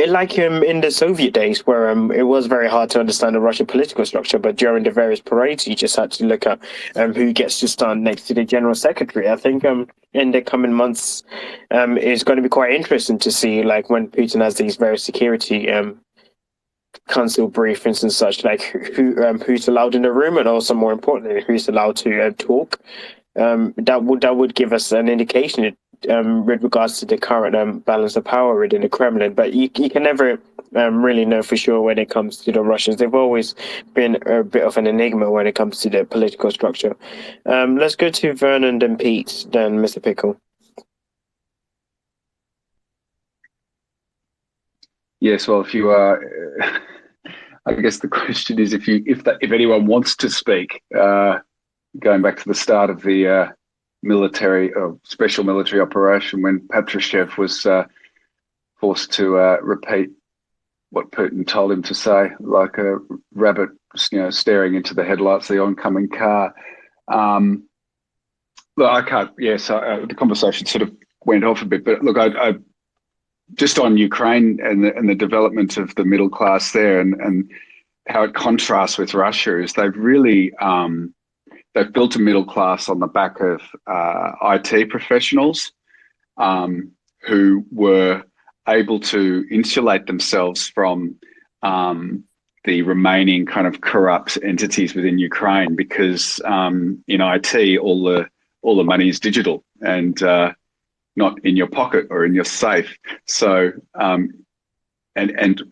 Speaker 1: Like in the Soviet days, where it was very hard to understand the Russian political structure, but during the various parades, you just had to look at who gets to stand next to the general secretary. I think in the coming months, it's going to be quite interesting to see, like, when Putin has these various security council briefings and such, like who's allowed in the room, and also, more importantly, who's allowed to talk. That would give us an indication with regards to the current balance of power within the Kremlin. But you can never really know for sure when it comes to the Russians. They've always been a bit of an enigma when it comes to the political structure. Let's go to Vernon, then Pete, then Mr. Pickle.
Speaker 4: Yes, well, if you are, I guess the question is if anyone wants to speak. Going back to the start of the special military operation, when Patrushev was forced to repeat what Putin told him to say, like a rabbit, staring into the headlights of the oncoming car. Look, I can't. Yes, the conversation sort of went off a bit, but look, I just on Ukraine and the development of the middle class there, and how it contrasts with Russia, is they've really they've built a middle class on the back of IT professionals who were able to insulate themselves from the remaining kind of corrupt entities within Ukraine, because in IT all the money is digital and not in your pocket or in your safe. So and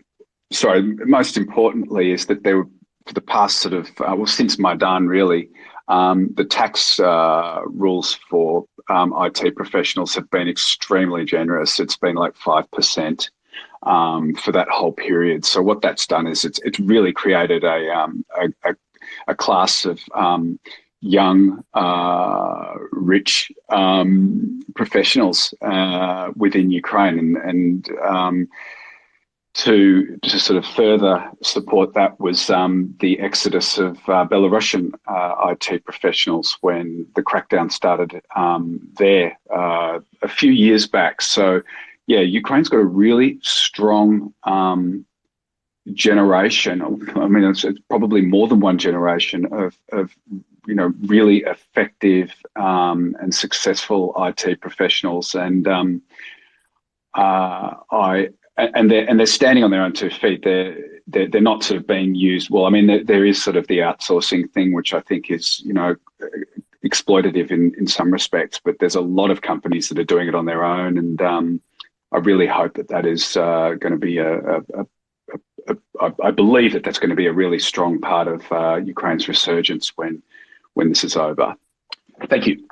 Speaker 4: sorry, most importantly is that they were, for the past sort of since Maidan really, the tax rules for IT professionals have been extremely generous. It's been like 5% for that whole period. So what that's done is it's really created a class of young, rich professionals within Ukraine, and to sort of further support that was the exodus of Belarusian IT professionals when the crackdown started there a few years back. So, yeah, Ukraine's got a really strong generation. I mean, it's probably more than one generation of really effective and successful IT professionals, and they're standing on their own 2 feet. They're not sort of being used. Well, I mean, there is sort of the outsourcing thing, which I think is exploitative in some respects. But there's a lot of companies that are doing it on their own, and I really hope that is going to be I believe that that's going to be a really strong part of Ukraine's resurgence when this is over. Thank you.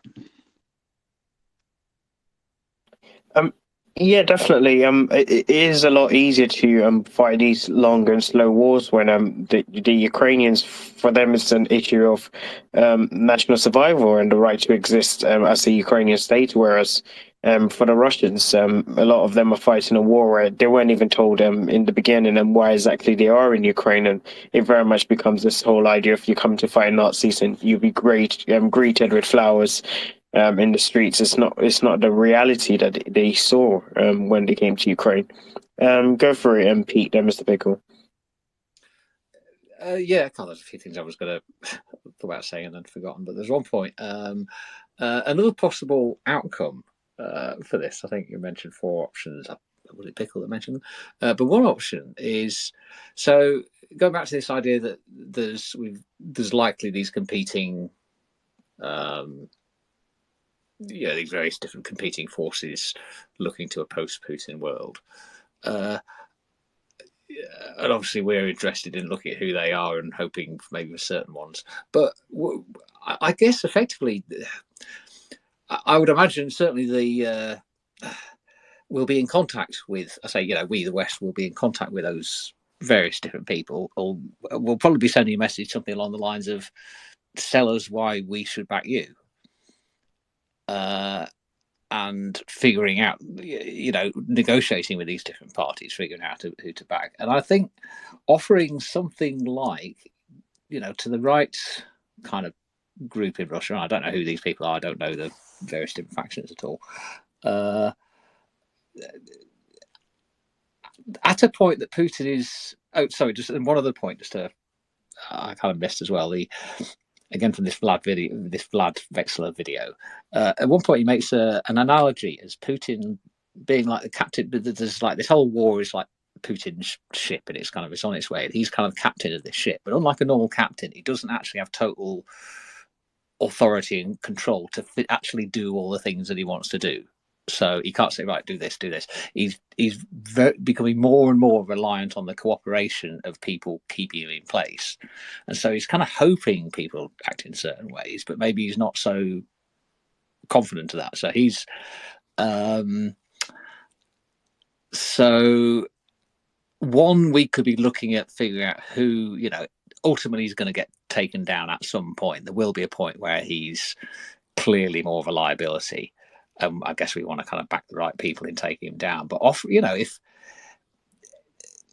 Speaker 1: Yeah, definitely. It is a lot easier to fight these long and slow wars when the Ukrainians, for them it's an issue of national survival and the right to exist as a Ukrainian state, whereas for the Russians, a lot of them are fighting a war where they weren't even told in the beginning and why exactly they are in Ukraine, and it very much becomes this whole idea if you come to fight Nazis and you'll be greeted with flowers in the streets. It's not the reality that they saw when they came to Ukraine. Go for it, Pete, Mr. Pickle.
Speaker 2: Yeah, God, there's a few things I was going to talk about saying and then forgotten, but there's one point. Another possible outcome for this, I think you mentioned 4 options. Was it Pickle that mentioned them? But one option is, so going back to this idea that there's likely these competing, these various different competing forces looking to a post-Putin world. And obviously we're interested in looking at who they are and hoping for maybe for certain ones. But I guess effectively, I would imagine certainly we'll be in contact with, I say, we, the West, will be in contact with those various different people, or we'll probably be sending a message, something along the lines of, tell us why we should back you. And figuring out, negotiating with these different parties, figuring out who to back. And I think offering something like, to the right kind of group in Russia, I don't know who these people are, I don't know the various different factions at all, at a point that Putin is, just one other point, I kind of missed as well, again from this Vlad Vexler video, at one point he makes an analogy as Putin being like the captain. There's like this whole war is like Putin's ship, and it's on its way, and he's kind of captain of this ship. But unlike a normal captain, he doesn't actually have total authority and control to actually do all the things that he wants to do. So he can't say, right, do this. He's becoming more and more reliant on the cooperation of people keeping him in place. And so he's kind of hoping people act in certain ways, but maybe he's not so confident of that. So he's so one, we could be looking at figuring out who, ultimately is going to get taken down at some point. There will be a point where he's clearly more of a liability. I guess we want to kind of back the right people in taking him down. But if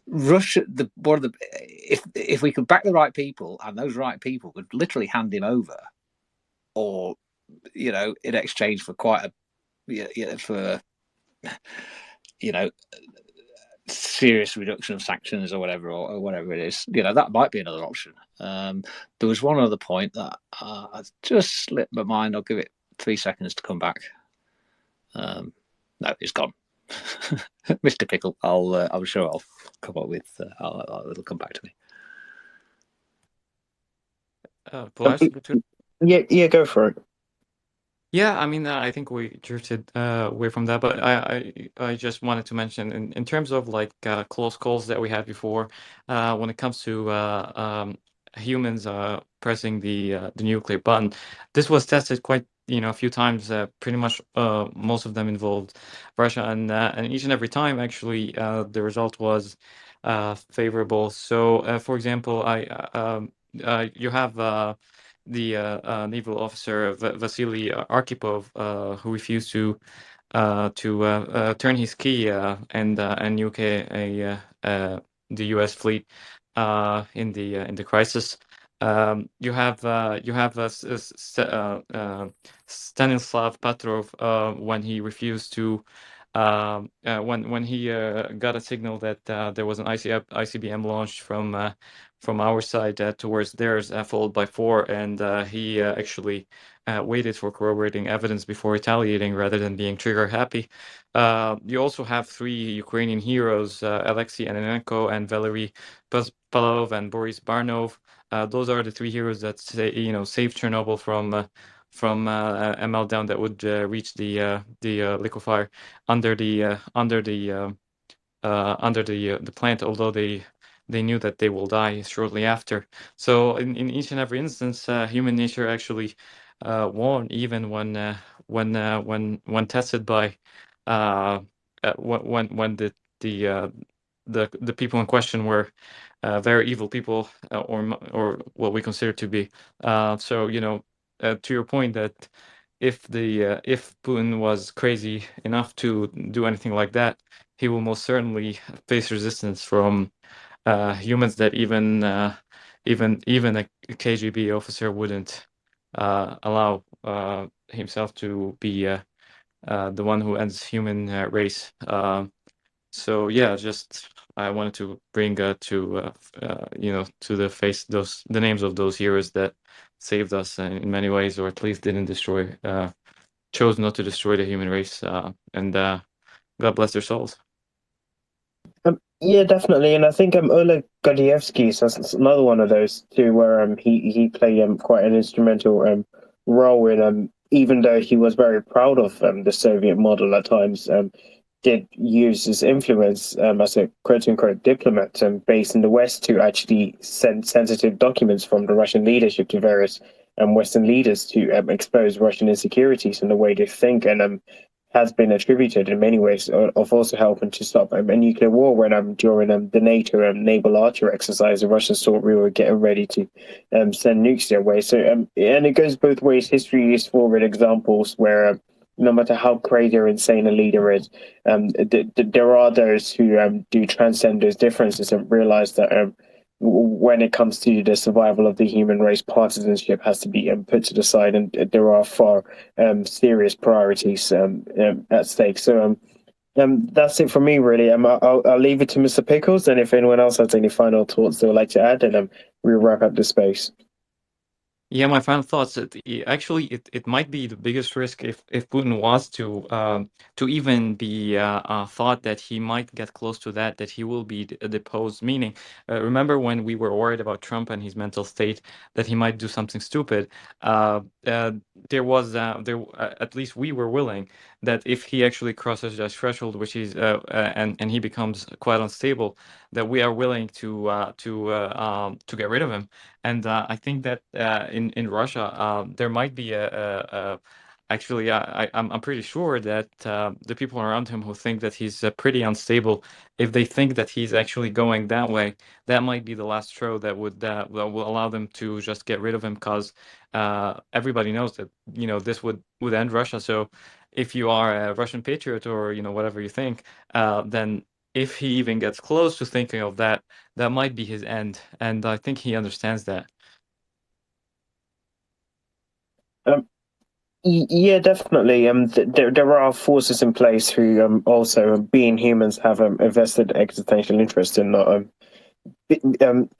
Speaker 2: Russia, if we could back the right people, and those right people could literally hand him over, or in exchange for quite serious reduction of sanctions or whatever it is, that might be another option. There was one other point that just slipped my mind. I'll give it 3 seconds to come back. No, it's gone. Mr. Pickle, I'm sure I'll come up with. It'll come back to me.
Speaker 1: Yeah, go for it.
Speaker 3: Yeah, I mean, I think we drifted away from that, but I just wanted to mention in terms of like close calls that we had before, when it comes to humans pressing the nuclear button, this was tested quite a few times. Pretty much most of them involved Russia, and each and every time actually the result was favorable. So, for example, you have the naval officer Vasily Arkhipov, who refused to turn his key and nuke the U.S. fleet in the crisis. You have Stanislav Petrov when he refused to when he got a signal that there was an ICBM launched from our side towards theirs, followed by 4, and he actually waited for corroborating evidence before retaliating rather than being trigger happy. You also have 3 Ukrainian heroes, Alexei Ananenko and Valery Paspalov and Boris Barnov. Those are the 3 heroes that saved Chernobyl from a meltdown that would reach the liquefier under the plant, although they knew that they will die shortly after. So in each and every instance, human nature actually won, even when tested by when the people in question were very evil people, or what we consider to be. So to your point that if Putin was crazy enough to do anything like that, he will most certainly face resistance from humans that even a KGB officer wouldn't allow himself to be the one who ends human race. So yeah, just I wanted to bring to the face the names of those heroes that saved us in many ways, or at least didn't destroy, chose not to destroy the human race, and God bless their souls.
Speaker 1: Yeah, definitely, and I think Oleg Gordievsky is another one of those too, where he played quite an instrumental role in even though he was very proud of the Soviet model at times, did use his influence as a quote unquote diplomat based in the West to actually send sensitive documents from the Russian leadership to various Western leaders to expose Russian insecurities and the way they think, and has been attributed in many ways of also helping to stop a nuclear war when during the NATO naval archer exercise, the Russians thought we were getting ready to send nukes their way. So and it goes both ways. History is full of examples where no matter how crazy or insane a leader is, there are those who do transcend those differences and realize that when it comes to the survival of the human race, partisanship has to be put to the side, and there are far serious priorities at stake. So that's it for me, really. I'll leave it to Mr. Pickles, and if anyone else has any final thoughts they would like to add, then we'll wrap up the space.
Speaker 3: Yeah, my final thoughts. Actually, it might be the biggest risk if Putin was to even be thought that he might get close to that he will be deposed. Meaning, remember when we were worried about Trump and his mental state, that he might do something stupid. There was at least we were willing that if he actually crosses that threshold, which is and he becomes quite unstable, that we are willing to get rid of him. And I think that in Russia, there might be actually, I'm pretty sure that the people around him who think that he's pretty unstable, if they think that he's actually going that way, that might be the last straw that will allow them to just get rid of him, because everybody knows that this would end Russia. So if you are a Russian patriot, or whatever you think, then if he even gets close to thinking of that, that might be his end, and I think he understands that.
Speaker 1: Yeah, definitely. There are forces in place who also, being humans, have a vested existential interest in not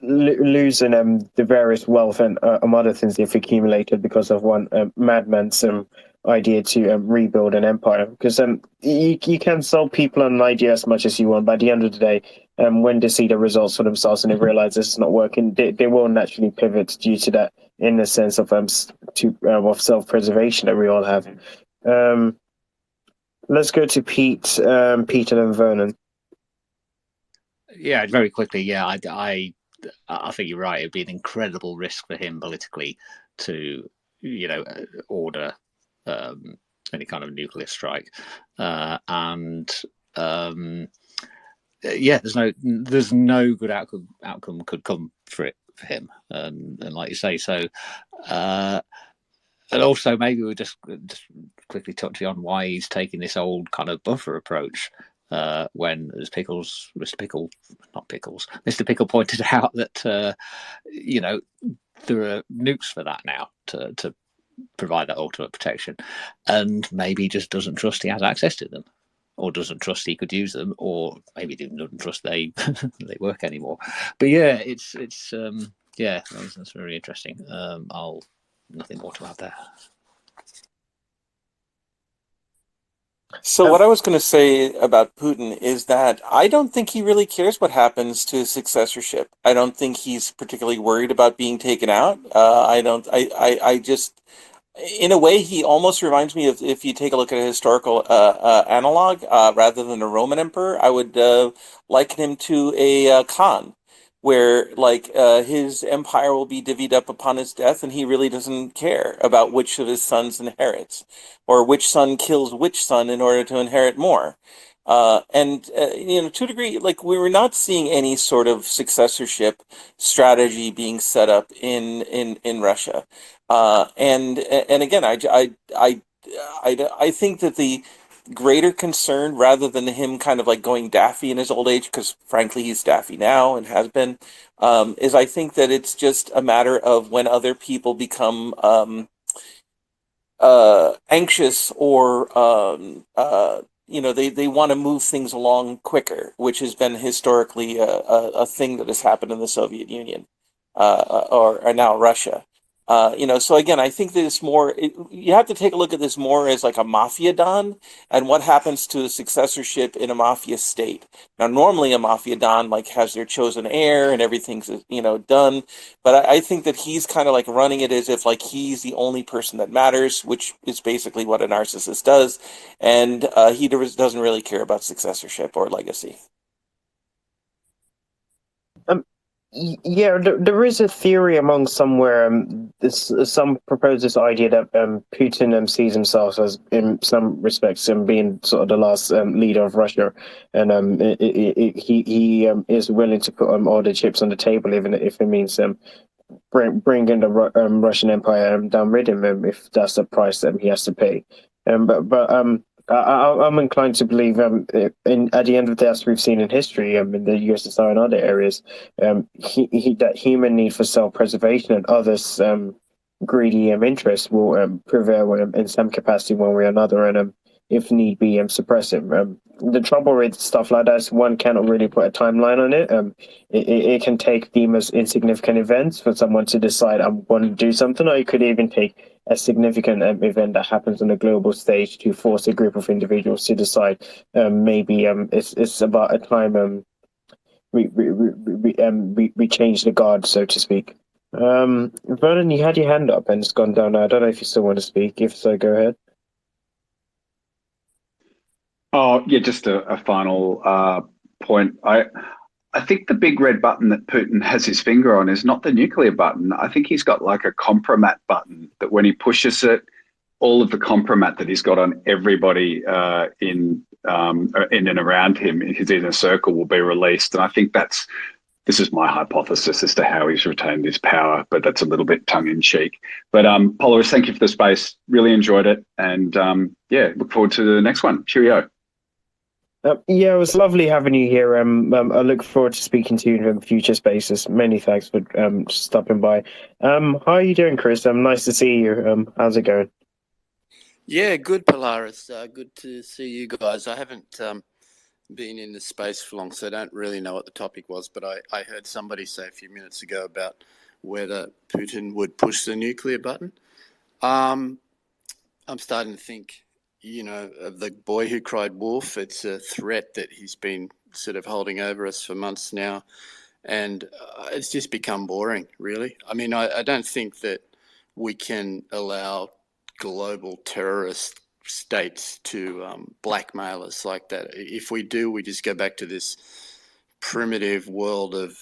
Speaker 1: losing the various wealth and other things they've accumulated because of one madman's idea to rebuild an empire. Because you can sell people an idea as much as you want, but at the end of the day, when they see the results for themselves and they realize this is not working, they will naturally pivot due to that, in the sense of of self-preservation that we all have. Let's go to Pete, Peter and Vernon.
Speaker 2: Yeah, very quickly. Yeah, I think you're right. It'd be an incredible risk for him politically to, order any kind of nuclear strike, and yeah, there's no good outcome could come for him, and like you say, so. And also, maybe we'll just quickly touch on why he's taking this old kind of buffer approach. When, as Mr. Pickle pointed out that there are nukes for that now to provide that ultimate protection, and maybe he just doesn't trust he has access to them, or doesn't trust he could use them, or maybe doesn't trust they work anymore. But yeah, it's yeah, that's very interesting. Nothing more to add there.
Speaker 5: So what I was going to say about Putin is that I don't think he really cares what happens to his successorship. I don't think he's particularly worried about being taken out. I just, in a way, he almost reminds me of, if you take a look at a historical analog, rather than a Roman emperor, I would liken him to a Khan, where his empire will be divvied up upon his death, and he really doesn't care about which of his sons inherits, or which son kills which son in order to inherit more. To a degree, like we were not seeing any sort of successorship strategy being set up in Russia. And again, I think that the greater concern, rather than him kind of like going daffy in his old age, because frankly he's daffy now and has been, is I think that it's just a matter of when other people become anxious or they want to move things along quicker, which has been historically a thing that has happened in the Soviet Union or now Russia. So again, I think that it's more, you have to take a look at this more as like a mafia don and what happens to the successorship in a mafia state. Now, normally a mafia don like has their chosen heir and everything's, done. But I think that he's kind of like running it as if like he's the only person that matters, which is basically what a narcissist does. And he doesn't really care about successorship or legacy.
Speaker 1: Yeah, there is a theory among somewhere. Some propose this idea that Putin sees himself as, in some respects, being sort of the last leader of Russia, and he is willing to put all the chips on the table, even if it means bringing the Russian Empire down with him, if that's the price that he has to pay. I'm inclined to believe, at the end of the day, as we've seen in history, in the USSR and other areas, that human need for self-preservation and others' greedy interests will prevail in some capacity, one way or another, and if need be, suppress him. The trouble with stuff like that is one cannot really put a timeline on it. It can take deemed as insignificant events for someone to decide I'm going to do something, or it could even take a significant event that happens on a global stage to force a group of individuals to decide maybe it's about a time we change the guard, so to speak. Vernon, you had your hand up and it's gone down. I don't know if you still want to speak. If so, go ahead.
Speaker 4: Oh, yeah, just a final point. I think the big red button that Putin has his finger on is not the nuclear button. I think he's got like a compromat button that when he pushes it, all of the compromat that he's got on everybody in and around him in his inner circle will be released. And I think this is my hypothesis as to how he's retained his power, but that's a little bit tongue in cheek. But Polaris, thank you for the space. Really enjoyed it. And look forward to the next one. Cheerio.
Speaker 1: Yeah, it was lovely having you here. I look forward to speaking to you in future spaces. Many thanks for stopping by. How are you doing, Chris? Nice to see you. How's it going?
Speaker 6: Yeah, good, Polaris. Good to see you guys. I haven't been in the space for long, so I don't really know what the topic was, but I heard somebody say a few minutes ago about whether Putin would push the nuclear button. I'm starting to think, of the boy who cried wolf. It's a threat that he's been sort of holding over us for months now, and it's just become boring, really. I mean, I don't think that we can allow global terrorist states to blackmail us like that. If we do, we just go back to this primitive world of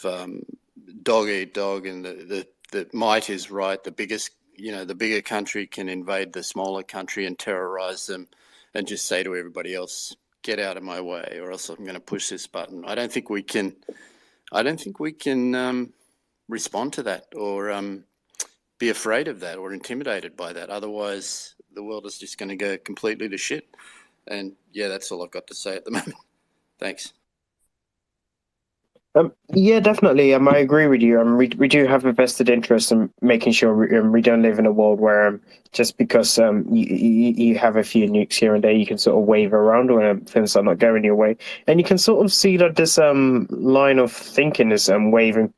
Speaker 6: dog eat dog, and the might is right. The bigger country can invade the smaller country and terrorize them and just say to everybody else, get out of my way or else I'm going to push this button. I don't think we can respond to that or be afraid of that or intimidated by that. Otherwise, the world is just going to go completely to shit. And yeah, that's all I've got to say at the moment. Thanks.
Speaker 1: Yeah, definitely. I agree with you. We do have a vested interest in making sure we don't live in a world where just because you have a few nukes here and there, you can sort of wave around when things are not going your way. And you can sort of see that this line of thinking is wading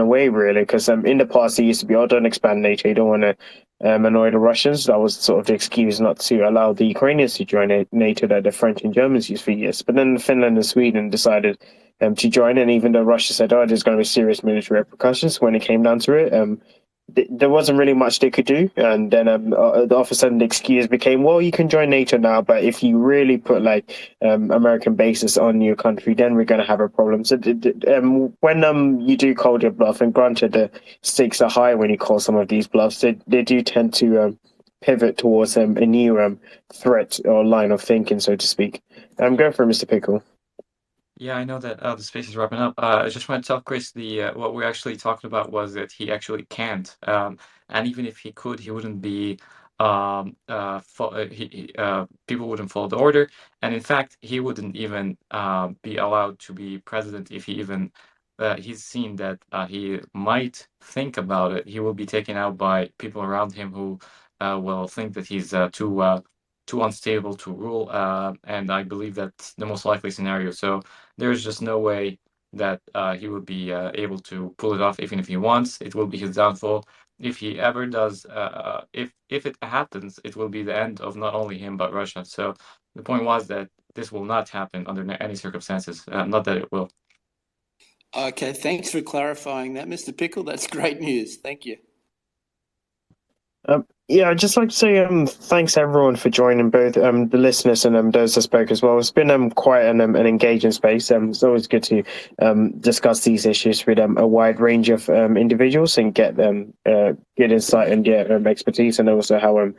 Speaker 1: away, really, because in the past it used to be, oh, don't expand NATO, you don't want to annoy the Russians. That was sort of the excuse not to allow the Ukrainians to join NATO that the French and Germans used for years. But then Finland and Sweden decided to join, and even though Russia said, "Oh, there's going to be serious military repercussions," when it came down to it, there wasn't really much they could do. And then all of a sudden, the excuse became, "Well, you can join NATO now, but if you really put American bases on your country, then we're going to have a problem." So when you do call your bluff, and granted the stakes are high when you call some of these bluffs, they do tend to pivot towards a new threat or line of thinking, so to speak. Go for it, Mr. Pickle.
Speaker 3: Yeah, I know that the space is wrapping up. I just want to tell Chris what we're actually talking about was that he actually can't, and even if he could, he wouldn't be. People wouldn't follow the order, and in fact, he wouldn't even be allowed to be president if he even. He's seen that he might think about it. He will be taken out by people around him who will think that he's too unstable to rule, and I believe that's the most likely scenario. So there's just no way that he would be able to pull it off, even if he wants. It will be his downfall. If he ever does, if it happens, it will be the end of not only him but Russia. So the point was that this will not happen under any circumstances. Not that it will.
Speaker 6: Okay, thanks for clarifying that, Mr. Pickle. That's great news. Thank you.
Speaker 1: Yeah, I'd just like to say thanks everyone for joining, both the listeners and those that spoke as well. It's been quite an engaging space. It's always good to discuss these issues with a wide range of individuals and get them good insight and expertise, and also how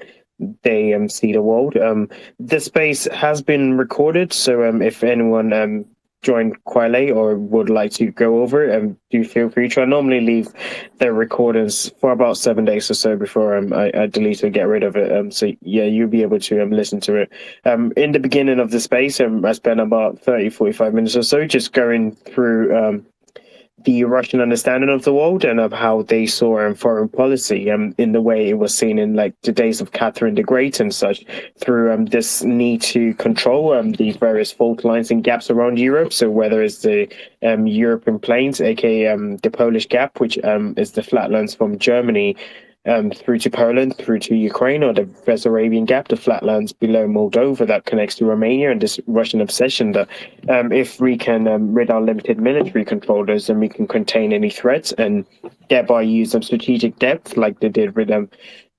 Speaker 1: they see the world. This space has been recorded, so if anyone joined quite late or would like to go over it, do feel free to. I normally leave the recordings for about 7 days or so before I delete or get rid of it. So yeah, you'll be able to listen to it. In the beginning of the space, I spent about 30-45 minutes or so just going through the Russian understanding of the world and of how they saw foreign policy in the way it was seen in like the days of Catherine the Great and such, through this need to control the various fault lines and gaps around Europe. So whether it's the European plains, aka the Polish Gap, which is the flatlands from Germany through to Poland, through to Ukraine, or the Bessarabian Gap, the flatlands below Moldova that connects to Romania, and this Russian obsession that if we can rid our limited military controllers, then we can contain any threats and thereby use some strategic depth like they did with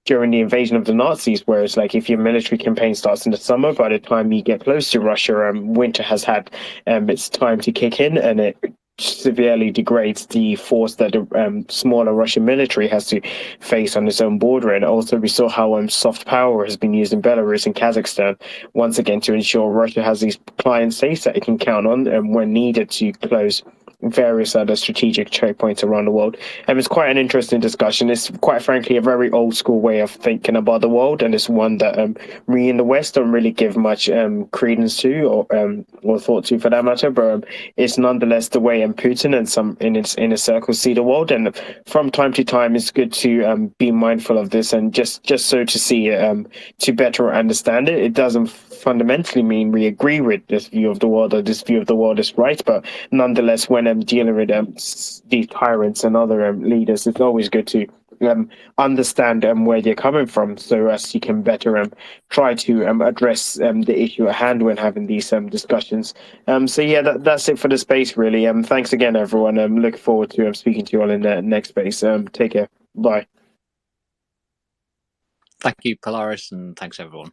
Speaker 1: during the invasion of the Nazis, where it's like if your military campaign starts in the summer, by the time you get close to Russia, winter has had its time to kick in, and it severely degrades the force that the smaller Russian military has to face on its own border. And also we saw how soft power has been used in Belarus and Kazakhstan, once again to ensure Russia has these client states that it can count on when needed to close various other strategic choke points around the world. And it's quite an interesting discussion. It's quite frankly a very old school way of thinking about the world, and it's one that we in the West don't really give much credence to or thought to for that matter, but it's nonetheless the way Putin and some in its inner circles see the world. And from time to time it's good to be mindful of this, and just so to see it to better understand it. It doesn't fundamentally mean we agree with this view of the world or this view of the world is right, but nonetheless when I'm dealing with these tyrants and other leaders, it's always good to understand where they're coming from, so as you can better try to address the issue at hand when having these discussions. So yeah, that's it for the space really. Thanks again everyone. Looking forward to speaking to you all in the next space. Take care. Bye.
Speaker 2: Thank you, Polaris, and thanks everyone.